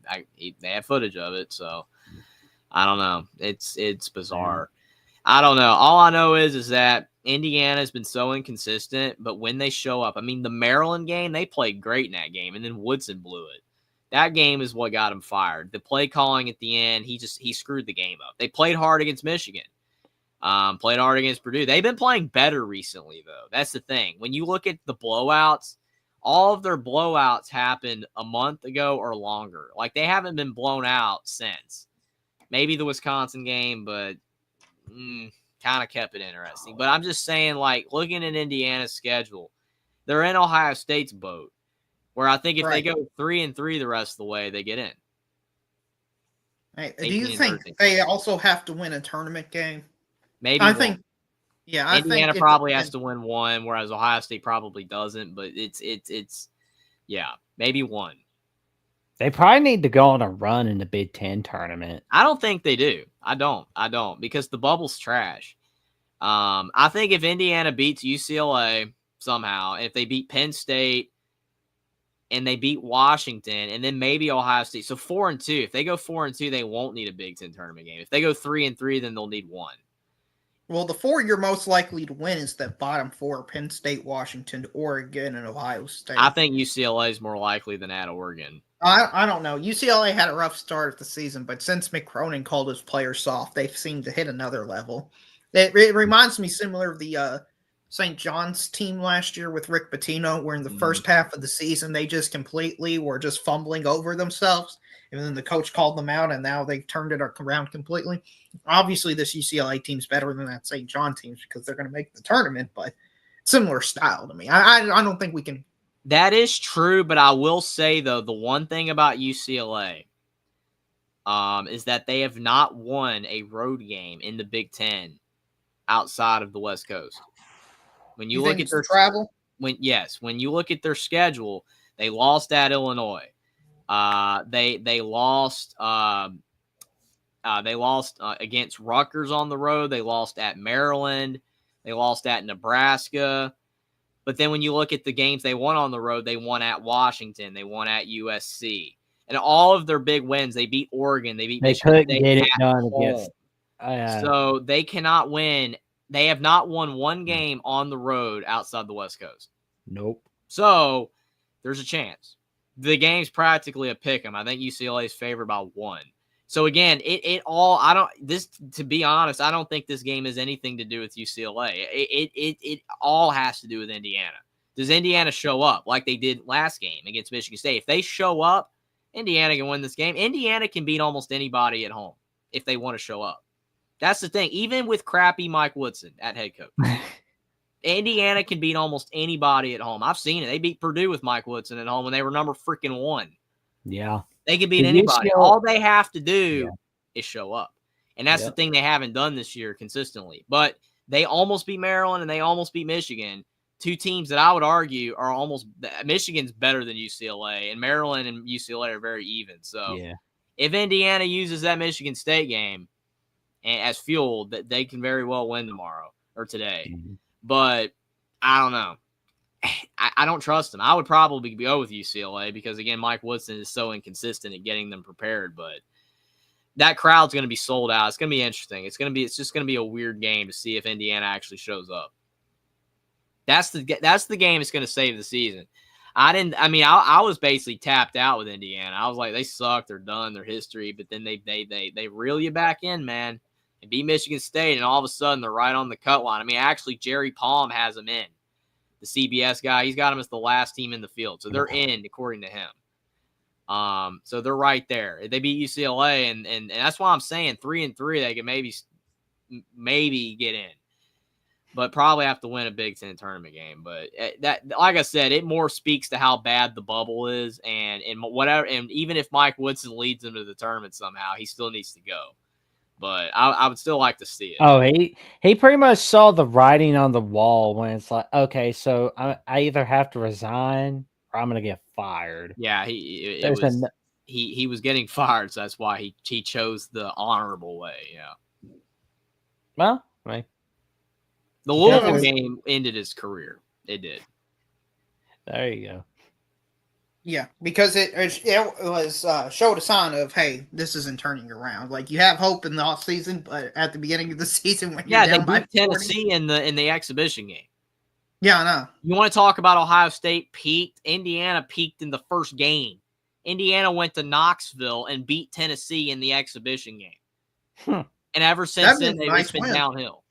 have footage of it, so I don't know. It's bizarre. I don't know. All I know is that Indiana has been so inconsistent, but when they show up, I mean, the Maryland game, they played great in that game, and then Woodson blew it. That game is what got him fired. The play calling at the end, he screwed the game up. They played hard against Michigan. Played hard against Purdue. They've been playing better recently, though. That's the thing. When you look at the blowouts, all of their blowouts happened a month ago or longer. Like, they haven't been blown out since. Maybe the Wisconsin game, but kind of kept it interesting. But I'm just saying, like, looking at Indiana's schedule, they're in Ohio State's boat, where I think if they go 3-3 the rest of the way, they get in. Hey, do you think they also have to win a tournament game? Maybe I think Indiana probably has to win one, whereas Ohio State probably doesn't. But it's maybe one. They probably need to go on a run in the Big Ten tournament. I don't think they do. I don't because the bubble's trash. I think if Indiana beats UCLA somehow, if they beat Penn State and they beat Washington and then maybe Ohio State, so 4-2. If they go 4-2, they won't need a Big Ten tournament game. If they go 3-3, then they'll need one. Well, the 4 you're most likely to win is the bottom 4: Penn State, Washington, Oregon, and Ohio State. I think UCLA is more likely than at Oregon. I don't know. UCLA had a rough start of the season, but since Mick Cronin called his players soft, they've seemed to hit another level. It reminds me similar of the St. John's team last year with Rick Pitino, where in the first half of the season, they just completely were just fumbling over themselves. And then the coach called them out, and now they've turned it around completely. Obviously, this UCLA team's better than that St. John team because they're going to make the tournament, but similar style to me. I don't think we can. That is true, but I will say, though, the one thing about UCLA is that they have not won a road game in the Big Ten outside of the West Coast. When you look at their travel, when you look at their schedule, they lost at Illinois. They lost They lost against Rutgers on the road. They lost at Maryland. They lost at Nebraska. But then when you look at the games they won on the road, they won at Washington. They won at USC. And all of their big wins, they beat Oregon. They beat They Michigan couldn't State get it at done home. against. So they cannot win. They have not won one game on the road outside the West Coast. Nope. So there's a chance. The game's practically a pick 'em. I think UCLA is favored by 1. So again, to be honest, I don't think this game has anything to do with UCLA. It all has to do with Indiana. Does Indiana show up like they did last game against Michigan State? If they show up, Indiana can win this game. Indiana can beat almost anybody at home if they want to show up. That's the thing. Even with crappy Mike Woodson at head coach, Indiana can beat almost anybody at home. I've seen it. They beat Purdue with Mike Woodson at home when they were number freaking 1. Yeah. They can beat anybody. All they have to do is show up. And that's the thing they haven't done this year consistently. But they almost beat Maryland and they almost beat Michigan. 2 teams that I would argue are almost – Michigan's better than UCLA, and Maryland and UCLA are very even. So if Indiana uses that Michigan State game as fuel, that they can very well win tomorrow or today. Mm-hmm. But I don't know. I don't trust them. I would probably go with UCLA because, again, Mike Woodson is so inconsistent at getting them prepared. But that crowd's going to be sold out. It's going to be interesting. It's just going to be a weird game to see if Indiana actually shows up. That's the game that's going to save the season. I was basically tapped out with Indiana. I was like, they suck. They're done. Their history. But then they reel you back in, man. And beat Michigan State, and all of a sudden they're right on the cut line. I mean, actually, Jerry Palm has them in. The CBS guy, he's got them as the last team in the field. So they're in, according to him. So they're right there. They beat UCLA, and that's why I'm saying 3-3, they can maybe get in. But probably have to win a Big Ten tournament game. But that, like I said, it more speaks to how bad the bubble is, and whatever. And even if Mike Woodson leads them to the tournament somehow, he still needs to go. But I would still like to see it. Oh, he pretty much saw the writing on the wall when it's like, okay, so I either have to resign or I'm going to get fired. Yeah, he was getting fired, so that's why he chose the honorable way. Yeah. Well, right. The Louisville game ended his career. It did. There you go. Yeah, because it was showed a sign of, hey, this isn't turning around. Like, you have hope in the off season, but at the beginning of the season, when you're down they beat Tennessee in the exhibition game. Yeah, I know. You want to talk about Ohio State peaked? Indiana peaked in the first game. Indiana went to Knoxville and beat Tennessee in the exhibition game. And ever since then, they've been downhill.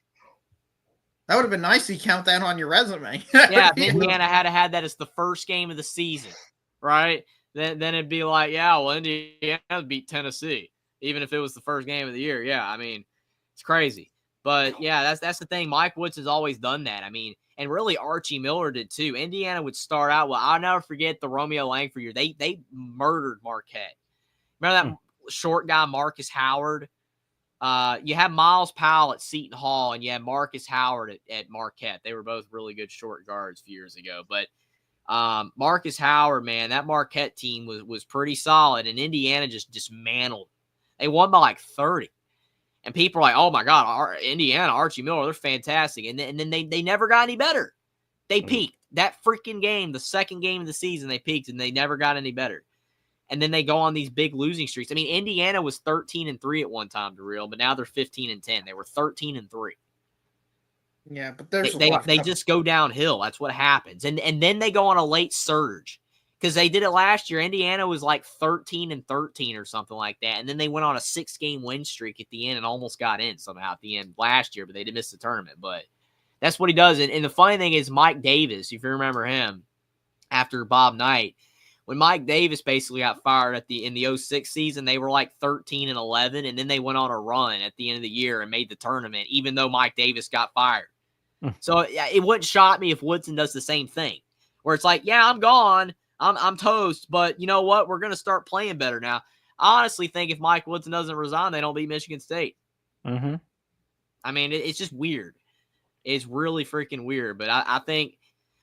That would have been nice to count that on your resume. Yeah, if Indiana had that as the first game of the season, right? Then it'd be like, yeah, well, Indiana beat Tennessee, even if it was the first game of the year. Yeah, I mean, it's crazy. But, yeah, that's the thing. Mike Woods has always done that. I mean, and really Archie Miller did too. Indiana would start out, well, I'll never forget the Romeo Langford year. They murdered Marquette. Remember that short guy, Marcus Howard? You had Miles Powell at Seton Hall, and you had Marcus Howard at Marquette. They were both really good short guards a few years ago. But Marcus Howard, man, that Marquette team was pretty solid, and Indiana just dismantled. They won by like 30. And people are like, oh, my God, Indiana, Archie Miller, they're fantastic. And then they never got any better. They peaked. That freaking game, the second game of the season, they peaked, and they never got any better. And then they go on these big losing streaks. I mean, Indiana was 13-3 at one time, to real, but now they're 15-10. They were 13-3. Yeah, but there's they just go downhill. That's what happens. And then they go on a late surge because they did it last year. Indiana was like 13-13 or something like that. And then they went on a 6-game win streak at the end and almost got in somehow at the end last year, but they did miss the tournament. But that's what he does. And the funny thing is Mike Davis, if you remember him, after Bob Knight, when Mike Davis basically got fired in the 06 season, they were like 13-11, and then they went on a run at the end of the year and made the tournament, even though Mike Davis got fired. So it wouldn't shock me if Woodson does the same thing, where it's like, yeah, I'm gone, I'm toast, but you know what? We're going to start playing better now. I honestly think if Mike Woodson doesn't resign, they don't beat Michigan State. Mm-hmm. I mean, it's just weird. It's really freaking weird, but I think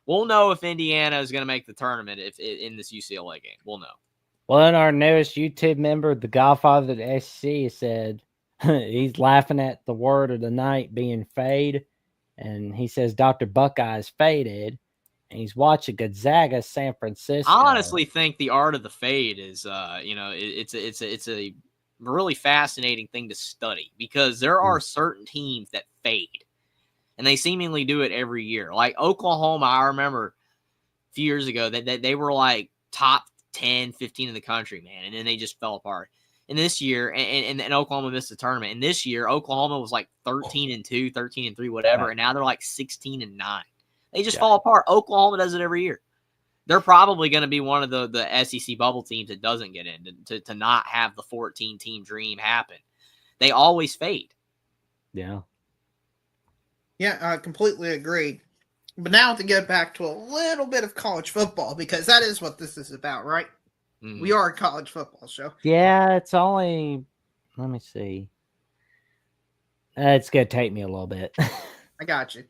we'll know if Indiana is going to make the tournament in this UCLA game. We'll know. Well, in our newest YouTube member, the Godfather of the SEC, said He's laughing at the word of the night being fade. And he says Dr. Buckeye's faded. And he's watching Gonzaga, San Francisco. I honestly think the art of the fade is, it's a really fascinating thing to study because there are certain teams that fade, and they seemingly do it every year. Like Oklahoma, I remember a few years ago that they were like top 10, 15 in the country, man, and then they just fell apart. And this year, and Oklahoma missed the tournament. And this year, Oklahoma was like 13-2, 13-3, whatever, and now they're like 16-9. They just fall apart. Oklahoma does it every year. They're probably going to be one of the SEC bubble teams that doesn't get in to not have the 14-team dream happen. They always fade. Yeah. Yeah, I completely agree. But now to get back to a little bit of college football, because that is what this is about, right? Mm. We are a college football show. Yeah, it's only, let me see. It's going to take me a little bit. I got you.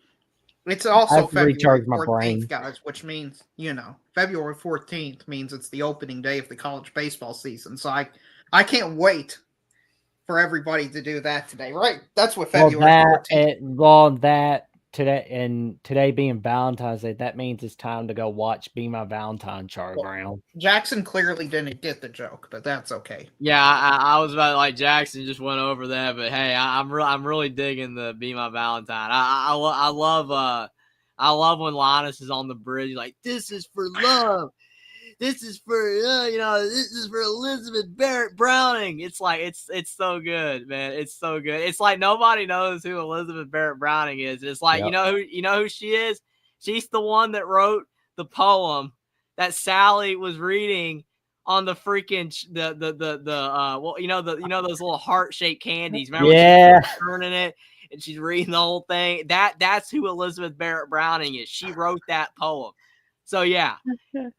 It's also February recharge my 14th, brain. guys, which means, February 14th means it's the opening day of the college baseball season. So I can't wait for everybody to do that today, right? That's what February 14th. Today being Valentine's Day, that means it's time to go watch Be My Valentine, Charlie Brown. Jackson clearly didn't get the joke, but that's okay. Yeah, I was about like Jackson just went over that, but hey, I'm really digging the Be My Valentine. I love when Linus is on the bridge like, this is for love. This is for this is for Elizabeth Barrett Browning. It's like it's so good, man. It's so good. It's like nobody knows who Elizabeth Barrett Browning is. It's like you know who she is. She's the one that wrote the poem that Sally was reading on the freaking those little heart-shaped candies. Remember when she was turning it and she's reading the whole thing? That's who Elizabeth Barrett Browning is. She wrote that poem. So yeah,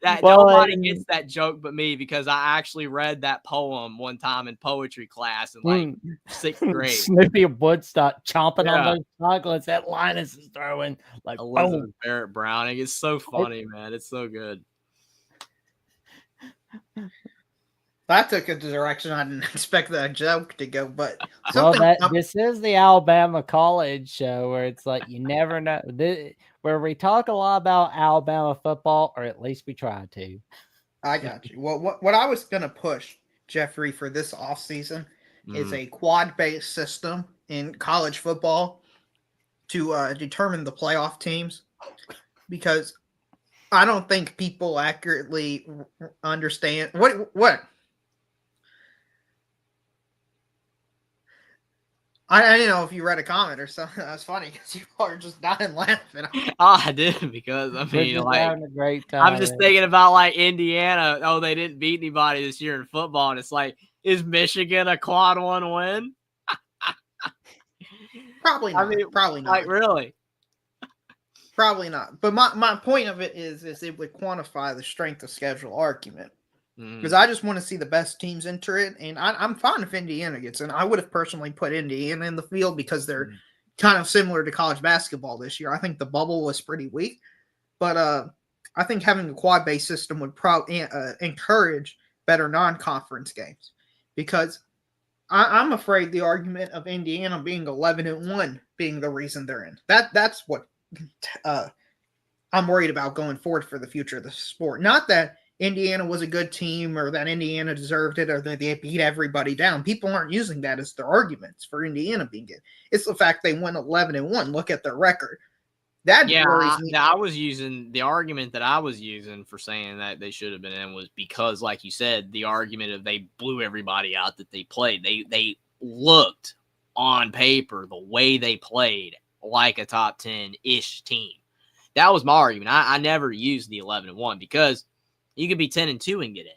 nobody gets that joke but me because I actually read that poem one time in poetry class in like 6th grade. Snoopy of Woodstock chomping on those chocolates that Linus is throwing. Like Elizabeth Barrett Browning. It's so funny, man. It's so good. That took a direction I didn't expect that joke to go, but this is the Alabama College show where it's like you never know. Where we talk a lot about Alabama football, or at least we try to. I got you. Well, what I was going to push, Jeffrey, for this offseason is a quad-based system in college football to determine the playoff teams, because I don't think people accurately understand what. I didn't know if you read a comment or something. That's funny because you are just dying laughing. Oh, I did because I mean, like, having a great time. I'm just thinking about like Indiana. Oh, they didn't beat anybody this year in football, and it's like, is Michigan a quad one win? Probably not. I mean, probably not. Like really? Probably not. But my point of it is it would quantify the strength of schedule argument. Because I just want to see the best teams enter it, and I'm fine if Indiana gets in. I would have personally put Indiana in the field because they're kind of similar to college basketball this year. I think the bubble was pretty weak, but I think having a quad-based system would probably encourage better non-conference games, because I'm afraid the argument of Indiana being 11-1 being the reason they're in. That's what I'm worried about going forward for the future of the sport. Not that Indiana was a good team or that Indiana deserved it or that they beat everybody down. People aren't using that as their arguments for Indiana being good. It's the fact they went 11-1. Look at their record. That worries me. I was using the argument that I was using for saying that they should have been in was because, like you said, the argument of they blew everybody out that they played. They looked on paper the way they played like a top 10-ish team. That was my argument. I never used the 11-1 because you could be 10-2 and get in.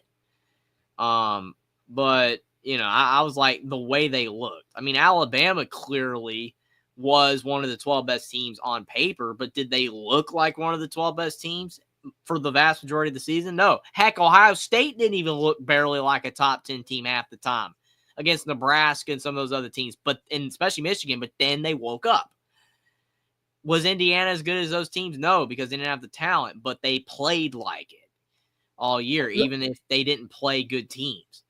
But I was like the way they looked. I mean, Alabama clearly was one of the 12 best teams on paper, but did they look like one of the 12 best teams for the vast majority of the season? No. Heck, Ohio State didn't even look barely like a top 10 team half the time against Nebraska and some of those other teams, and especially Michigan, but then they woke up. Was Indiana as good as those teams? No, because they didn't have the talent, but they played like it all year, even if they didn't play good teams.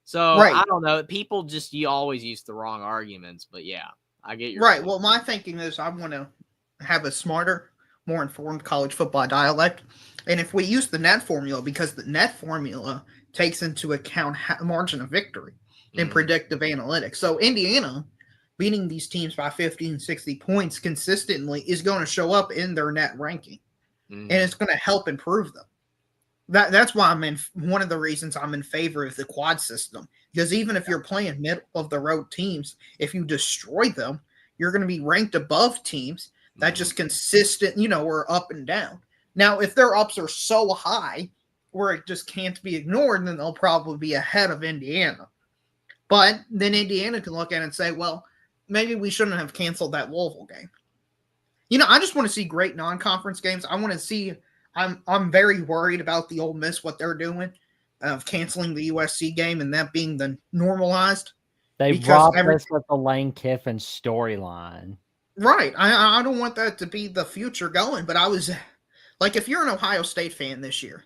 So Right. I don't know. People you always use the wrong arguments, but yeah, I get your Right. point. Well, my thinking is I want to have a smarter, more informed college football dialect. And if we use the net formula, because the net formula takes into account margin of victory and predictive analytics. So Indiana beating these teams by 50 and 60 points consistently is going to show up in their net ranking. And it's going to help improve them. That's why one of the reasons I'm in favor of the quad system. Because even if you're playing middle of the road teams, if you destroy them, you're going to be ranked above teams that just consistent, are up and down. Now, if their ups are so high where it just can't be ignored, then they'll probably be ahead of Indiana. But then Indiana can look at it and say, well, maybe we shouldn't have canceled that Louisville game. I just want to see great non-conference games. I want to see. I'm very worried about the Ole Miss, what they're doing of canceling the USC game and that being the normalized. They robbed us with the Lane Kiffin storyline. Right. I don't want that to be the future going, but I was like, if you're an Ohio State fan this year,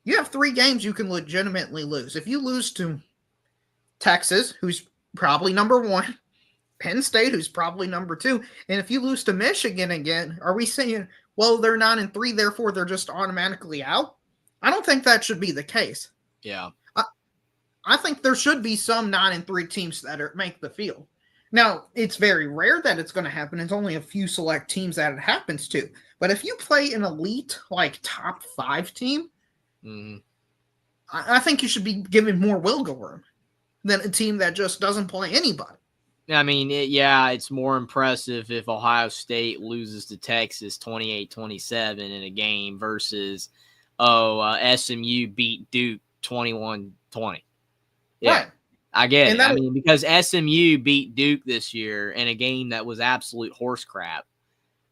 you have 3 games you can legitimately lose. If you lose to Texas, who's probably number 1, Penn State, who's probably number 2, and if you lose to Michigan again, are we saying, well, they're 9-3, therefore they're just automatically out? I don't think that should be the case. Yeah. I think there should be some 9-3 teams that make the field. Now, it's very rare that it's going to happen. It's only a few select teams that it happens to. But if you play an elite, like top 5 team, I think you should be given more wiggle room than a team that just doesn't play anybody. I mean, it's more impressive if Ohio State loses to Texas 28-27 in a game versus, SMU beat Duke 21-20. Yeah, Right. I get it. I mean, because SMU beat Duke this year in a game that was absolute horse crap.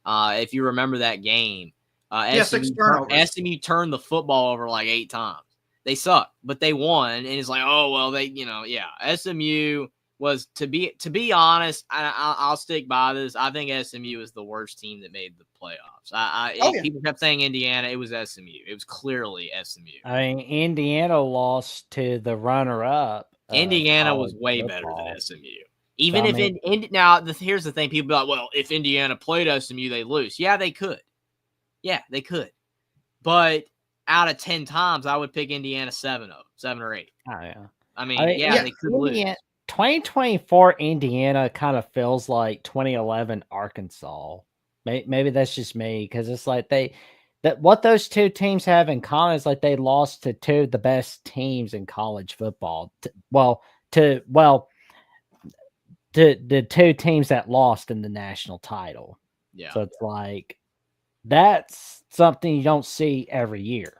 If you remember that game, SMU turned the football over like 8 times. They sucked, but they won, and it's like, oh well, SMU was to be honest. I'll stick by this. I think SMU is the worst team that made the playoffs. People kept saying Indiana. It was SMU. It was clearly SMU. I mean, Indiana lost to the runner-up. Indiana was way better than SMU. Even here's the thing: people be like, well, if Indiana played SMU, they lose. Yeah, they could. Yeah, they could. But out of 10 times, I would pick Indiana 7 or 8. Oh yeah. I mean, they could lose. 2024 Indiana kind of feels like 2011 Arkansas. Maybe that's just me, because it's like what those 2 teams have in common is like they lost to 2 of the best teams in college football. The 2 teams that lost in the national title. Yeah. So it's like that's something you don't see every year.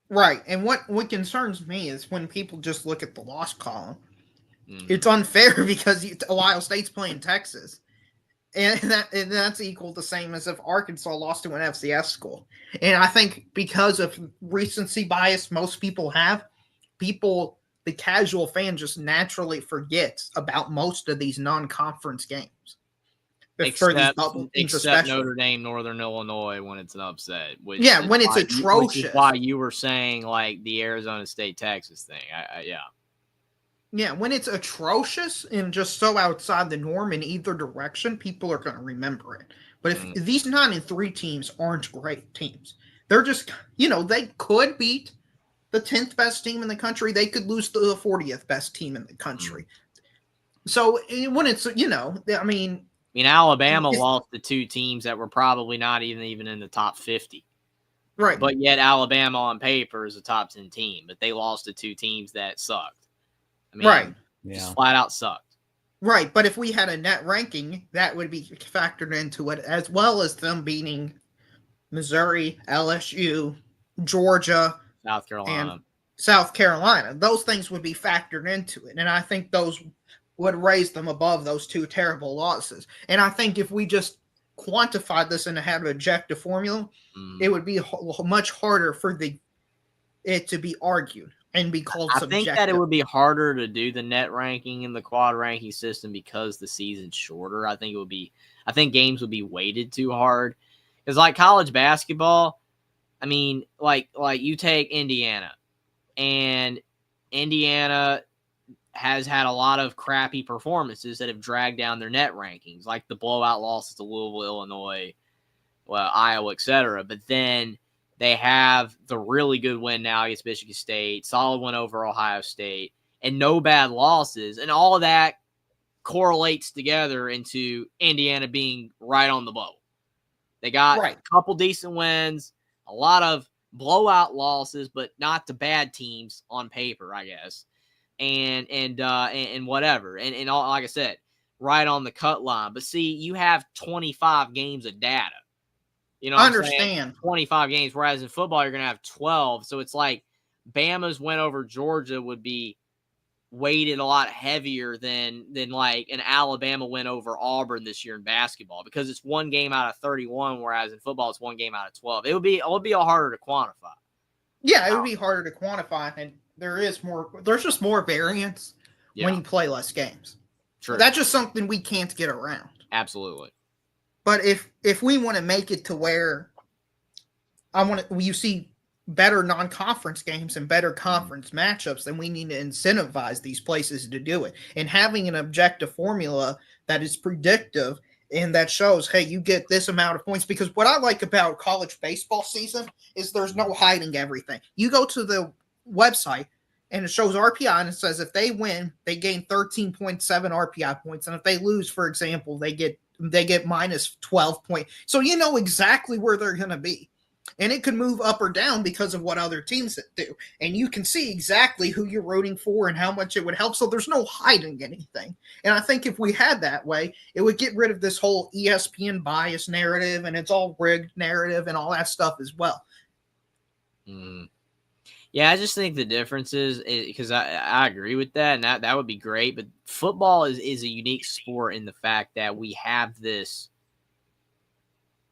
Right. And what concerns me is when people just look at the loss column. It's unfair because Ohio State's playing Texas. And that's equal the same as if Arkansas lost to an FCS school. And I think because of recency bias most people have, the casual fan just naturally forgets about most of these non-conference games. Except Notre Dame, Northern Illinois when it's an upset. When it's atrocious. Which is why you were saying like the Arizona State Texas thing. Yeah, when it's atrocious and just so outside the norm in either direction, people are going to remember it. But if these 9-3 teams aren't great teams, they're just, they could beat the 10th best team in the country. They could lose to the 40th best team in the country. So when it's, I mean, Alabama lost to 2 teams that were probably not even in the top 50. Right. But yet Alabama on paper is a top 10 team, but they lost to 2 teams that sucked. Just flat out sucked. Right. But if we had a net ranking, that would be factored into it, as well as them beating Missouri, LSU, Georgia, South Carolina. Those things would be factored into it. And I think those would raise them above those 2 terrible losses. And I think if we just quantified this and had an objective formula, it would be much harder for it to be argued and be called subjective. I think that it would be harder to do the net ranking in the quad ranking system because the season's shorter. I think games would be weighted too hard. Because like college basketball, I mean, like you take Indiana. And Indiana has had a lot of crappy performances that have dragged down their net rankings, like the blowout losses to Louisville, Illinois, Iowa, etc. But then they have the really good win now against Michigan State, solid win over Ohio State, and no bad losses. And all of that correlates together into Indiana being right on the boat. They got a couple decent wins, a lot of blowout losses, but not to bad teams on paper, I guess. And whatever. And all, like I said, right on the cut line. But see, you have 25 games of data. You know, I understand 25 games, whereas in football, you're going to have 12. So it's like Bama's win over Georgia would be weighted a lot heavier than like an Alabama win over Auburn this year in basketball, because it's one game out of 31, whereas in football, it's one game out of 12. It would be a harder to quantify. Yeah, it would be harder to quantify, and there's just more variance when you play less games. True. That's just something we can't get around. Absolutely. But if we want to make it to where you see better non-conference games and better conference matchups, then we need to incentivize these places to do it. And having an objective formula that is predictive and that shows, hey, you get this amount of points. Because what I like about college baseball season is there's no hiding everything. You go to the website and it shows RPI, and it says if they win, they gain 13.7 RPI points. And if they lose, for example, they get minus 12 points. So you know exactly where they're going to be. And it can move up or down because of what other teams do. And you can see exactly who you're rooting for and how much it would help. So there's no hiding anything. And I think if we had that way, it would get rid of this whole ESPN bias narrative and it's all rigged narrative and all that stuff as well. Yeah, I just think the difference is because I agree with that, and that would be great. But football is a unique sport in the fact that we have this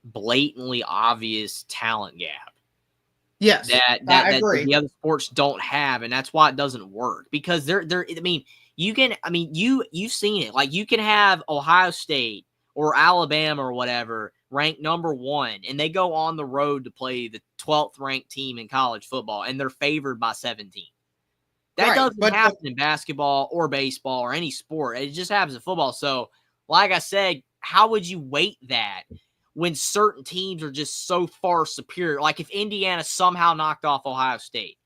blatantly obvious talent gap. Yes, that the other sports don't have, and that's why it doesn't work. Because you've seen it. Like, you can have Ohio State or Alabama or whatever ranked number 1, and they go on the road to play the 12th ranked team in college football, and they're favored by 17. That doesn't happen in basketball or baseball or any sport. It just happens in football. So, like I said, how would you weight that when certain teams are just so far superior? Like if Indiana somehow knocked off Ohio State,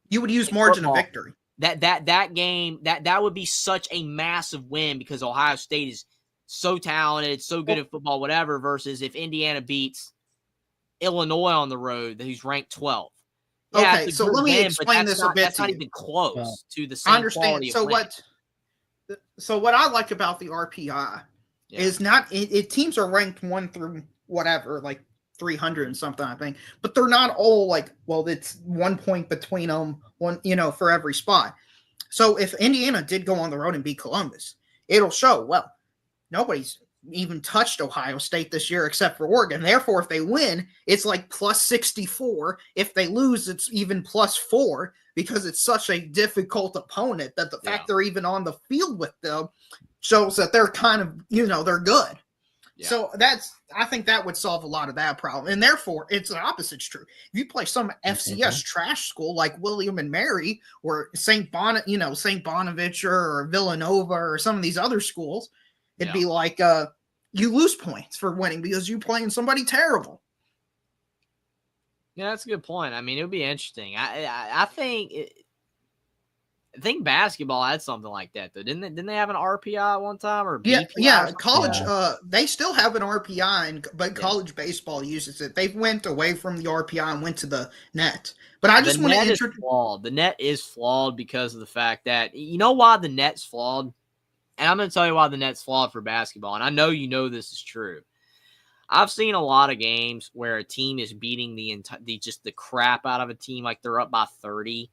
you would use margin of victory. That game that would be such a massive win because Ohio State is so talented, so good at football, whatever, versus if Indiana beats Illinois on the road, who's ranked 12th. Yeah, okay, so let me explain this a bit. That's not even close to the same quality of win. So what I like about the RPI is not teams are ranked 1 through whatever, like 300 and something, I think, but they're not all like, well, it's 1 point between them, for every spot. So if Indiana did go on the road and beat Columbus, it'll show, well, nobody's even touched Ohio State this year except for Oregon. Therefore, if they win, it's like plus 64. If they lose, it's even plus 4 because it's such a difficult opponent that the fact they're even on the field with them shows that they're kind of, they're good. Yeah. So I think that would solve a lot of that problem. And therefore, it's the opposite's true. If you play some FCS trash school like William and Mary or St. Bonaventure or Villanova or some of these other schools, it'd be like you lose points for winning because you're playing somebody terrible. Yeah, that's a good point. I mean, it would be interesting. I think basketball had something like that though. Didn't they have an RPI at one time or BPI? Yeah. College. They still have an RPI, but college baseball uses it. They went away from the RPI and went to the net. But I just want to introduce. The net is flawed because of the fact that why the net's flawed. And I'm going to tell you why the net's flawed for basketball. And I know this is true. I've seen a lot of games where a team is beating the crap out of a team, like they're up by 30.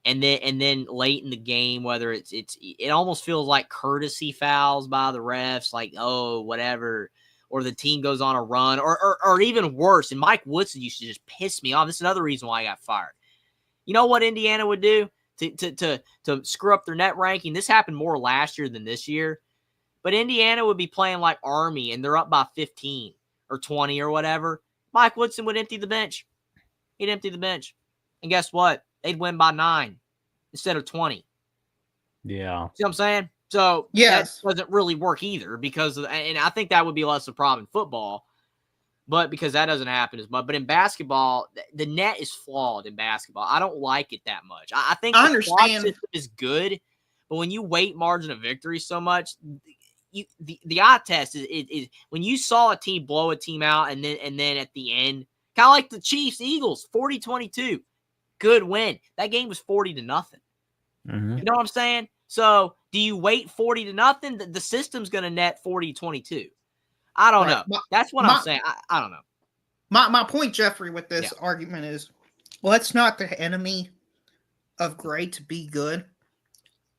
And then late in the game, whether it almost feels like courtesy fouls by the refs, like, oh, whatever, or the team goes on a run, or even worse. And Mike Woodson used to just piss me off. This is another reason why I got fired. You know what Indiana would do to screw up their net ranking? This happened more last year than this year. But Indiana would be playing like Army, and they're up by 15 or 20 or whatever. Mike Woodson would empty the bench. He'd empty the bench. And guess what? they'd win by 9 instead of 20. Yeah. See what I'm saying? So Yes. that doesn't really work either and I think that would be less of a problem in football, but because that doesn't happen as much. But in basketball, the net is flawed in basketball. I don't like it that much. I think I the quad understand. system is good, but when you weight margin of victory so much, the eye test is when you saw a team blow a team out and then at the end, kind of like the Chiefs Eagles 40-22, good win. That game was 40-0. Mm-hmm. You know what I'm saying? So do you wait 40-0? The system's going to net 40-22. I don't know. That's what I'm saying. I don't know. My point, Jeffrey, with this argument is, let's not the enemy of great to be good.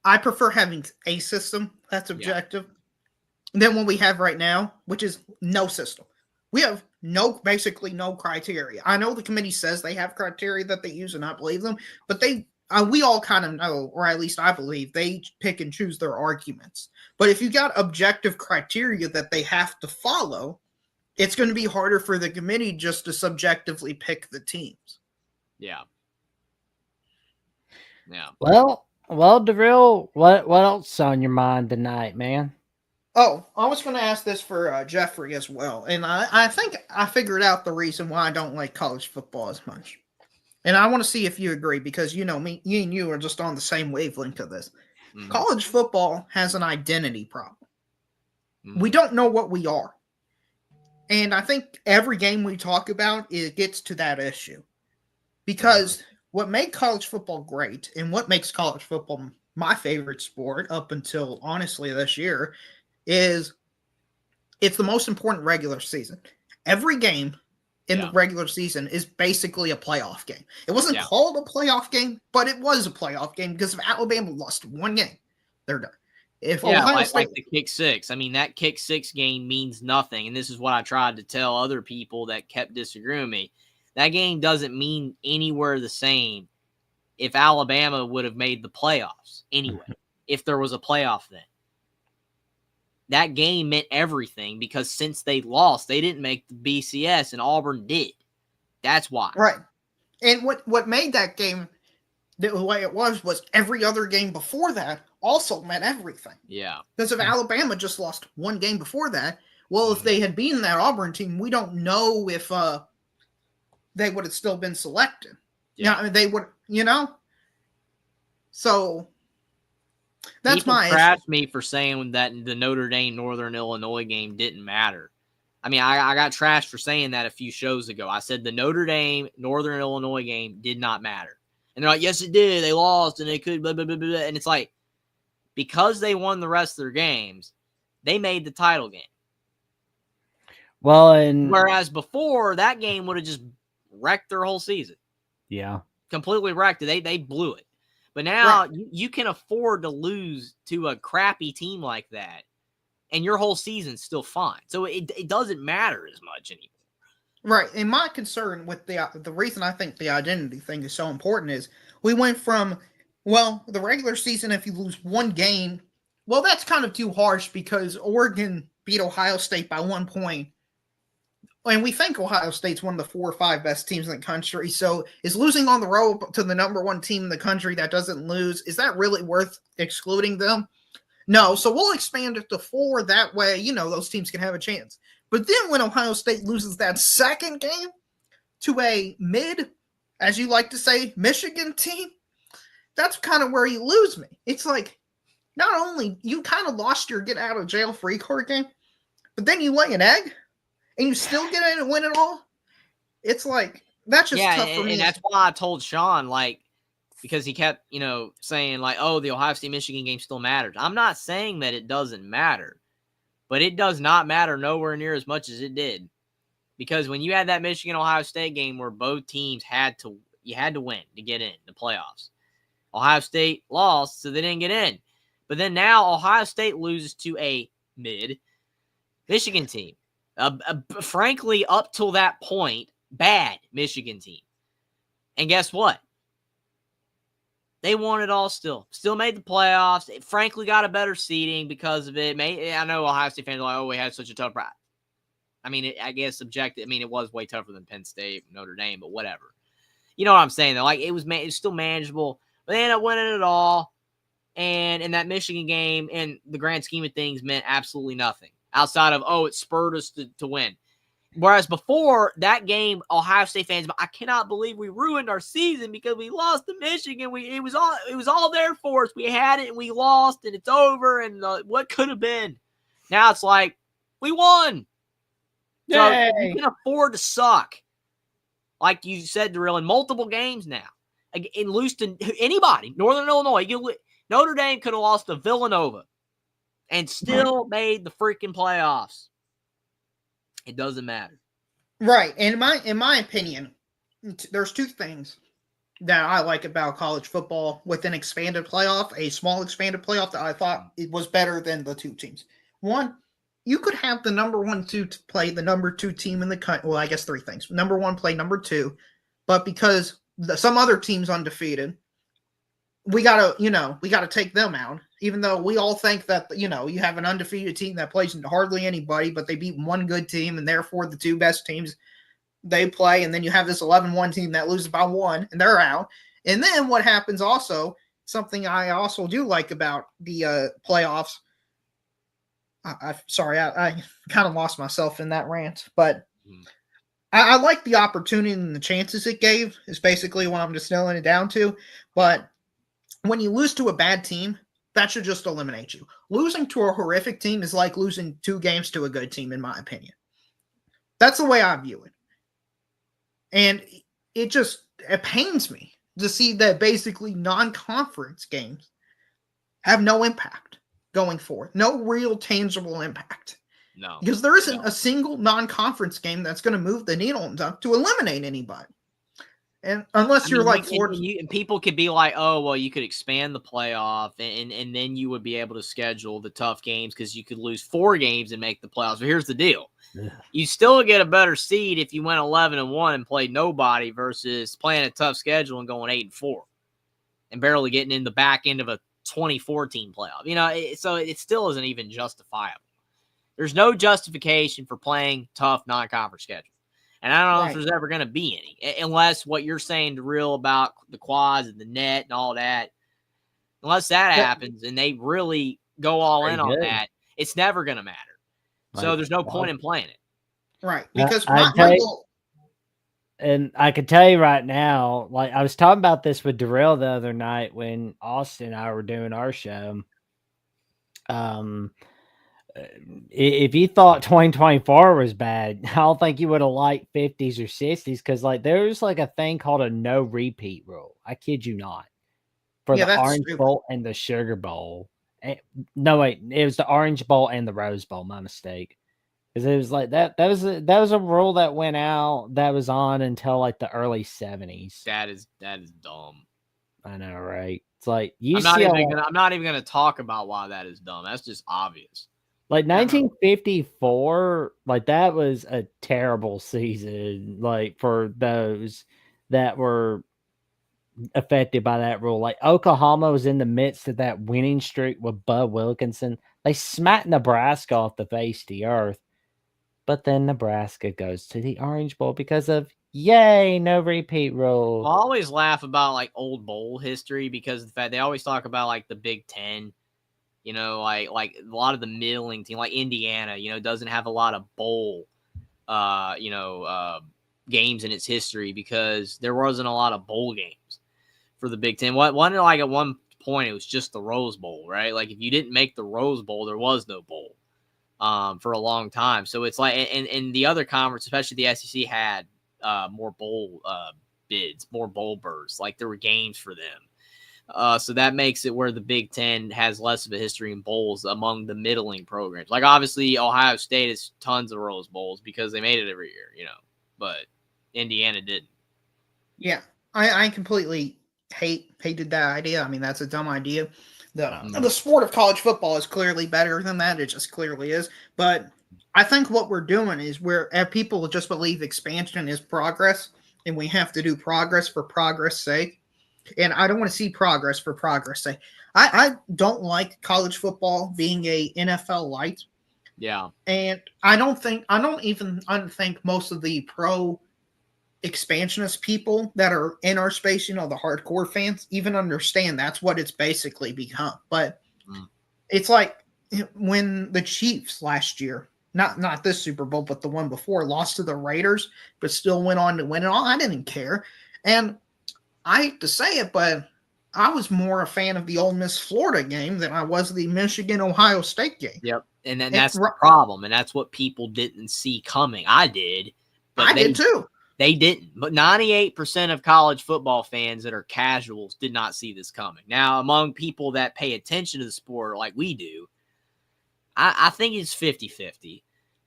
I prefer having a system that's objective than what we have right now, which is no system. We have basically no criteria. I know the committee says they have criteria that they use, and I believe them, but we all kind of know, or at least I believe, they pick and choose their arguments. But if you got objective criteria that they have to follow, it's going to be harder for the committee just to subjectively pick the teams. Yeah. Yeah. Well, DeVille, what else on your mind tonight, man? Oh, I was going to ask this for Jeffrey as well. And I think I figured out the reason why I don't like college football as much. And I want to see if you agree, because me and you are just on the same wavelength of this. Mm-hmm. College football has an identity problem. Mm-hmm. We don't know what we are. And I think every game we talk about, it gets to that issue. Because what made college football great, and what makes college football my favorite sport up until, honestly, this year, is it's the most important regular season. Every game in the regular season is basically a playoff game. It wasn't called a playoff game, but it was a playoff game because if Alabama lost one game, they're done. If Ohio State, like the kick six. I mean, that kick six game means nothing. And this is what I tried to tell other people that kept disagreeing with me. That game doesn't mean anywhere the same if Alabama would have made the playoffs anyway, if there was a playoff then. That game meant everything because since they lost, they didn't make the BCS and Auburn did. That's why. Right. And what made that game the way it was every other game before that also meant everything. Yeah. Because if Alabama just lost one game before that, well, if they had beaten that Auburn team, we don't know if they would have still been selected. Yeah. I mean, they would, So that's people my trashed me for saying that the Notre Dame Northern Illinois game didn't matter. I mean, I got trashed for saying that a few shows ago. I said the Notre Dame Northern Illinois game did not matter. And they're like, yes, it did. They lost and they could blah, blah, blah, blah. And it's like, because they won the rest of their games, they made the title game. Well, and whereas before, that game would have just wrecked their whole season. Yeah. Completely wrecked it. They blew it. But now you can afford to lose to a crappy team like that, and your whole season's still fine. So it doesn't matter as much anymore. Right. And my concern with the reason I think the identity thing is so important is we went from, the regular season, if you lose one game, that's kind of too harsh because Oregon beat Ohio State by 1 point. And we think Ohio State's one of the 4 or 5 best teams in the country. So is losing on the road to the number 1 team in the country that doesn't lose, is that really worth excluding them? No. So we'll expand it to 4. That way, those teams can have a chance. But then when Ohio State loses that second game to a mid, as you like to say, Michigan team, that's kind of where you lose me. It's like, not only you kind of lost your get out of jail free card game, but then you lay an egg. And you still get in and win it all? It's like, that's just tough for me. And that's why I told Sean, because he kept, saying, the Ohio State-Michigan game still matters. I'm not saying that it doesn't matter, but it does not matter nowhere near as much as it did. Because when you had that Michigan-Ohio State game where both teams had to win to get in the playoffs. Ohio State lost, so they didn't get in. But then now Ohio State loses to a mid-Michigan team. Frankly, up till that point, bad Michigan team. And guess what? They won it all still. Still made the playoffs. It frankly got a better seeding because of it. I know Ohio State fans are like, we had such a tough ride. I mean, I guess subjective. I mean, it was way tougher than Penn State, Notre Dame, but whatever. You know what I'm saying? Though, like it was still manageable, but they ended up winning it all. And in that Michigan game, in the grand scheme of things, meant absolutely nothing outside of it spurred us to win. Whereas before that game, Ohio State fans, I cannot believe we ruined our season because we lost to Michigan. It was all there for us. We had it and we lost, and it's over. And what could have been? Now it's like we won. So you can afford to suck, like you said, Darrell, in multiple games now, and lose to anybody. Northern Illinois, Notre Dame could have lost to Villanova, and still made the freaking playoffs. It doesn't matter. Right. And in my opinion, there's two things that I like about college football with an expanded playoff, a small expanded playoff that I thought it was better than the two teams. One, you could have the number 1 2 to play the number 2 team in the country. Well, I guess three things. Number 1 play number 2, but because some other team's undefeated, we gotta take them out. Even though we all think that, you have an undefeated team that plays into hardly anybody, but they beat one good team, and therefore the two best teams they play, and then you have this 11-1 team that loses by 1, and they're out. And then what happens also, something I also do like about the playoffs, I kind of lost myself in that rant, but I like the opportunity and the chances it gave is basically what I'm distilling it down to. But when you lose to a bad team, that should just eliminate you. Losing to a horrific team is like losing 2 games to a good team, in my opinion. That's the way I view it. And it pains me to see that basically non-conference games have no impact going forward. No real tangible impact. No. Because there isn't a single non-conference game that's going to move the needle enough to eliminate anybody. And unless you're like Florida, and people could be like, oh, well, you could expand the playoff, and then you would be able to schedule the tough games because you could lose 4 games and make the playoffs. But here's the deal: you still get a better seed if you went 11-1 and played nobody versus playing a tough schedule and going 8-4 and barely getting in the back end of a 2014 playoff. So it still isn't even justifiable. There's no justification for playing tough non-conference schedule. And I don't know if there's ever going to be any, unless what you're saying to real about the quads and the net and all that, unless that happens and they really go all in on that, it's never going to matter. So there's no point in playing it. Right. Because and I can tell you right now, like I was talking about this with Darrell the other night when Austin and I were doing our show. If you thought 2024 was bad, I don't think you would have liked 50s or 60s because like there's like a thing called a no repeat rule. I kid you not. For the Orange Bowl and the Sugar Bowl. No, wait, it was the Orange Bowl and the Rose Bowl. My mistake. Because it was like that was a rule that went out that was on until like the early 70s. That is dumb. I know, right? It's like I'm not even gonna talk about why that is dumb. That's just obvious. Like 1954, like that was a terrible season, like for those that were affected by that rule. Like Oklahoma was in the midst of that winning streak with Bud Wilkinson. They smacked Nebraska off the face of the earth, but then Nebraska goes to the Orange Bowl because of no repeat rule. I always laugh about like old bowl history because of the fact they always talk about like the Big Ten. Like a lot of the middling team, like Indiana, doesn't have a lot of bowl, games in its history because there wasn't a lot of bowl games for the Big Ten. Like at one point, it was just the Rose Bowl, right? Like if you didn't make the Rose Bowl, there was no bowl for a long time. So it's like, and the other conference, especially the SEC, had more bowl bids, more bowl berths. Like there were games for them. So that makes it where the Big Ten has less of a history in bowls among the middling programs. Like obviously Ohio State has tons of Rose Bowls because they made it every year, but Indiana didn't. Yeah, I completely hated that idea. I mean, that's a dumb idea. The sport of college football is clearly better than that. It just clearly is. But I think what we're doing is people just believe expansion is progress, and we have to do progress for progress' sake. And I don't want to see progress for progress' sake. I don't like college football being a NFL light. Yeah. And I don't even think most of the pro expansionist people that are in our space, the hardcore fans, even understand that's what it's basically become. But it's like when the Chiefs last year, not this Super Bowl, but the one before, lost to the Raiders, but still went on to win it all. I didn't care. And I hate to say it, but I was more a fan of the Ole Miss Florida game than I was the Michigan Ohio State game. Yep. And then that's the problem. And that's what people didn't see coming. I did. But I did too. They didn't. But 98% of college football fans that are casuals did not see this coming. Now, among people that pay attention to the sport like we do, I think it's 50-50.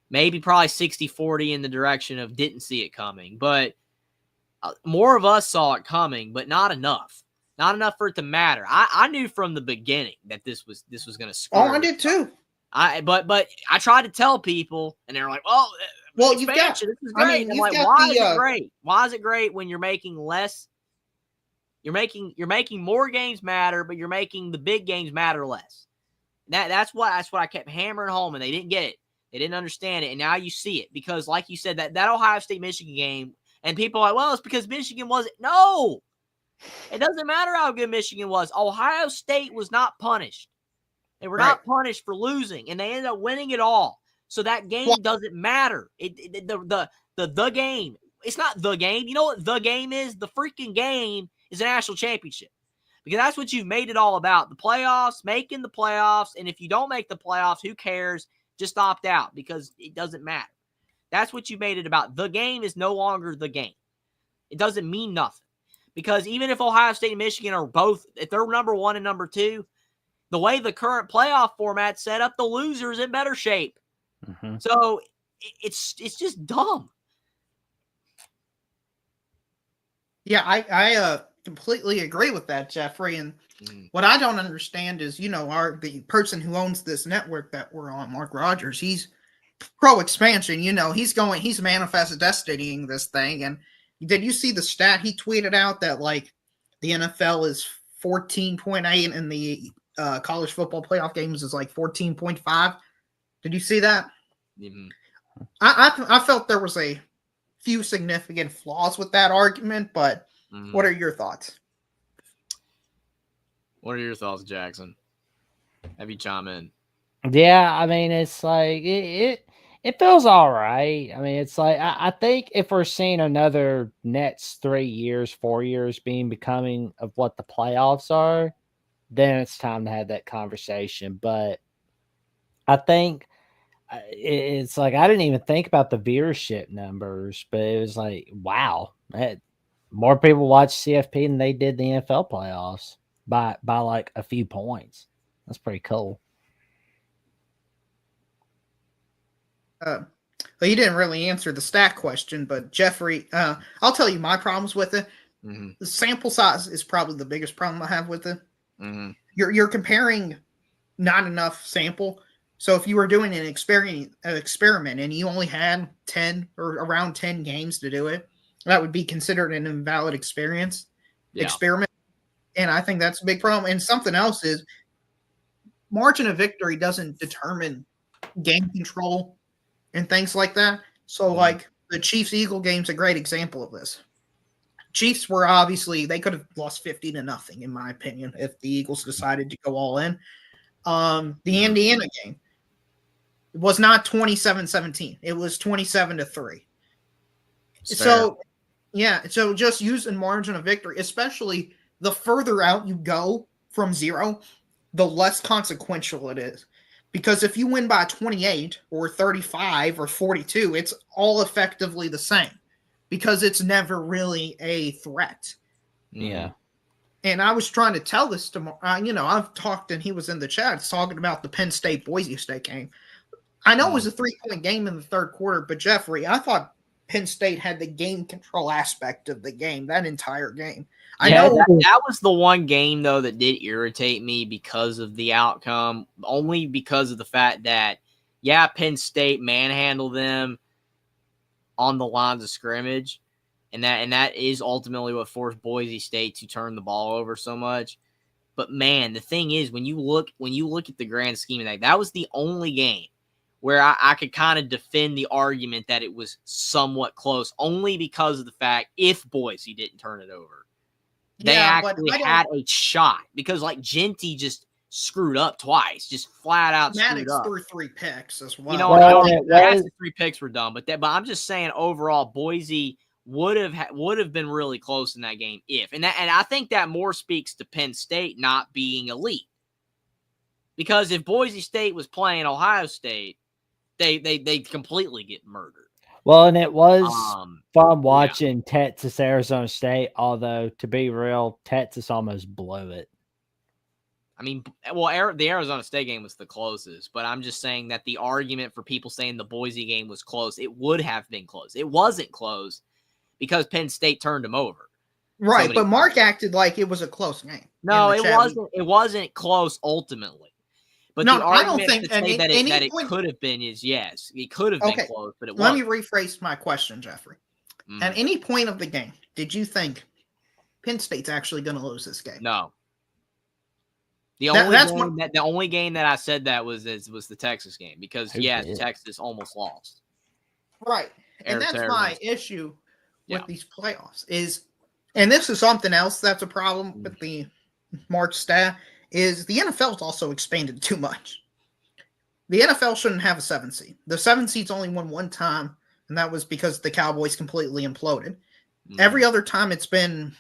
Maybe probably 60-40 in the direction of didn't see it coming. But more of us saw it coming, but not enough. Not enough for it to matter. I knew from the beginning that this was going to screw. Oh, I did too. But I tried to tell people, and they're like, "Well, you've got this is great." I mean, like, why is it great? Why is it great when you're making less? You're making more games matter, but you're making the big games matter less. That's what I kept hammering home, and they didn't get it. They didn't understand it, and now you see it because, like you said, that Ohio State Michigan game, and people are like, "Well, it's because Michigan wasn't." No, it doesn't matter how good Michigan was. Ohio State was not punished. They were not punished for losing, and they ended up winning it all. So that game doesn't matter. The game. It's not the game. You know what the game is? The freaking game is a national championship. Because that's what you've made it all about. The playoffs, making the playoffs, and if you don't make the playoffs, who cares? Just opt out because it doesn't matter. That's what you made it about. The game is no longer the game. It doesn't mean nothing. Because even if Ohio State and Michigan are both, if they're number 1 and number 2, the way the current playoff format set up, the loser's in better shape. Mm-hmm. So it's just dumb. Yeah, I completely agree with that, Jeffrey. And what I don't understand is, the person who owns this network that we're on, Mark Rogers, he's pro expansion. He's manifest destinying this thing. And did you see the stat he tweeted out that like the NFL is 14.8 and the college football playoff games is like 14.5? Did you see that? Mm-hmm. I felt there was a few significant flaws with that argument, but what are your thoughts? What are your thoughts, Jackson? Have you chime in? Yeah, I mean, it's like it feels all right. I mean, it's like I think if we're seeing another next 3 years, 4 years becoming of what the playoffs are, then it's time to have that conversation. But I think it's like I didn't even think about the viewership numbers, but it was like, wow, more people watch CFP than they did the NFL playoffs by like a few points. That's pretty cool. Well, you didn't really answer the stat question, but Jeffrey, I'll tell you my problems with it. Mm-hmm. The sample size is probably the biggest problem I have with it. Mm-hmm. You're comparing not enough sample. So if you were doing an experiment and you only had 10 or around 10 games to do it, that would be considered an invalid experiment. And I think that's a big problem. And something else is margin of victory doesn't determine game control and things like that. So like the Chiefs-Eagle game's a great example of this. Chiefs were obviously, they could have lost 50-0, in my opinion, if the Eagles decided to go all in. The Indiana game, it was not 27-17. It was 27-3. So, yeah. So just using margin of victory, especially the further out you go from 0, the less consequential it is. Because if you win by 28 or 35 or 42, it's all effectively the same because it's never really a threat. Yeah. And I was trying to tell this to, I've talked and he was in the chat talking about the Penn State Boise State game. I know it was a 3-point game in the third quarter, but Jeffrey, I thought Penn State had the game control aspect of the game, that entire game. I know that was the one game, though, that did irritate me because of the outcome, only because of the fact that, Penn State manhandled them on the lines of scrimmage, and that is ultimately what forced Boise State to turn the ball over so much. But man, the thing is, when you look at the grand scheme of that was the only game where I could kind of defend the argument that it was somewhat close, only because of the fact if Boise didn't turn it over, they actually had a shot, because like Genty just screwed up twice, just flat out screwed up. threw 3 picks as well. You know, the 3 picks were dumb, but I'm just saying overall, Boise would have been really close in that game and I think that more speaks to Penn State not being elite, because if Boise State was playing Ohio State, they completely get murdered. Well, and it was fun watching Texas Arizona State, although to be real, Texas almost blew it. I mean, well, the Arizona State game was the closest, but I'm just saying that the argument for people saying the Boise game was close, it would have been close. It wasn't close because Penn State turned them over. Right, but Mark acted like it was a close game. No, it wasn't. It wasn't close ultimately. But the argument to say that it could have been is yes, it could have been close, but it wasn't. Let me rephrase my question, Jeffrey. At any point of the game, did you think Penn State's actually going to lose this game? No. The only game that I said that was the Texas game, because Texas almost lost. Right, and that's my issue with these playoffs and this is something else that's a problem with the March staff. Is the NFL's also expanded too much. The NFL shouldn't have a 7 seed. The 7 seed's only won one time, and that was because the Cowboys completely imploded. Every other time it's been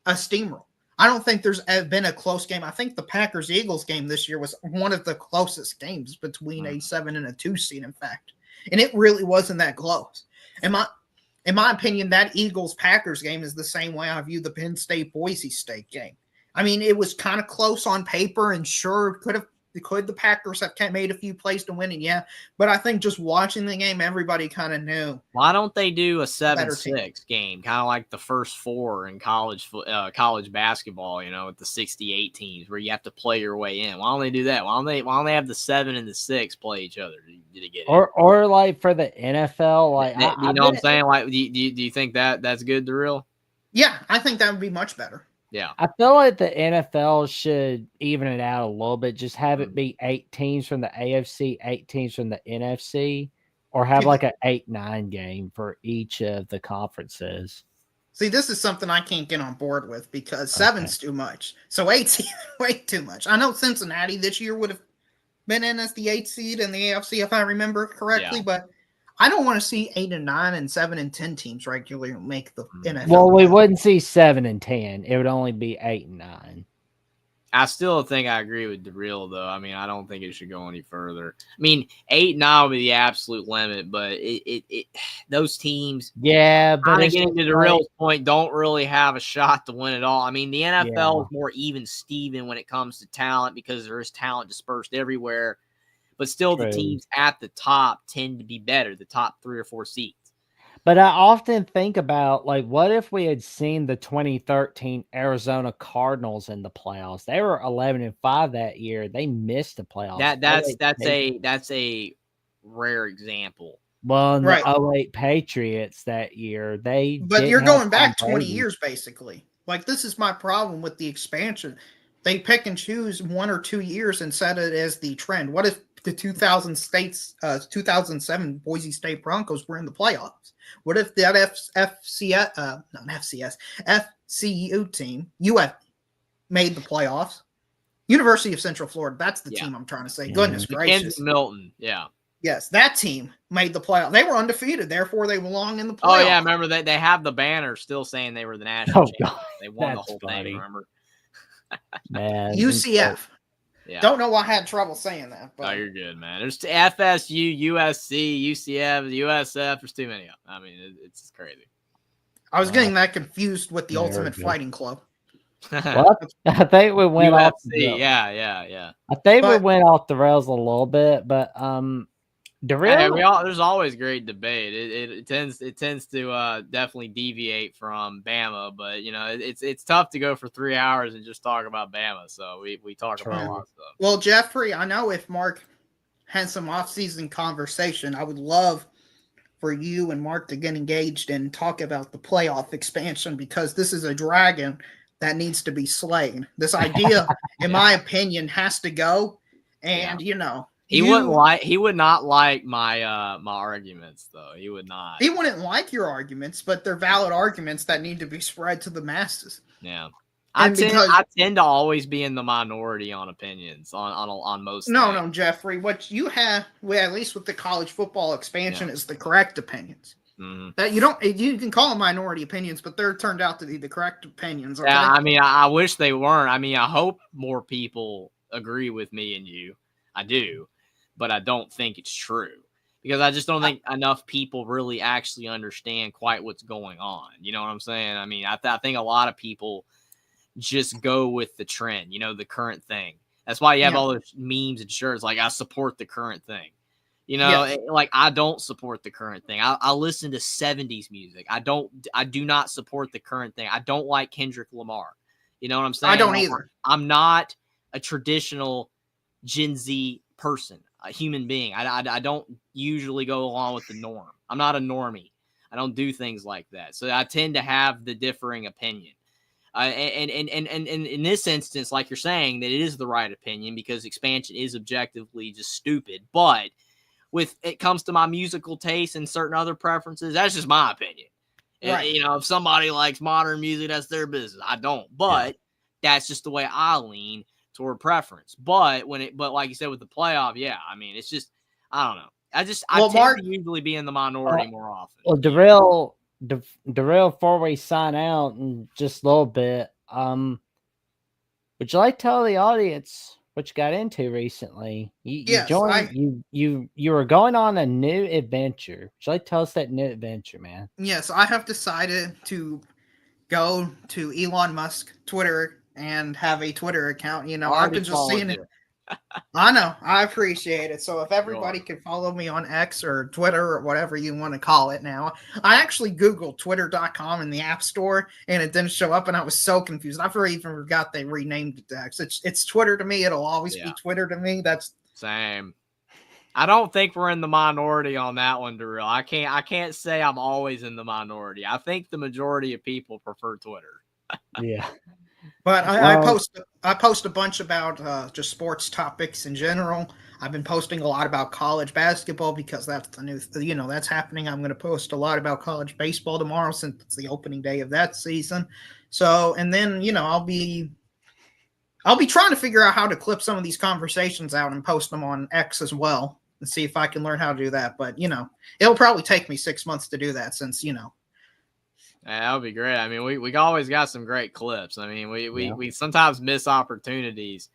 a steamroll. I don't think there's been a close game. I think the Packers-Eagles game this year was one of the closest games between a 7 and a 2 seed, in fact. And it really wasn't that close. In my opinion, that Eagles-Packers game is the same way I view the Penn State-Boise State game. I mean, it was kind of close on paper, and sure, could the Packers have made a few plays to win? And but I think just watching the game, everybody kind of knew. Why don't they do a 7-6 game, kind of like the first 4 in college basketball? With the 68 teams, where you have to play your way in. Why don't they do that? Why don't they have the 7 and the 6 play each other to get in? Or like for the NFL, like you know what I'm saying? Like, do you think that's good to real? Yeah, I think that would be much better. Yeah, I feel like the NFL should even it out a little bit. Just have it be 8 teams from the AFC, 8 teams from the NFC, or have like an 8-9 game for each of the conferences. See, this is something I can't get on board with because 7's too much. So 8's way too much. I know Cincinnati this year would have been in as the 8th seed in the AFC if I remember correctly, but I don't want to see 8 and 9 and 7 and 10 teams regularly make the NFL. Well, we wouldn't see 7 and 10. It would only be 8 and 9. I still think I agree with DeReal, though. I mean, I don't think it should go any further. I mean, 8 and 9 would be the absolute limit, but those teams, but kind of getting to DeReal's point, don't really have a shot to win it all. I mean, the NFL is more even Steven when it comes to talent because there is talent dispersed everywhere. But still, the teams at the top tend to be better, the top 3 or 4 seeds. But I often think about, like, what if we had seen the 2013 Arizona Cardinals in the playoffs? They were 11-5 that year. They missed the playoffs. That's a rare example. Well, in the 08 Patriots that year, But you're going back 20 years, basically. Like, this is my problem with the expansion. They pick and choose 1 or 2 years and set it as the trend. What if the 2007 Boise State Broncos were in the playoffs? What if that FCU team, UF, made the playoffs? University of Central Florida, that's the team I'm trying to say. Goodness gracious. Milton, yeah. Yes, that team made the playoffs. They were undefeated, therefore they belong in the playoffs. Oh, yeah, remember they have the banner still saying they were the national champions. They won the whole thing, remember? Man, UCF. Yeah. Don't know why I had trouble saying that. But. Oh, you're good, man. There's FSU, USC, UCF, USF. There's too many of them. I mean, it's just crazy. I was getting that confused with the Ultimate Fighting Club. Well, I think we went off. Yeah. I think we went off the rails a little bit, but there's always great debate. It tends to definitely deviate from Bama, but it's tough to go for 3 hours and just talk about Bama. So we talk about a lot of stuff. Well, Jeffrey, I know if Mark had some off-season conversation, I would love for you and Mark to get engaged and talk about the playoff expansion because this is a dragon that needs to be slain. This idea, in my opinion, has to go. And, He would not like my my arguments though. He would not. He wouldn't like your arguments, but they're valid arguments that need to be spread to the masses. Yeah. I tend to always be in the minority on opinions on most things. No, Jeffrey. What you have, at least with the college football expansion, is the correct opinions. Mm-hmm. That you can call them minority opinions, but they're turned out to be the correct opinions. Okay? Yeah, I mean, I wish they weren't. I mean, I hope more people agree with me and you. I do, but I don't think it's true because I just don't think enough people really actually understand quite what's going on. You know what I'm saying? I mean, I think a lot of people just go with the trend, the current thing. That's why you have all those memes and shirts like I support the current thing. Like I don't support the current thing. I listen to 70s music. I do not support the current thing. I don't like Kendrick Lamar. You know what I'm saying? I don't either. I'm not a traditional Gen Z person, a human being. I don't usually go along with the norm. I'm not a normie. I don't do things like that. So I tend to have the differing opinion. And in this instance, like you're saying, that it is the right opinion because expansion is objectively just stupid. But with it comes to my musical taste and certain other preferences, that's just my opinion. Right. If somebody likes modern music, that's their business. I don't. But that's just the way I lean toward preference. But like you said with the playoff, I mean, it's just I don't know. I tend to usually be in the minority more often. Well, Darrell, before we sign out in just a little bit, would you like to tell the audience what you got into recently? You were going on a new adventure. Would you like to tell us that new adventure, man? Yes, I have decided to go to Elon Musk Twitter and have a Twitter account. I've been just seeing it. I know. I appreciate it. So if everybody can follow me on X or Twitter or whatever you want to call it now. I actually Googled twitter.com in the App Store and it didn't show up and I was so confused. I even forgot they renamed it to X. It's Twitter to me. It'll always be Twitter to me. That's same. I don't think we're in the minority on that one, Darrell. I can't say I'm always in the minority. I think the majority of people prefer Twitter. Yeah. But I post a bunch about just sports topics in general. I've been posting a lot about college basketball because that's the new, that's happening. I'm going to post a lot about college baseball tomorrow since it's the opening day of that season. So, and then, I'll be trying to figure out how to clip some of these conversations out and post them on X as well and see if I can learn how to do that. But, it'll probably take me 6 months to do that since, Yeah, that would be great. I mean, we always got some great clips. I mean, we sometimes miss opportunities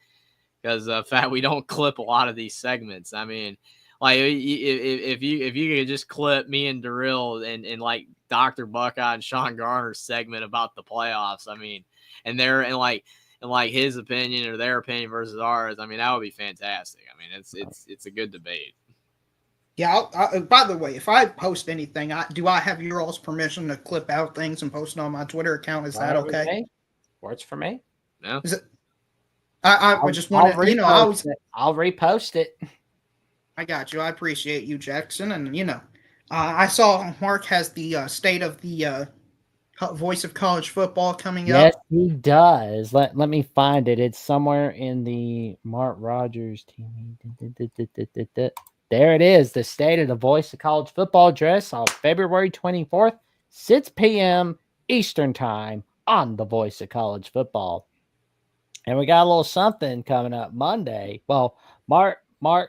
because of the fact we don't clip a lot of these segments. I mean, like if you could just clip me and Darrell and like Dr. Buckeye and Sean Garner's segment about the playoffs. I mean, and his opinion or their opinion versus ours. I mean, that would be fantastic. I mean, it's a good debate. Yeah. By the way, if I post anything, do I have your all's permission to clip out things and post it on my Twitter account? Is that okay? Works for me. Yeah. Is it? I just want to, I'll repost it. I got you. I appreciate you, Jackson. And I saw Mark has the state of the voice of college football coming up. Yes, he does. Let me find it. It's somewhere in the Mark Rogers TV. There it is, the State of the Voice of College Football address on February 24th, 6 p.m. Eastern Time on the Voice of College Football. And we got a little something coming up Monday. Well, Mark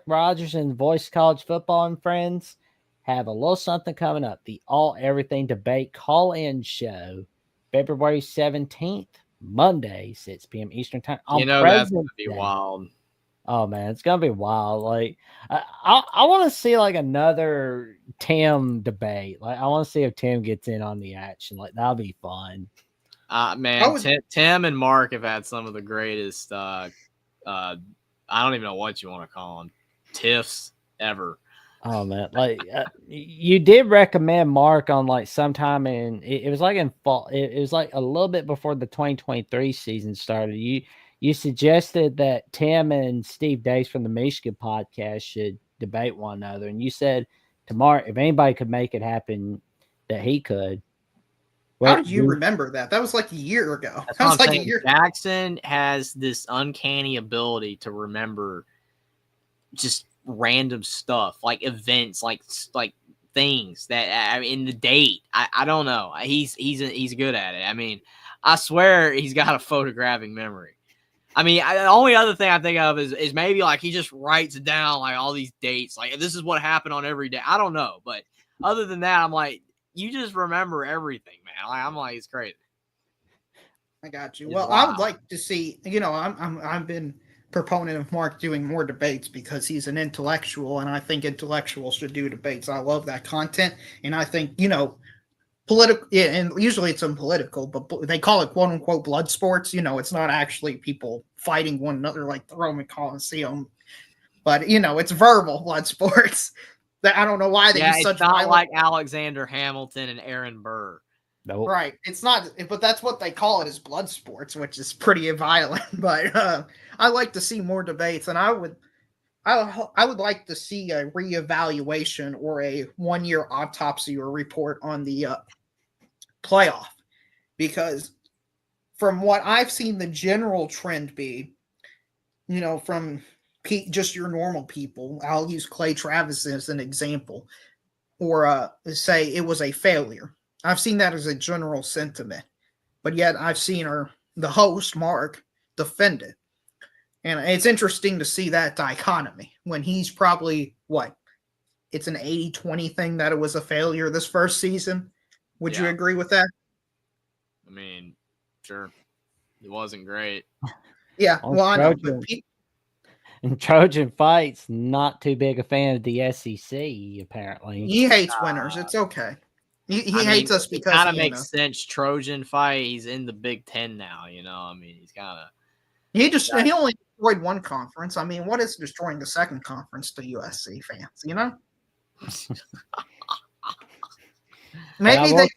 Rogers and the Voice of College Football and friends have a little something coming up. The All Everything Debate call-in show, February 17th, Monday, 6 p.m. Eastern Time. That's going to be wild. Oh man, it's gonna be wild. Like, I want to see like another Tim debate. Like, I want to see if Tim gets in on the action. Like, that'll be fun. Man, Tim and Mark have had some of the greatest. I don't even know what you want to call them, tiffs ever. Oh man, like you did recommend Mark on like sometime in it was like in fall. It was like a little bit before the 2023 season started. You suggested that Tim and Steve Dace from the Michigan podcast should debate one another. And you said to Mark, if anybody could make it happen, that he could. How did you remember that? That was like a year ago. That was like a year. Jackson has this uncanny ability to remember just random stuff, like events, like things that I mean, in the date. I don't know. He's good at it. I mean, I swear he's got a photographic memory. I mean, the only other thing I think of is maybe like he just writes down like all these dates. Like this is what happened on every day. I don't know, but other than that, I'm like, you just remember everything, man. Like, I'm like, it's crazy. I got you. It's Well, I would wild. like to see. I've been proponent of Mark doing more debates because he's an intellectual, and I think intellectuals should do debates. I love that content, and I think political. Yeah, and usually it's unpolitical, but they call it "quote unquote" blood sports. It's not actually people fighting one another like the Roman Colosseum, but it's verbal blood sports. That I don't know why they use it's such not violent. like Alexander Hamilton and Aaron Burr. Nope. Right. It's not, but that's what they call it, is blood sports, which is pretty violent. But I like to see more debates, and I would like to see a reevaluation or a 1-year autopsy or report on the playoff, because from what I've seen, the general trend be, from just your normal people. I'll use Clay Travis as an example, or say it was a failure. I've seen that as a general sentiment, but yet I've seen the host, Mark, defend it. And it's interesting to see that dichotomy when he's probably, it's an 80-20 thing that it was a failure this first season. Would you agree with that? I mean, sure. It wasn't great. Yeah, well, I know. But and Trojan Fight's not too big a fan of the SEC, apparently. He hates winners. It's okay. He hates us because it kind of makes sense. Trojan Fight, he's in the Big Ten now, I mean, he's kind of... He only destroyed one conference. I mean, what is destroying the second conference to USC fans, Maybe they...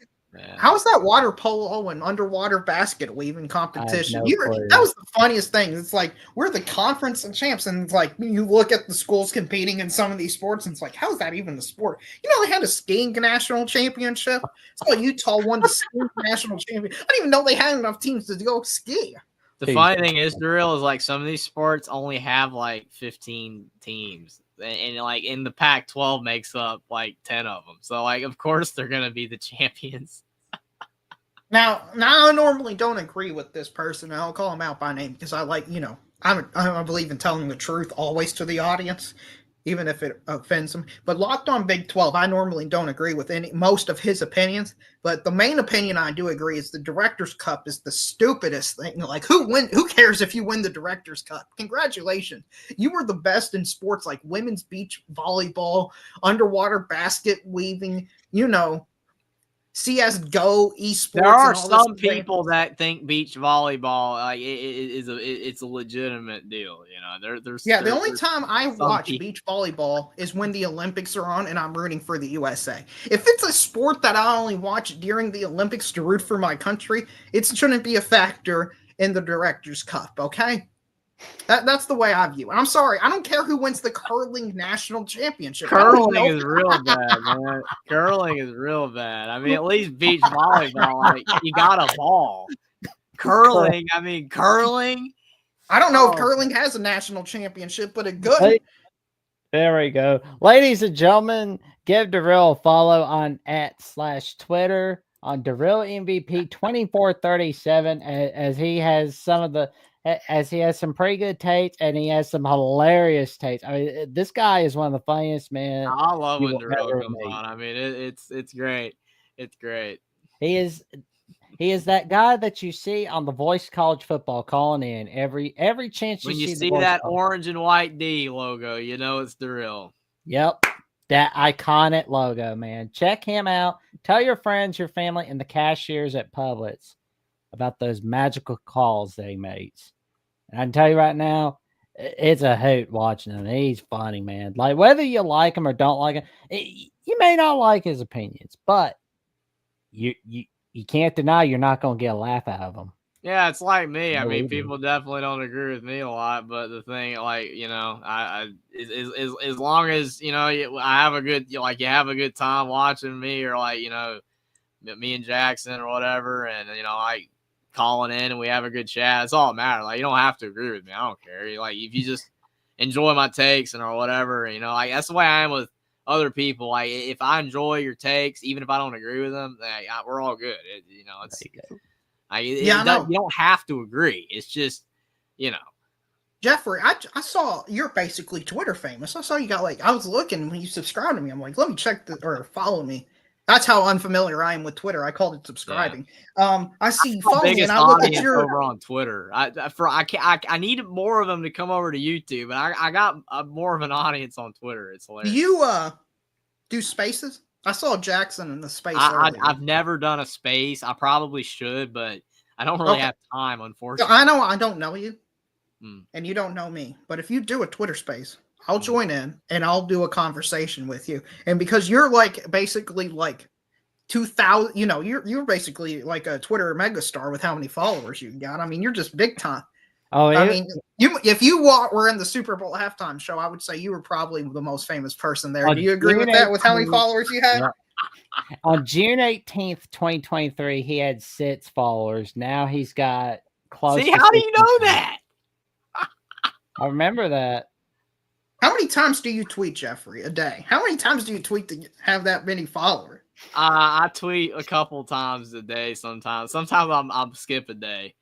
How is that water polo and underwater basket weaving competition? That was the funniest thing. It's like, we're the conference champs, and it's like, you look at the schools competing in some of these sports, and it's like, how is that even the sport? They had a skiing national championship. It's like Utah won the skiing national championship. I didn't even know they had enough teams to go ski. The funny thing is, Daryl, is like some of these sports only have like 15 teams. And like in the Pac-12 makes up like 10 of them. So like, of course they're going to be the champions. Now I normally don't agree with this person. And I'll call him out by name because I like, I believe in telling the truth always to the audience, even if it offends them. But Locked On Big 12, I normally don't agree with most of his opinions. But the main opinion I do agree is the Director's Cup is the stupidest thing. Like, who cares if you win the Director's Cup? Congratulations. You were the best in sports like women's beach volleyball, underwater basket weaving, CS:GO, esports. There are some people that think beach volleyball it's a legitimate deal. The only time I watch beach volleyball is when the Olympics are on and I'm rooting for the USA. If it's a sport that I only watch during the Olympics to root for my country, it shouldn't be a factor in the Director's Cup. Okay. That's the way I view it. I'm sorry. I don't care who wins the curling national championship. Curling is real bad, man. Curling is real bad. I mean, at least beach volleyball, like, you got a ball. Curling. I don't know if curling has a national championship, but it could. There we go. Ladies and gentlemen, give Darrell a follow on @/Twitter on Darrell MVP 2437 as he has some pretty good takes, and he has some hilarious takes. I mean, this guy is one of the funniest, man. I love when Darrell comes on. I mean, it's great. It's great. He is that guy that you see on The Voice College Football calling in every chance when you see that orange and white D logo, it's Darrell. Yep. That iconic logo, man. Check him out. Tell your friends, your family, and the cashiers at Publix about those magical calls that he makes. And I can tell you right now, it's a hoot watching him. He's funny, man. Like, whether you like him or don't like him, you may not like his opinions, but you can't deny you're not going to get a laugh out of him. Yeah, it's like me. I mean, people definitely don't agree with me a lot, but the thing, like, I as long as I have a good, you have a good time watching me, or like, me and Jackson or whatever, and like calling in and we have a good chat. It's all that matters. Like, you don't have to agree with me. I don't care. Like, if you just enjoy my takes and or whatever. You know, like that's the way I am with other people. Like if I enjoy your takes, even if I don't agree with them, we're all good. You know, it's you don't have to agree. It's just, you know. Jeffrey, I saw you're basically Twitter famous. I saw you got I was looking when you subscribed to me. I'm like, let me check or follow me. That's how unfamiliar I am with Twitter. I called it subscribing. Yeah. I see you follow me, and I look at your over on Twitter. I need more of them to come over to YouTube, and I got more of an audience on Twitter. It's hilarious. Do you do spaces? I saw Jackson in the space. I've never done a space. I probably should, but I don't really have time, unfortunately. I know I don't know you, and you don't know me. But if you do a Twitter space, I'll join in and I'll do a conversation with you. And because you're basically 2,000, you know, you're basically like a Twitter megastar with how many followers you got. I mean, you're just big time. Oh, I mean, if you were in the Super Bowl halftime show, I would say you were probably the most famous person there. Do you agree with that? With how many followers you had? Yeah. On June 18th, 2023, he had 6 followers. Now he's got close. See, how do you know that? I remember that. How many times do you tweet, Jeffrey, a day? How many times do you tweet to have that many followers? I tweet a couple times a day sometimes. Sometimes I'm skip a day.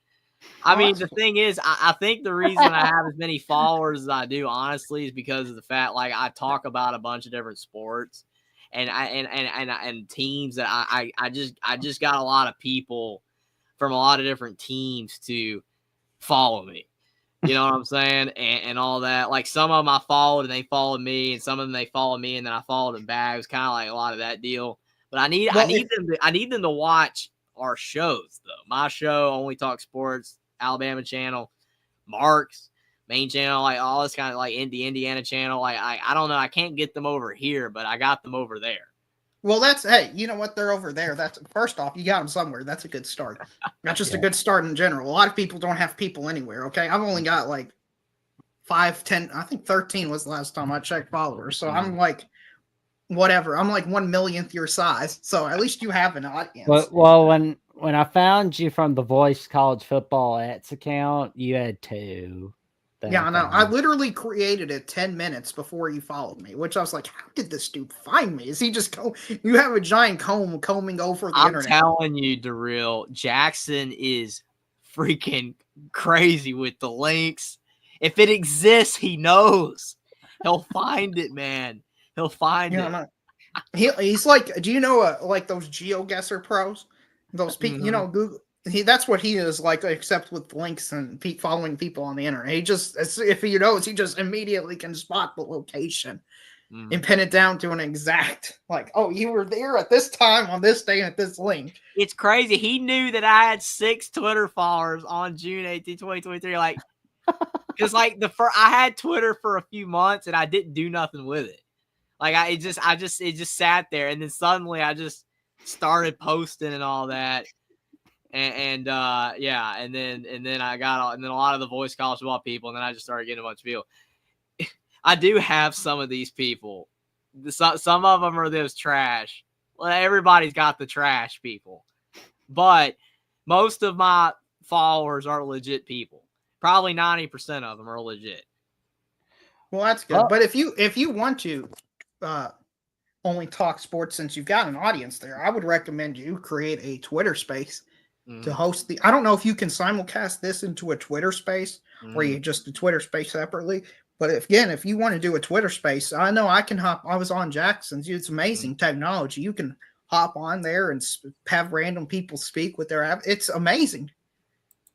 I mean, the thing is, I think the reason I have as many followers as I do, honestly, is because of the fact, I talk about a bunch of different sports and teams that I just got a lot of people from a lot of different teams to follow me. You know what I'm saying? And all that. Like some of them I followed and they followed me, and some of them they followed me and then I followed them back. It was kind of like a lot of that deal. But I need them to watch our shows though. My show, Only Talk Sports, Alabama channel, Mark's main channel, all this kind of Indiana channel. I don't know. I can't get them over here, but I got them over there. Well, hey, you know what? They're over there. That's first off, you got them somewhere. That's a good start. Not just a good start in general. A lot of people don't have people anywhere. Okay, I've only got 5, 10. I think 13 was the last time I checked followers. So I'm whatever. I'm 1/millionth your size. So at least you have an audience. Well, when I found you from the Voice College Football X account, you had 2. Yeah, I know. I literally created it 10 minutes before you followed me, which I was like, how did this dude find me? Is he just you have a giant comb combing over the internet? I'm telling you, Darrell, Jackson is freaking crazy with the links. If it exists, he knows. He'll find it, man. He'll find it. He's do you know those GeoGuessr pros? Those people, you know, Google. That's what he is except with links and following people on the internet. He just, if he knows, he just immediately can spot the location and pin it down to an exact, oh, you were there at this time on this day at this link. It's crazy. He knew that I had 6 Twitter followers on June 18, 2023. Because I had Twitter for a few months and I didn't do nothing with it. It just sat there, and then suddenly I just started posting and all that. And then I got a lot of the Voice College Football people, and then I just started getting a bunch of people. I do have some of these people. Some of them are those trash. Well, everybody's got the trash people, but most of my followers are legit people. Probably 90% of them are legit. Well, that's good. But if you want to only talk sports, since you've got an audience there, I would recommend you create a Twitter space to host I don't know if you can simulcast this into a Twitter space or you just a Twitter space separately. But if you want to do a Twitter space, I know I can hop. I was on Jackson's. It's amazing technology. You can hop on there and have random people speak with their app. It's amazing.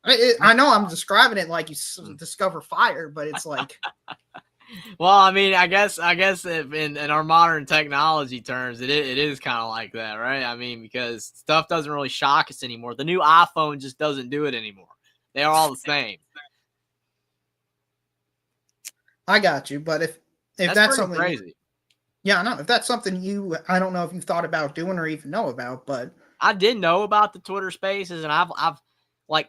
I know I'm describing it like you discover fire, but it's Well, I mean, I guess if in our modern technology terms, it is kind of like that, right? I mean, because stuff doesn't really shock us anymore. The new iPhone just doesn't do it anymore. They are all the same. I got you, but if that's something crazy, yeah, I know. If that's something I don't know if you've thought about doing or even know about, but I did know about the Twitter Spaces, and I've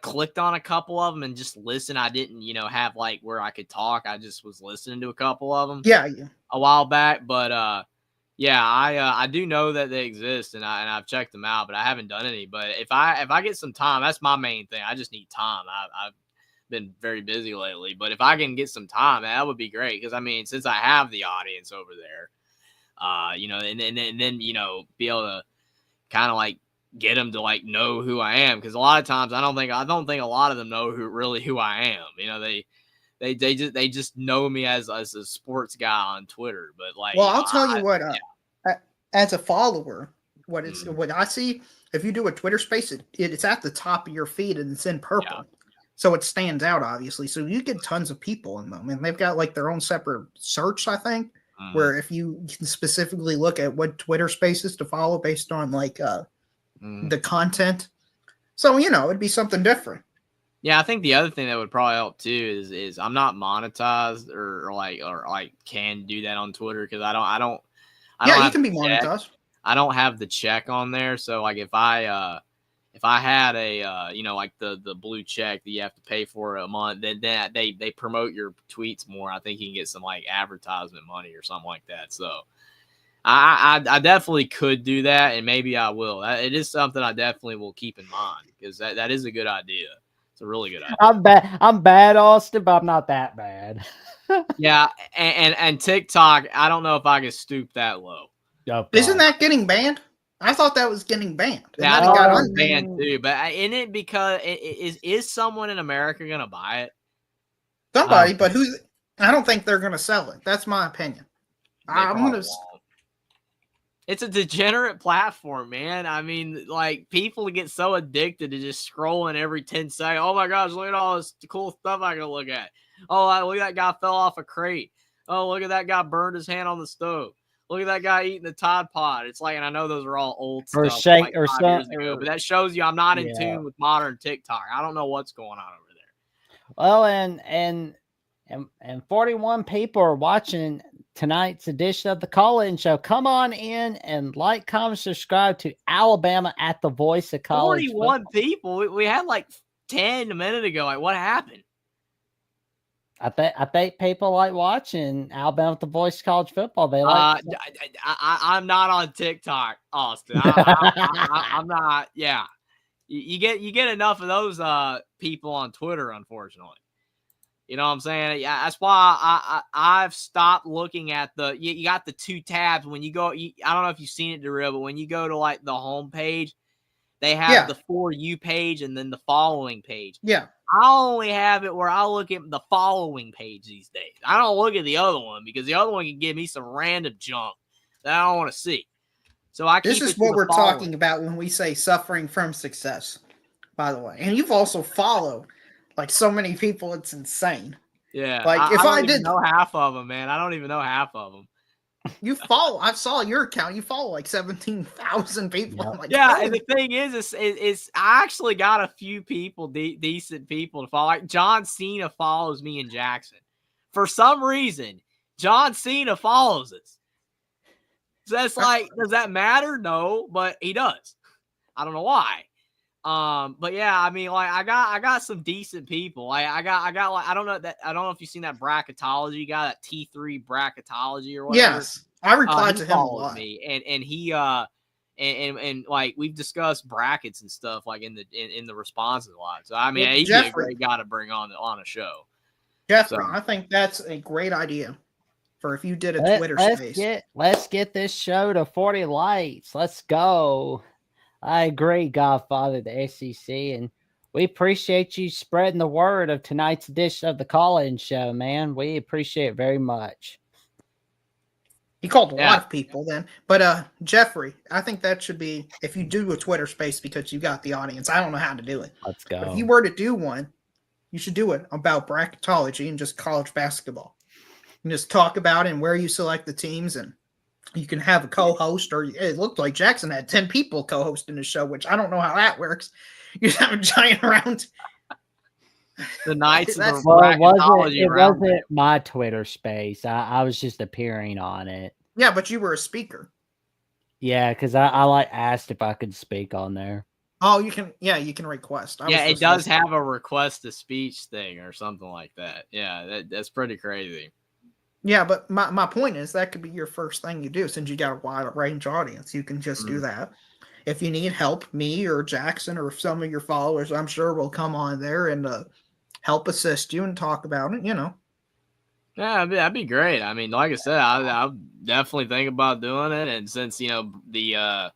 clicked on a couple of them and just listened. I didn't, have where I could talk. I just was listening to a couple of them. Yeah. A while back, but I do know that they exist, and I've checked them out, but I haven't done any. But if I get some time, that's my main thing. I just need time. been very busy lately. But if I can get some time, that would be great. Because I mean, since I have the audience over there, and then be able to kind of like get them to like know who I am. Because a lot of times I don't think a lot of them know who I am. They just know me as a sports guy on Twitter. But like, well, I'll tell you what. As a follower, what I see, if you do a Twitter Space, it's at the top of your feed and it's in purple, so it stands out obviously. So you get tons of people in them, and they've got like their own separate search, I think, where if you can specifically look at what Twitter Spaces to follow based on like the content, so it'd be something different. Yeah, I think the other thing that would probably help too is I'm not monetized or can do that on Twitter because I don't. Yeah, you can be monetized. I don't have the check on there, so like if I had a like the blue check that you have to pay for a month, then they promote your tweets more. I think you can get some like advertisement money or something like that. So I definitely could do that, and maybe I will. It is something I definitely will keep in mind because that is a good idea. It's a really good idea. I'm bad, Austin, but I'm not that bad. Yeah, and TikTok, I don't know if I can stoop that low. Oh, isn't that getting banned? I thought that was getting banned. Yeah, I thought it got banned too. But in it, because is someone in America gonna buy it? Somebody, but who's? I don't think they're gonna sell it. That's my opinion. It's a degenerate platform, man. I mean, like people get so addicted to just scrolling every 10 seconds. Oh my gosh, look at all this cool stuff I can look at. Oh, look at that guy fell off a crate. Oh, look at that guy burned his hand on the stove. Look at that guy eating the Tide Pod. It's like, and I know those are all old stuff, like 5 years ago, but that shows you I'm not in tune with modern TikTok. I don't know what's going on over there. Well, and 41 people are watching tonight's edition of the Call-In Show. Come on in and like, comment, subscribe to Alabama at the Voice of College. 41 people. We had like 10 a minute ago. Like, what happened? I think people like watching Alabama at the Voice of College football. They like. I'm not on TikTok, Austin. I'm not. Yeah, you get enough of those people on Twitter, unfortunately. You know what I'm saying? Yeah, that's why I've stopped looking at you got the 2 tabs when you go. I don't know if you've seen it, Darrell, but when you go to like the home page, they have the For You page and then the following page. Yeah. I only have it where I look at the following page these days. I don't look at the other one because the other one can give me some random junk that I don't want to see. So this is what we're talking about when we say suffering from success, by the way. And you've also followed like so many people, it's insane. Yeah. Like if I didn't know half of them, man. I don't even know half of them. You follow. I saw your account. You follow like 17,000 people. Yeah. Like, yeah, and the thing is I actually got a few people, decent people to follow. Like John Cena follows me in Jackson. For some reason, John Cena follows us. So that's like, does that matter? No, but he does. I don't know why. But yeah, I mean, like I got some decent people. Like I got like I don't know if you've seen that bracketology guy, that T3 bracketology or whatever. Yes, I replied to him a lot. Me, and he and like we've discussed brackets and stuff like in the responses a lot. So I mean, he's a great guy to bring on a show. Jeffrey, I think that's a great idea for if you did a Twitter space. Let's get this show to 40 likes. Let's go. I agree, Godfather, the SEC, and we appreciate you spreading the word of tonight's edition of the Call-In Show, man. We appreciate it very much. He called a lot of people then. But Jeffrey, I think that should be, if you do a Twitter space because you got the audience, I don't know how to do it. Let's go. But if you were to do one, you should do it about bracketology and just college basketball. And just talk about it and where you select the teams, and you can have a co-host, or it looked like Jackson had 10 people co-hosting the show, which I don't know how that works. You just have a giant round. The Knights of the it wasn't my Twitter space. I was just appearing on it. Yeah, but you were a speaker. Yeah, because I like asked if I could speak on there. Oh, you can. Yeah, you can request. It does have a request to speech thing or something like that. Yeah, that's pretty crazy. Yeah, but my point is that could be your first thing you do since you got a wide range audience. You can just do that. If you need help, me or Jackson or some of your followers, I'm sure will come on there and help assist you and talk about it. Yeah, that'd be great. I mean, like I said, I definitely think about doing it. And since, the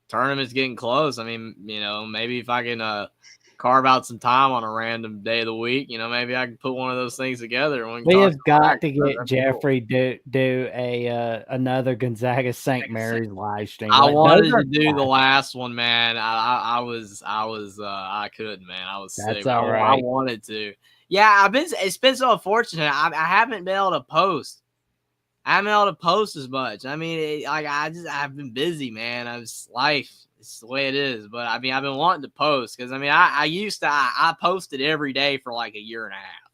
tournament's getting close, I mean, maybe if I can carve out some time on a random day of the week, maybe I can put one of those things together. And We have got to get That'd be cool. Jeffrey do a another Gonzaga St. Mary's live stream. I Like, wanted those are to do the fun. last one, man. I couldn't, man. I was That's sick. all I right. wanted to. Yeah, it's been so unfortunate. I haven't been able to post. I haven't been able to post as much. I mean, I've been busy, man. Life. It's the way it is. But I mean, I've been wanting to post because I posted every day for like a year and a half.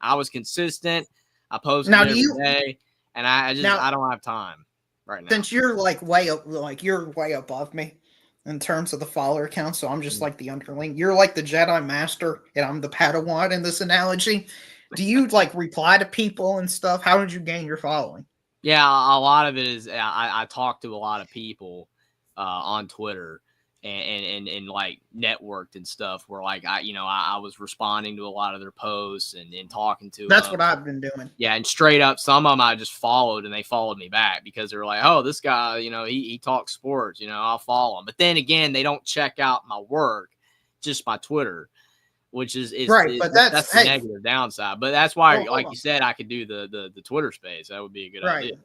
I was consistent. I posted Now, every day, and I don't have time right now. Since you're you're way above me in terms of the follower count, so I'm just like the underling. You're like the Jedi Master, and I'm the Padawan in this analogy. Do you like reply to people and stuff? How did you gain your following? Yeah, a lot of it is I talk to a lot of people on Twitter and like networked and stuff where like I was responding to a lot of their posts and talking to That's them. what I've been doing. Yeah, and straight up, some of them I just followed and they followed me back because they were like, oh, this guy, he talks sports, I'll follow him. But then again, they don't check out my work, just my Twitter, which is right. But that's the negative downside. But that's why, hold like on. you said, I could do the Twitter space. That would be a good idea.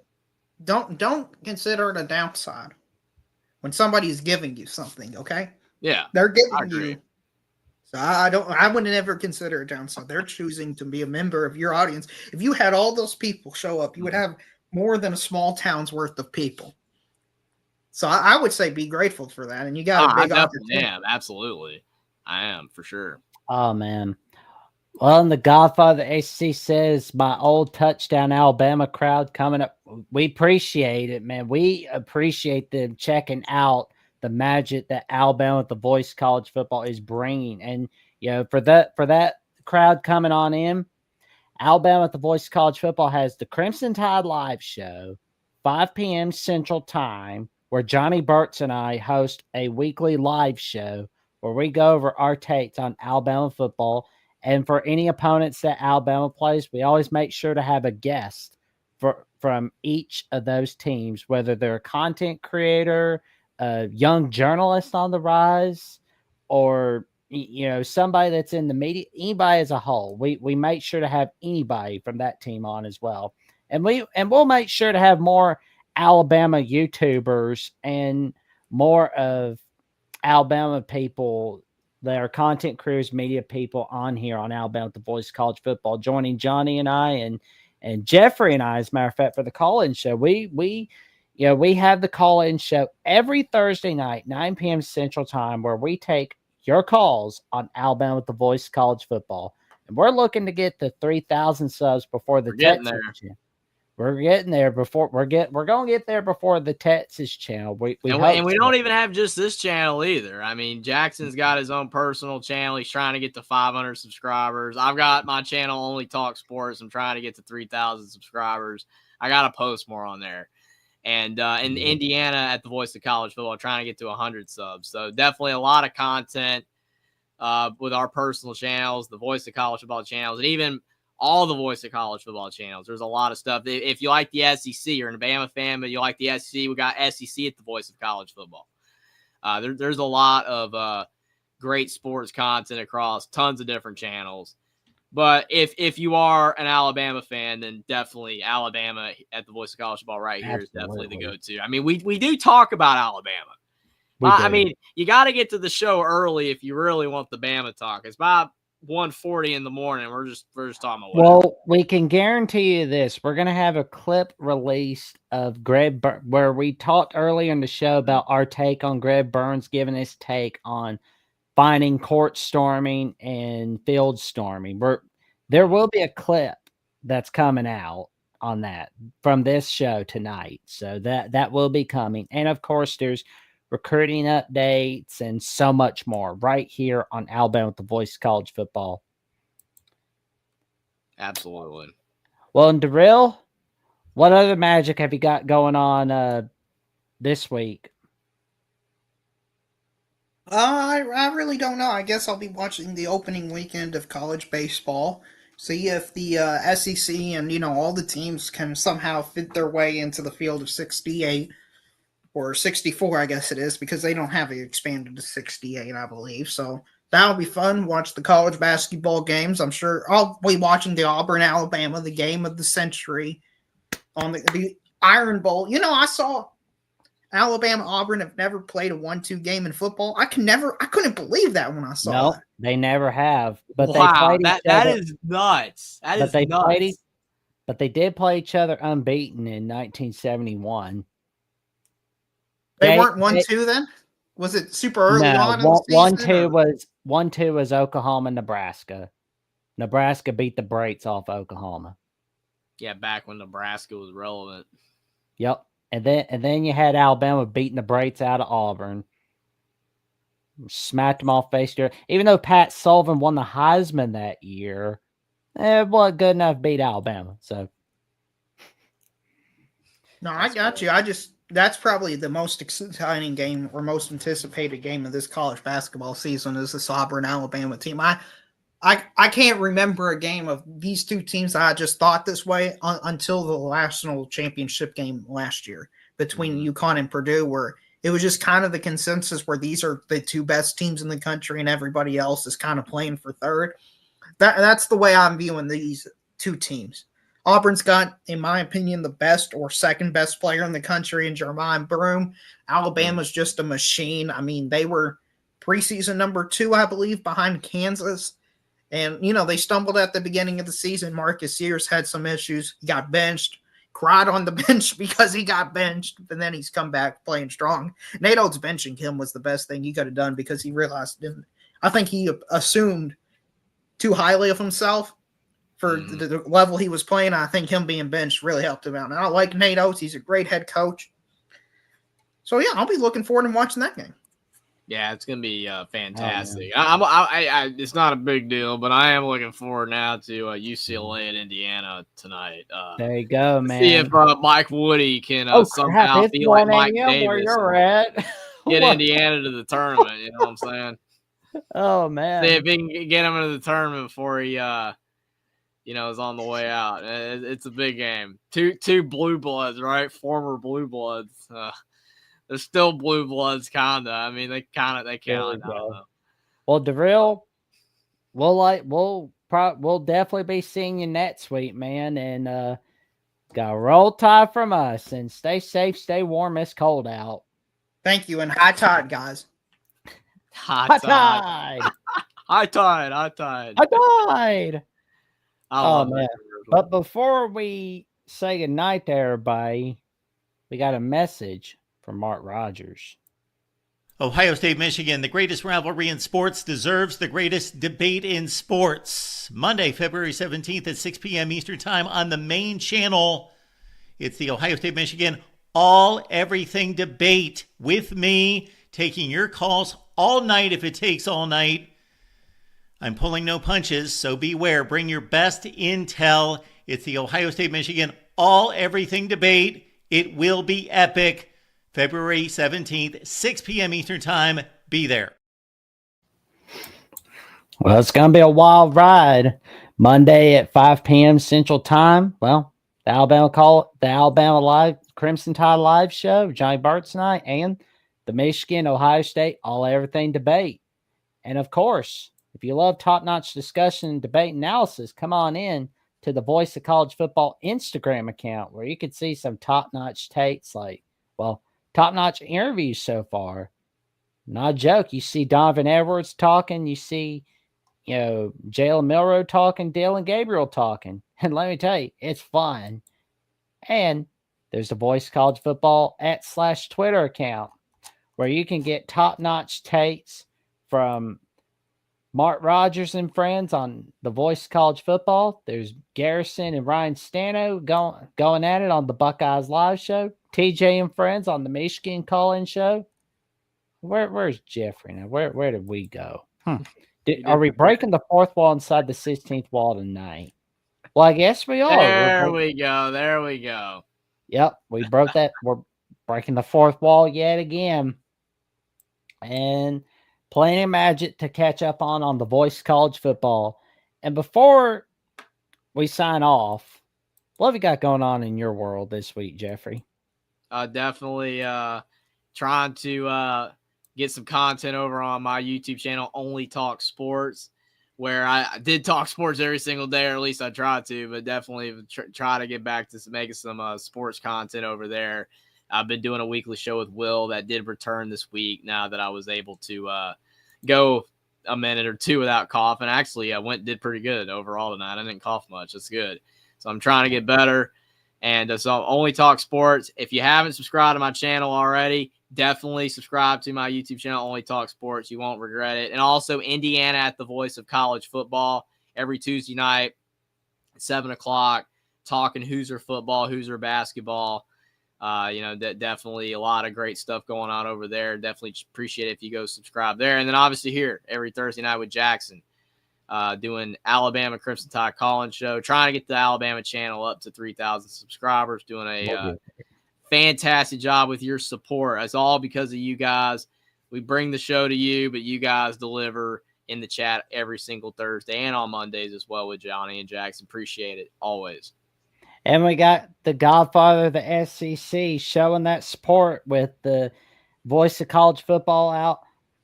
Don't consider it a downside when somebody's giving you something. Okay. Yeah, they're giving you. So I would never consider a downside. They're choosing to be a member of your audience. If you had all those people show up, you would have more than a small town's worth of people. So I would say be grateful for that. And you got a big opportunity. I am. Absolutely. I am for sure. Oh, man. Well, and the Godfather AC says my old touchdown Alabama crowd coming up. We appreciate it, man. We appreciate them checking out the magic that Alabama with the Voice College Football is bringing. And, for that crowd coming on in, Alabama with the Voice College Football has the Crimson Tide live show, 5 p.m. Central Time, where Johnny Burtz and I host a weekly live show where we go over our takes on Alabama football. And for any opponents that Alabama plays, we always make sure to have a guest from each of those teams, whether they're a content creator, a young journalist on the rise, or somebody that's in the media, anybody as a whole. We make sure to have anybody from that team on as well. And we'll make sure to have more Alabama YouTubers and more of Alabama people that are content creators, media people on here on Alabama the Voice College Football, joining Johnny and I and Jeffrey and I, as a matter of fact, for the call-in show. We have the call-in show every Thursday night, 9 p.m. Central Time, where we take your calls on Alabama with the Voice College Football. And we're looking to get to 3,000 subs before the Texas channel. We're getting there before we're going to get there before the Texas channel. We don't even have just this channel either. I mean, Jackson's got his own personal channel. He's trying to get to 500 subscribers. I've got my channel, Only Talk Sports. I'm trying to get to 3,000 subscribers. I got to post more on there. And in Indiana at the Voice of College Football, trying to get to 100 subs. So definitely a lot of content with our personal channels, the Voice of College Football channels, and even all the Voice of College Football channels. There's a lot of stuff. If you like the SEC, you're an Bama fan, but you like the SEC, we got SEC at the Voice of College Football. There's a lot of great sports content across tons of different channels. But if you are an Alabama fan, then definitely Alabama at the Voice of College Football right here is definitely the go-to. I mean, we do talk about Alabama. I mean, you got to get to the show early if you really want the Bama talk. It's about 1:40 in the morning. We're just talking about whatever. Well, we can guarantee you this. We're going to have a clip released of where we talked earlier in the show about our take on Greg Burns giving his take on finding court storming and field storming. There will be a clip that's coming out on that from this show tonight. So that will be coming. And of course, there's recruiting updates and so much more right here on Alabama with the Voice College Football. Absolutely. Well, and Darrell, what other magic have you got going on this week? I really don't know. I guess I'll be watching the opening weekend of college baseball. See if the SEC and all the teams can somehow fit their way into the field of 68 or 64, I guess it is, because they don't have it expanded to 68, I believe. So that'll be fun. Watch the college basketball games. I'm sure I'll be watching the Auburn Alabama, the game of the century on the Iron Bowl. I saw Alabama Auburn have never played a 1-2 game in football. I couldn't believe that when I saw Nope, that. they never have. But they Wow, played each that other. is nuts. That But is they played nuts. But they did play each other unbeaten in 1971. They weren't 1-2 then? Was it super early on in the season? 1-2 was Oklahoma, Nebraska. Nebraska beat the brakes off Oklahoma. Yeah, back when Nebraska was relevant. Yep. And then you had Alabama beating the brakes out of Auburn. Smacked them off face. Even though Pat Sullivan won the Heisman that year, it wasn't good enough to beat Alabama. So No, I got you. That's probably the most exciting game or most anticipated game of this college basketball season is this Auburn Alabama team. I can't remember a game of these two teams that I just thought this way until the national championship game last year between UConn and Purdue, where it was just kind of the consensus where these are the two best teams in the country and everybody else is kind of playing for third. That's the way I'm viewing these two teams. Auburn's got, in my opinion, the best or second best player in the country in Jermaine Broome. Alabama's just a machine. I mean, they were preseason number 2, I believe, behind Kansas. And, they stumbled at the beginning of the season. Marcus Sears had some issues. He got benched, cried on the bench because he got benched, and then he's come back playing strong. Nate Oates benching him was the best thing he could have done because he realized, I think he assumed too highly of himself for the level he was playing. I think him being benched really helped him out. And I like Nate Oates. He's a great head coach. So, yeah, I'll be looking forward to watching that game. Yeah, it's gonna be fantastic. It's not a big deal, but I am looking forward now to UCLA and Indiana tonight. there you go, man. See if Mike Woody can somehow be like Mike Davis where you're at. Get Indiana to the tournament. You know what I'm saying? Oh man! See if he can get him into the tournament before he, is on the way out. It's a big game. Two blue bloods, right? Former blue bloods. They're still blue bloods, kinda. I mean, they count. I don't know. Well, DeVille, we'll definitely be seeing you next week, man. And got a roll tide from us. And stay safe, stay warm. It's cold out. Thank you, and high tide, guys. High tide. High tide. High tide. Oh man! But before we say goodnight to everybody, we got a message from Mark Rogers. Ohio State, Michigan, the greatest rivalry in sports deserves the greatest debate in sports. Monday, February 17th at 6 p.m. Eastern Time on the main channel. It's the Ohio State, Michigan All Everything Debate with me, taking your calls all night if it takes all night. I'm pulling no punches, so beware. Bring your best intel. It's the Ohio State, Michigan All Everything Debate. It will be epic. February 17th, 6 p.m. Eastern Time. Be there. Well, it's going to be a wild ride. Monday at 5 p.m. Central Time. Well, the Alabama Live Crimson Tide Live Show, Johnny Burt's tonight, and the Michigan Ohio State All Everything Debate. And of course, if you love top-notch discussion, debate, analysis, come on in to the Voice of College Football Instagram account where you can see some top-notch takes top-notch interviews so far. Not a joke. You see Donovan Edwards talking. You see, Jalen Milroe talking, Dylan Gabriel talking. And let me tell you, it's fun. And there's the Voice College Football @/Twitter account where you can get top-notch takes from Mark Rogers and friends on the Voice of College Football. There's Garrison and Ryan Stano going at it on the Buckeyes Live Show. TJ and friends on the Michigan Call-In Show. Where's Jeffrey now? Where did we go? Are we breaking the fourth wall inside the 16th wall tonight? Well, I guess we are. There we go. Yep, we broke that. We're breaking the fourth wall yet again. And plenty of magic to catch up on the Voice of College Football. And before we sign off, what have you got going on in your world this week, Jeffrey? Definitely trying to get some content over on my YouTube channel, Only Talk Sports, where I did talk sports every single day, or at least I tried to, but definitely try to get back to making some sports content over there. I've been doing a weekly show with Will that did return this week now that I was able to go a minute or two without coughing. Actually, I did pretty good overall tonight. I didn't cough much. That's good. So I'm trying to get better. And so Only Talk Sports. If you haven't subscribed to my channel already, definitely subscribe to my YouTube channel, Only Talk Sports. You won't regret it. And also Indiana at the Voice of College Football every Tuesday night at 7 o'clock, talking Hoosier football, Hoosier basketball. Definitely a lot of great stuff going on over there. Definitely appreciate it if you go subscribe there. And then obviously here every Thursday night with Jackson, doing Alabama Crimson Tide Calling Show, trying to get the Alabama channel up to 3,000 subscribers, doing a fantastic job with your support. It's all because of you guys. We bring the show to you, but you guys deliver in the chat every single Thursday and on Mondays as well with Johnny and Jackson. Appreciate it always. And we got the godfather of the SEC showing that support with the Voice of College Football out,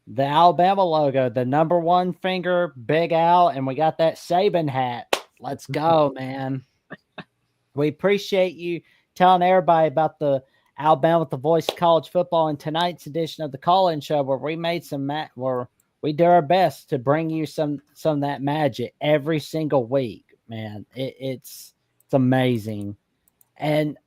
the Alabama logo, the number one finger, Big Al, and we got that Saban hat. Let's go, man. We appreciate you telling everybody about the Alabama with the Voice of College Football in tonight's edition of the Call-In Show, where we made where we do our best to bring you some of that magic every single week, man. It's amazing. And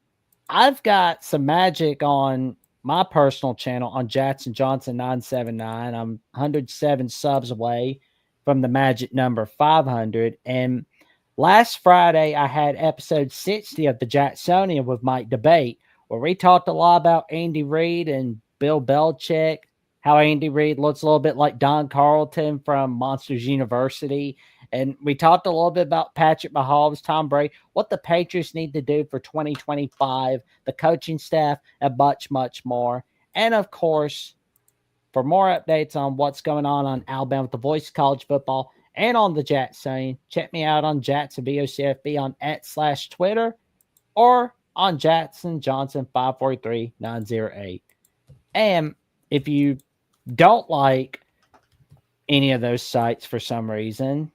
I've got some magic on my personal channel on Jackson Johnson 979. I'm 107 subs away from the magic number 500. And last Friday, I had episode 60 of the Jacksonian with Mike Debate, where we talked a lot about Andy Reid and Bill Belichick, how Andy Reid looks a little bit like Don Carlton from Monsters University. And we talked a little bit about Patrick Mahomes, Tom Brady, what the Patriots need to do for 2025, the coaching staff, and much, much more. And, of course, for more updates on what's going on Alabama with the Voice of College Football and on the Jackson, check me out on Jackson VOCFB on @/Twitter or on Jackson Johnson 543908. And if you don't like any of those sites for some reason,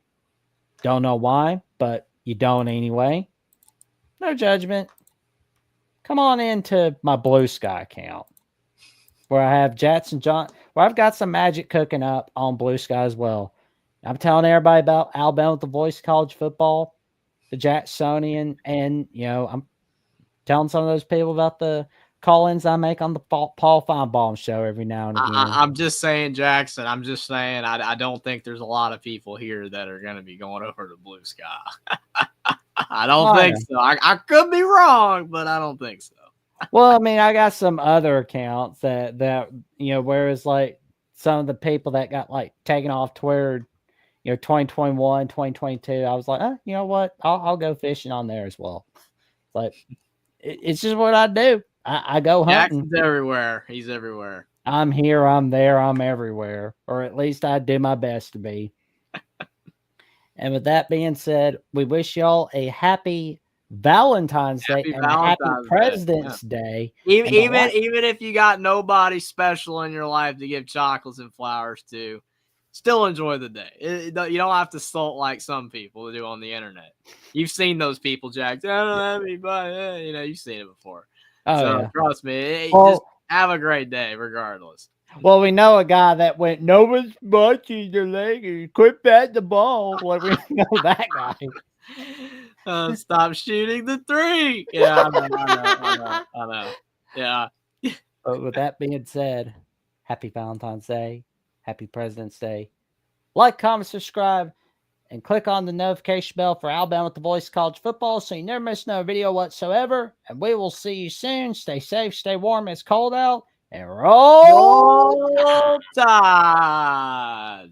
don't know why, but you don't anyway, no judgment. Come on into my Blue Sky account where I have where I've got some magic cooking up on Blue Sky as well. I'm telling everybody about Alabama with the Voice of College Football, the Jacksonian, and I'm telling some of those people about the call-ins I make on the Paul Feinbaum show every now and again. I'm just saying, Jackson. I'm just saying. I don't think there's a lot of people here that are going to be going over to Blue Sky. I don't think so. I could be wrong, but I don't think so. Well, I mean, I got some other accounts that whereas like some of the people that got like taken off Twitter, 2021, 2022, I was like, you know what? I'll go fishing on there as well. But it's just what I do. I go hunting. Jackson's everywhere. He's everywhere. I'm here. I'm there. I'm everywhere. Or at least I do my best to be. And with that being said, we wish y'all a happy Valentine's Day and happy President's Day. Even if you got nobody special in your life to give chocolates and flowers to, still enjoy the day. You don't have to salt like some people do on the internet. You've seen those people, Jack. I don't have anybody. You've seen it before. Trust me, just have a great day regardless. Well, we know a guy that went, no one's watching your leg and quit batting the ball. Well, we know that guy. Stop shooting the three. Yeah, I know. Yeah. But with that being said, happy Valentine's Day. Happy President's Day. Like, comment, subscribe, and click on the notification bell for Alabama with the Voice of College Football so you never miss no video whatsoever. And we will see you soon. Stay safe, stay warm. It's cold out. And roll Tide.